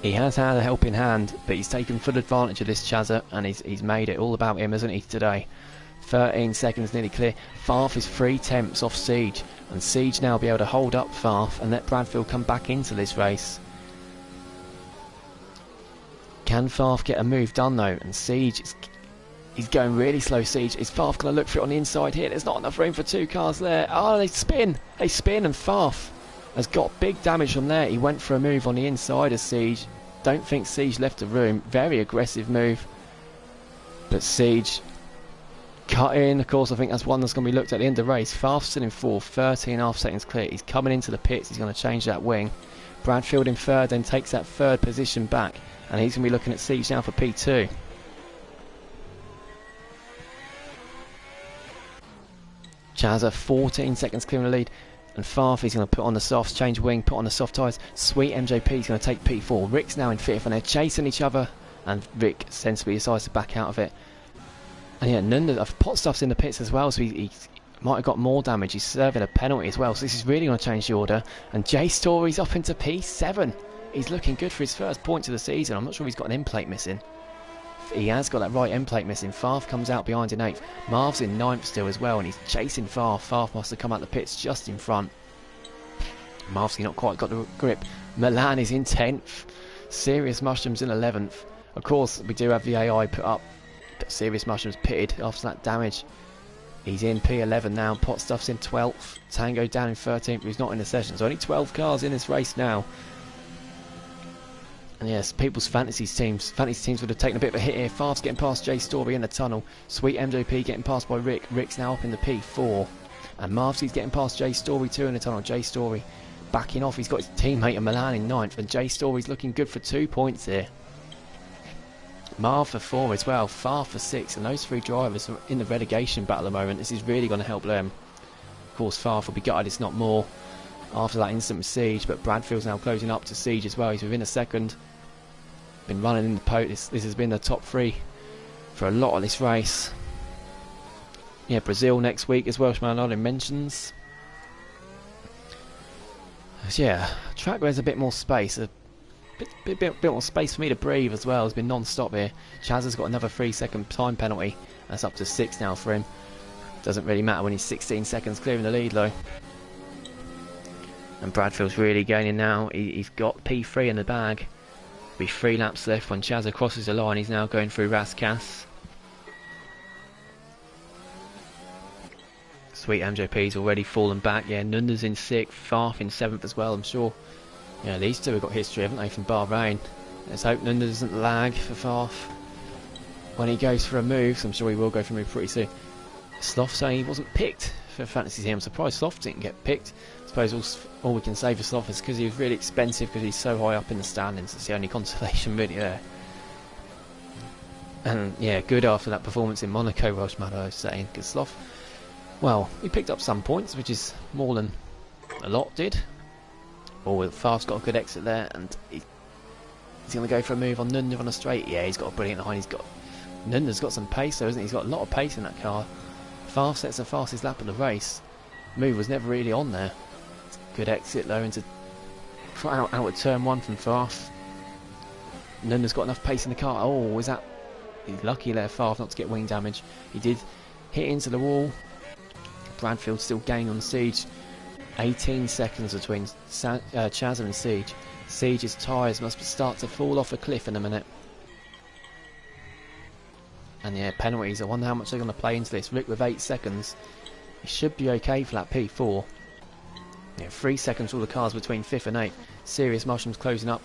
he has had a helping hand, but he's taken full advantage of this Chazza, and he's made it all about him, hasn't he, today. 13 seconds nearly clear. Farf is 3 tenths off Siege, and Siege now will be able to hold up Farf and let Bradfield come back into this race. Can Farf get a move done though? And Siege he's going really slow. Siege, is Farf going to look for it on the inside here? There's not enough room for 2 cars there. Oh, they spin, and Farf has got big damage from there. He went for a move on the inside of Siege. Don't think Siege left the room. Very aggressive move, but Siege cut in. Of course, I think that's one that's going to be looked at the end of the race. Farf's still in 4th, 13.5 seconds clear. He's coming into the pits. He's going to change that wing. Bradfield in 3rd, then takes that 3rd position back, and he's going to be looking at Siege now for P2. Chazza 14 seconds clear in the lead, and Farf is going to put on the softs, change wing, put on the soft tyres. Sweet MJP is going to take P4. Rick's now in 5th, and they're chasing each other, and Rick sensibly decides to back out of it. And yeah, Nunda, Potstuff's in the pits as well, so he might have got more damage. He's serving a penalty as well, so this is really going to change the order. And Jay Story's up into P7. He's looking good for his first points of the season. I'm not sure if he's got an end plate missing. He has got that right end plate missing. Farf comes out behind in 8th. Marv's in 9th still as well, and he's chasing Farf. Farf must have come out the pits just in front. Marv's not quite got the grip. Milan is in 10th. Serious Mushrooms in 11th. Of course, we do have the AI put up. Serious Mushrooms pitted after that damage. He's in P11 now. Potstuff's in 12th. Tango down in 13th. He's not in the session. There's only 12 cars in this race now. And yes, people's fantasy teams would have taken a bit of a hit here. Favre's getting past Jay Story in the tunnel. Sweet MJP getting passed by Rick. Rick's now up in the P4. And Marvsky's getting past Jay Story too in the tunnel. Jay Story backing off. He's got his teammate in Milan in 9th. And Jay Story's looking good for 2 points here. Marv for 4 as well. Favre for 6. And those 3 drivers are in the relegation battle at the moment. This is really going to help them. Of course, Favre will be gutted it's not more after that instant with Siege. But Bradfield's now closing up to Siege as well. He's within a second. Been running in the post. This has been the top 3 for a lot of this race. Yeah, Brazil next week as Welshman Olin mentions. So yeah, track where there's a bit more space, a bit more space for me to breathe as well. Has been non-stop here. Chaz has got another 3-second time penalty. That's up to 6 now for him. Doesn't really matter when he's 16 seconds clearing the lead though. And Bradfield's really gaining now. He's got P3 in the bag. Be 3 laps left when Chazza crosses the line. He's now going through Raskas. Sweet MJP's already fallen back. Yeah, Nunda's in 6th, Farf in 7th as well, I'm sure. Yeah, these two have got history, haven't they, from Bahrain. Let's hope Nunda doesn't lag for Farf when he goes for a move, so I'm sure he will go for a move pretty soon. Sloth saying he wasn't picked for Fantasy Team. I'm surprised Sloth didn't get picked. I suppose all we can say for Sloth is because he was really expensive because he's so high up in the standings. It's the only consolation really there. And yeah, good after that performance in Monaco, Welshman I was saying, because Sloth, well, he picked up some points, which is more than a lot did. Oh, Farf's got a good exit there, and he's going to go for a move on Nunda on a straight. Yeah, he's got a brilliant line. Nunda's got some pace though, isn't he? He's got a lot of pace in that car. Farf sets the fastest lap of the race. Move was never really on there. Good exit though into out of turn 1 from Farf. Nunda's got enough pace in the car. Oh, is that... He's lucky there, Farf, not to get wing damage. He did hit into the wall. Bradfield still gaining on Siege. 18 seconds between Chaz and Siege. Siege's tyres must start to fall off a cliff in a minute. And yeah, penalties. I wonder how much they're going to play into this. Rick with 8 seconds. He should be okay for that P4. Yeah, 3 seconds for all the cars between 5th and 8th. Serious Mushrooms closing up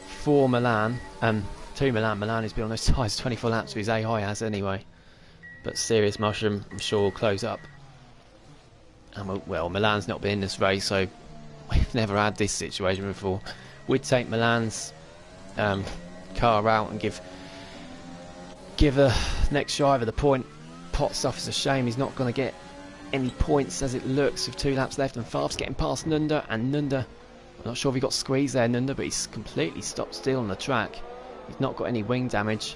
for Milan. To Milan. Milan has been on those tyres 24 laps, so his AI has anyway. But Serious Mushroom, I'm sure, will close up. And well, Milan's not been in this race, so we've never had this situation before. We'd take Milan's car out and give the next driver the point. Pot stuff is a shame. He's not going to get any points as it looks with 2 laps left, and Favre's getting past Nunda, and Nunda, I'm not sure if he got squeezed there, Nunda, but he's completely stopped still on the track. He's not got any wing damage.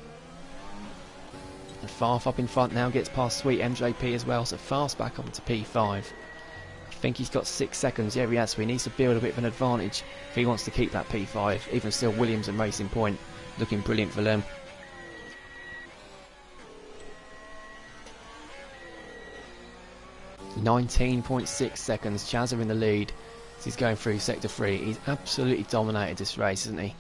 And Favre up in front now gets past Sweet MJP as well, so Favre's back up to P5. I think he's got 6 seconds. Yeah, he has, so he needs to build a bit of an advantage if he wants to keep that P5. Even still, Williams and Racing Point looking brilliant for them. .6 seconds. Chazza in the lead as he's going through sector 3. He's absolutely dominated this race, isn't he?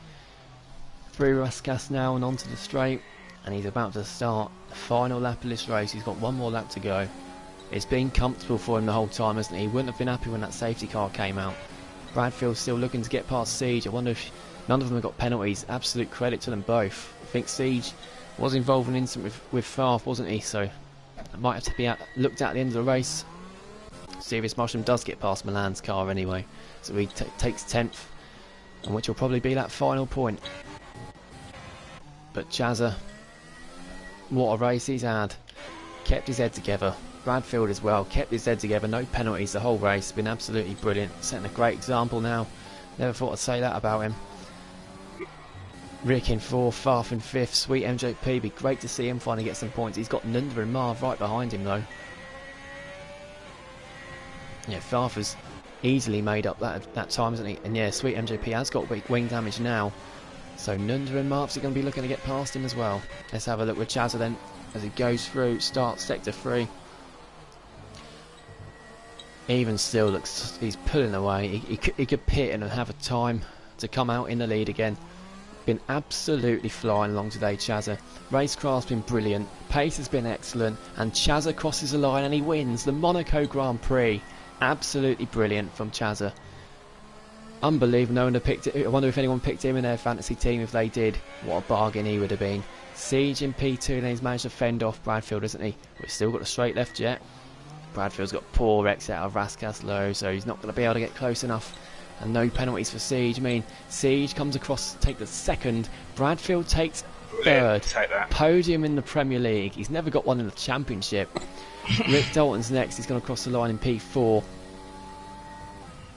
Through Raskas now and onto the straight, and he's about to start the final lap of this race. He's got 1 more lap to go. It's been comfortable for him the whole time, hasn't he? He wouldn't have been happy when that safety car came out. Bradfield's still looking to get past Siege. I wonder if none of them have got penalties. Absolute credit to them both. I think Siege was involved in an incident with Favre, wasn't he? So it might have to be looked at the end of the race. Serious Mushroom does get past Milan's car anyway, so he takes 10th, and which will probably be that final point. But Chazza, what a race he's had. Kept his head together. Bradfield as well, kept his head together, no penalties the whole race, been absolutely brilliant, setting a great example now. Never thought I'd say that about him. Rick in 4th, Farf in 5th, Sweet MJP, be great to see him finally get some points. He's got Nunda and Marv right behind him though. Yeah, Farf has easily made up that time, hasn't he? And yeah, Sweet MJP has got wing damage now. So Nunda and Marv's are going to be looking to get past him as well. Let's have a look with Chazza then as he goes through, starts sector 3. Even still looks, he's pulling away. He could pit and have a time to come out in the lead again. Been absolutely flying along today, Chazza. Racecraft's been brilliant, pace has been excellent, and Chazza crosses the line and he wins the Monaco Grand Prix. Absolutely brilliant from Chazza. Unbelievable. No one had picked it. I wonder if anyone picked him in their fantasy team. If they did, what a bargain he would have been. Siege in P2, and he's managed to fend off Bradfield, hasn't he? We've still got a straight left jet. Bradfield's got poor exit out of Raskas low, so he's not going to be able to get close enough. And no penalties for Siege. I mean, Siege comes across to take the second. Bradfield takes third. Take that. Podium in the Premier League. He's never got one in the Championship. Rick Dalton's next. He's going to cross the line in P4.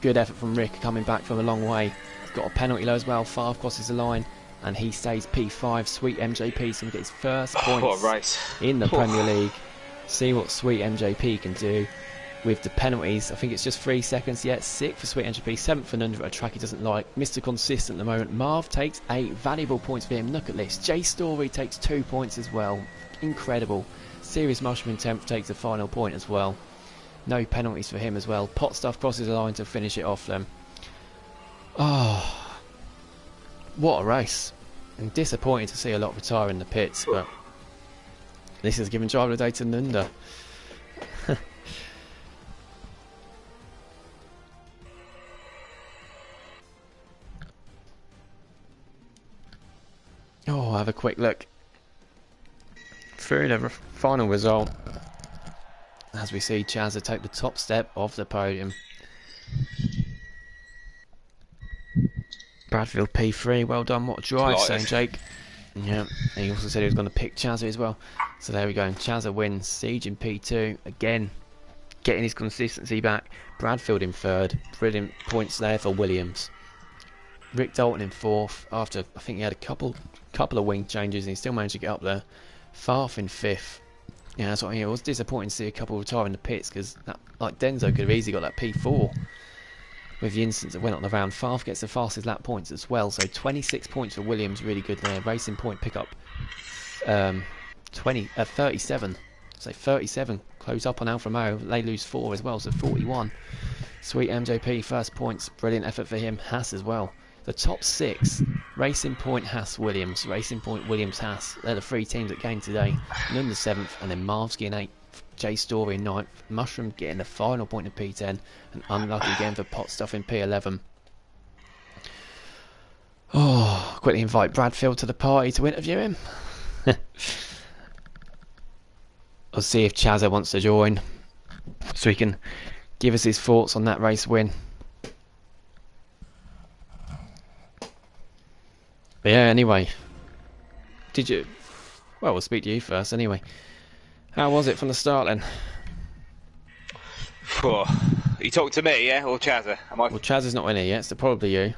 Good effort from Rick, coming back from a long way. He's got a penalty low as well. Favre crosses the line, and he stays P5. Sweet MJP, so he gets his first points in the Premier League. See what Sweet MJP can do with the penalties. I think it's just 3 seconds yet. 6th for Sweet MJP, 7th for Nunda at a track he doesn't like. Mr. Consistent at the moment. Marv takes 8 valuable points for him. Look at this. J Story takes 2 points as well. Incredible. Serious Mushroom Temp takes the final point as well. No penalties for him as well. Pot Stuff crosses the line to finish it off then. Oh, what a race. I'm disappointed to see a lot retire in the pits, but this has given driver of the day to Nunda. Oh, have a quick look through the final result as we see Chazza take the top step of the podium. Bradfield P3, well done, what a drive, saying Jake. Yeah, he also said he was going to pick Chazza as well. So there we go, Chazza wins. Siege in P2, again, getting his consistency back. Bradfield in third, brilliant points there for Williams. Rick Dalton in fourth, after I think he had a couple of wing changes and he still managed to get up there. Farf in fifth. Yeah, that's what I mean. It was disappointing to see a couple retire in the pits because, like, Denzo could have easily got that P4 with the instance that went on the round. Farf gets the fastest lap points as well, so 26 points for Williams, really good there. Racing Point pick up 37. So 37, close up on Alfa Romeo. They lose 4 as well, so 41. Sweet MJP, first points, brilliant effort for him. Haas as well. The top 6, Racing Point, Haas, Williams. Racing Point, Williams, Haas. They're the 3 teams that came today. Nunda 7th, and then Marvsky in 8th. J Story in 9th. Mushroom getting the final point in P10. And unlucky again for Pot Stuff in P11. Oh, quickly invite Bradfield to the party to interview him. I'll see if Chazza wants to join, so he can give us his thoughts on that race win. But yeah, anyway, well, we'll speak to you first anyway. How was it from the start then? You talking to me, yeah, or Chazza? Well, Chazza's not in here yet, so probably you.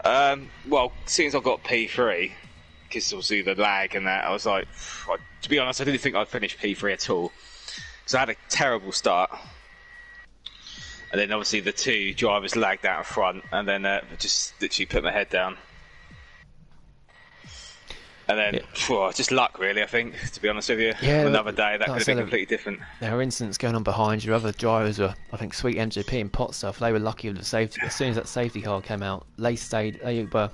Well, since I got P3, because obviously the lag and that, I was like, to be honest, I didn't think I'd finish P3 at all. Because I had a terrible start. And then obviously the 2 drivers lagged out in front, and then just literally put my head down. And then, just luck really, I think, to be honest with you. Yeah, another day, that could have been completely different. There were incidents going on behind you. Other drivers were, I think, Sweet MGP and Pot Stuff, they were lucky with the safety. As soon as that safety car came out, they were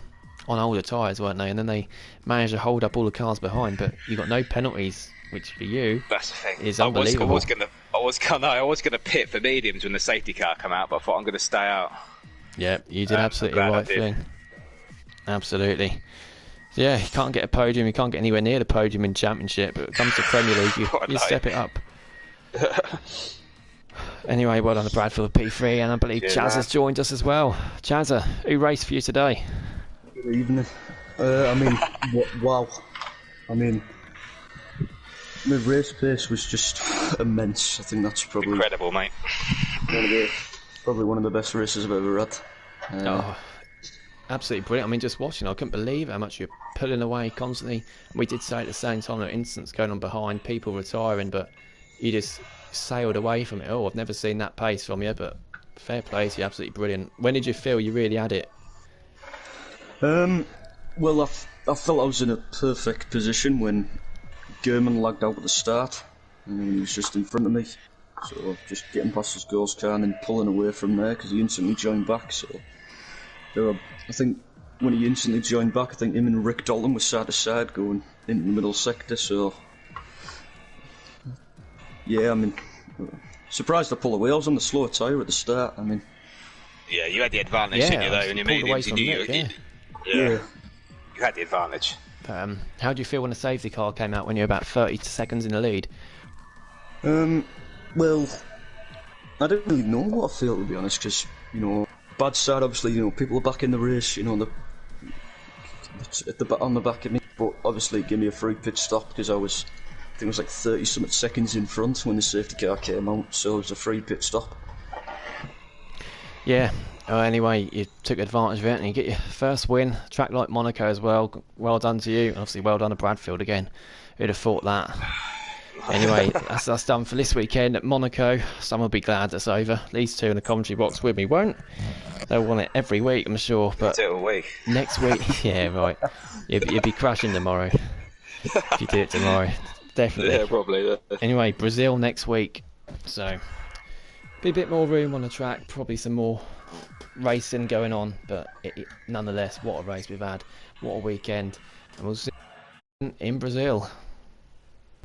on older tyres, weren't they? And then they managed to hold up all the cars behind, but you got no penalties, which for you that's the thing. Is unbelievable. I was gonna pit for mediums when the safety car came out, but I thought I'm gonna stay out. Yeah, you did absolutely the right thing. Absolutely. So yeah, you can't get a podium, you can't get anywhere near the podium in Championship, but when it comes to Premier League, you step it up. Anyway, well done to Bradfield P3, and I believe Chaz has joined us as well. Chazza, who raced for you today? Good evening. Wow. I mean, my race pace was just immense. I think that's probably incredible, mate. Probably one of the best races I've ever had. Absolutely brilliant. I mean, just watching, I couldn't believe how much you're pulling away constantly. We did say at the same time there were incidents going on behind, people retiring, but you just sailed away from it all. I've never seen that pace from you, but fair play to you, absolutely brilliant. When did you feel you really had it? Well, I felt I was in a perfect position when German lagged out at the start, and he was just in front of me. So just getting past his goals car and then pulling away from there because he instantly joined back. So I think when he instantly joined back, I think him and Rick Dalton were side to side going into the middle sector. So yeah, I mean, surprised to pull away. I was on the slower tyre at the start. I mean, Yeah, you had the advantage, Yeah, didn't you, though, obviously in your pulled away mediums. You from knew Nick, you, Yeah. you had the advantage. How do you feel when the safety car came out when you're about 30 seconds in the lead? Well, I don't really know what I feel, to be honest, because, you know, bad side, obviously, you know, people are back in the race, you know, on the back of me, but obviously it gave me a free pit stop because I think it was like 30-something seconds in front when the safety car came out, so it was a free pit stop. Yeah. Anyway, you took advantage of it and you get your first win. Track like Monaco as well. Well done to you. Obviously, well done to Bradfield again. Who'd have thought that? Anyway, that's us done for this weekend at Monaco. Some will be glad it's over. These two in the commentary box with me won't. They'll want it every week, I'm sure. But Do it all week. next week, yeah, right. You'll be crashing tomorrow if you do it tomorrow. Definitely. Yeah, probably. Anyway, Brazil next week. So, be a bit more room on the track. Probably some more racing going on. But nonetheless, what a race we've had. What a weekend. And we'll see you in Brazil.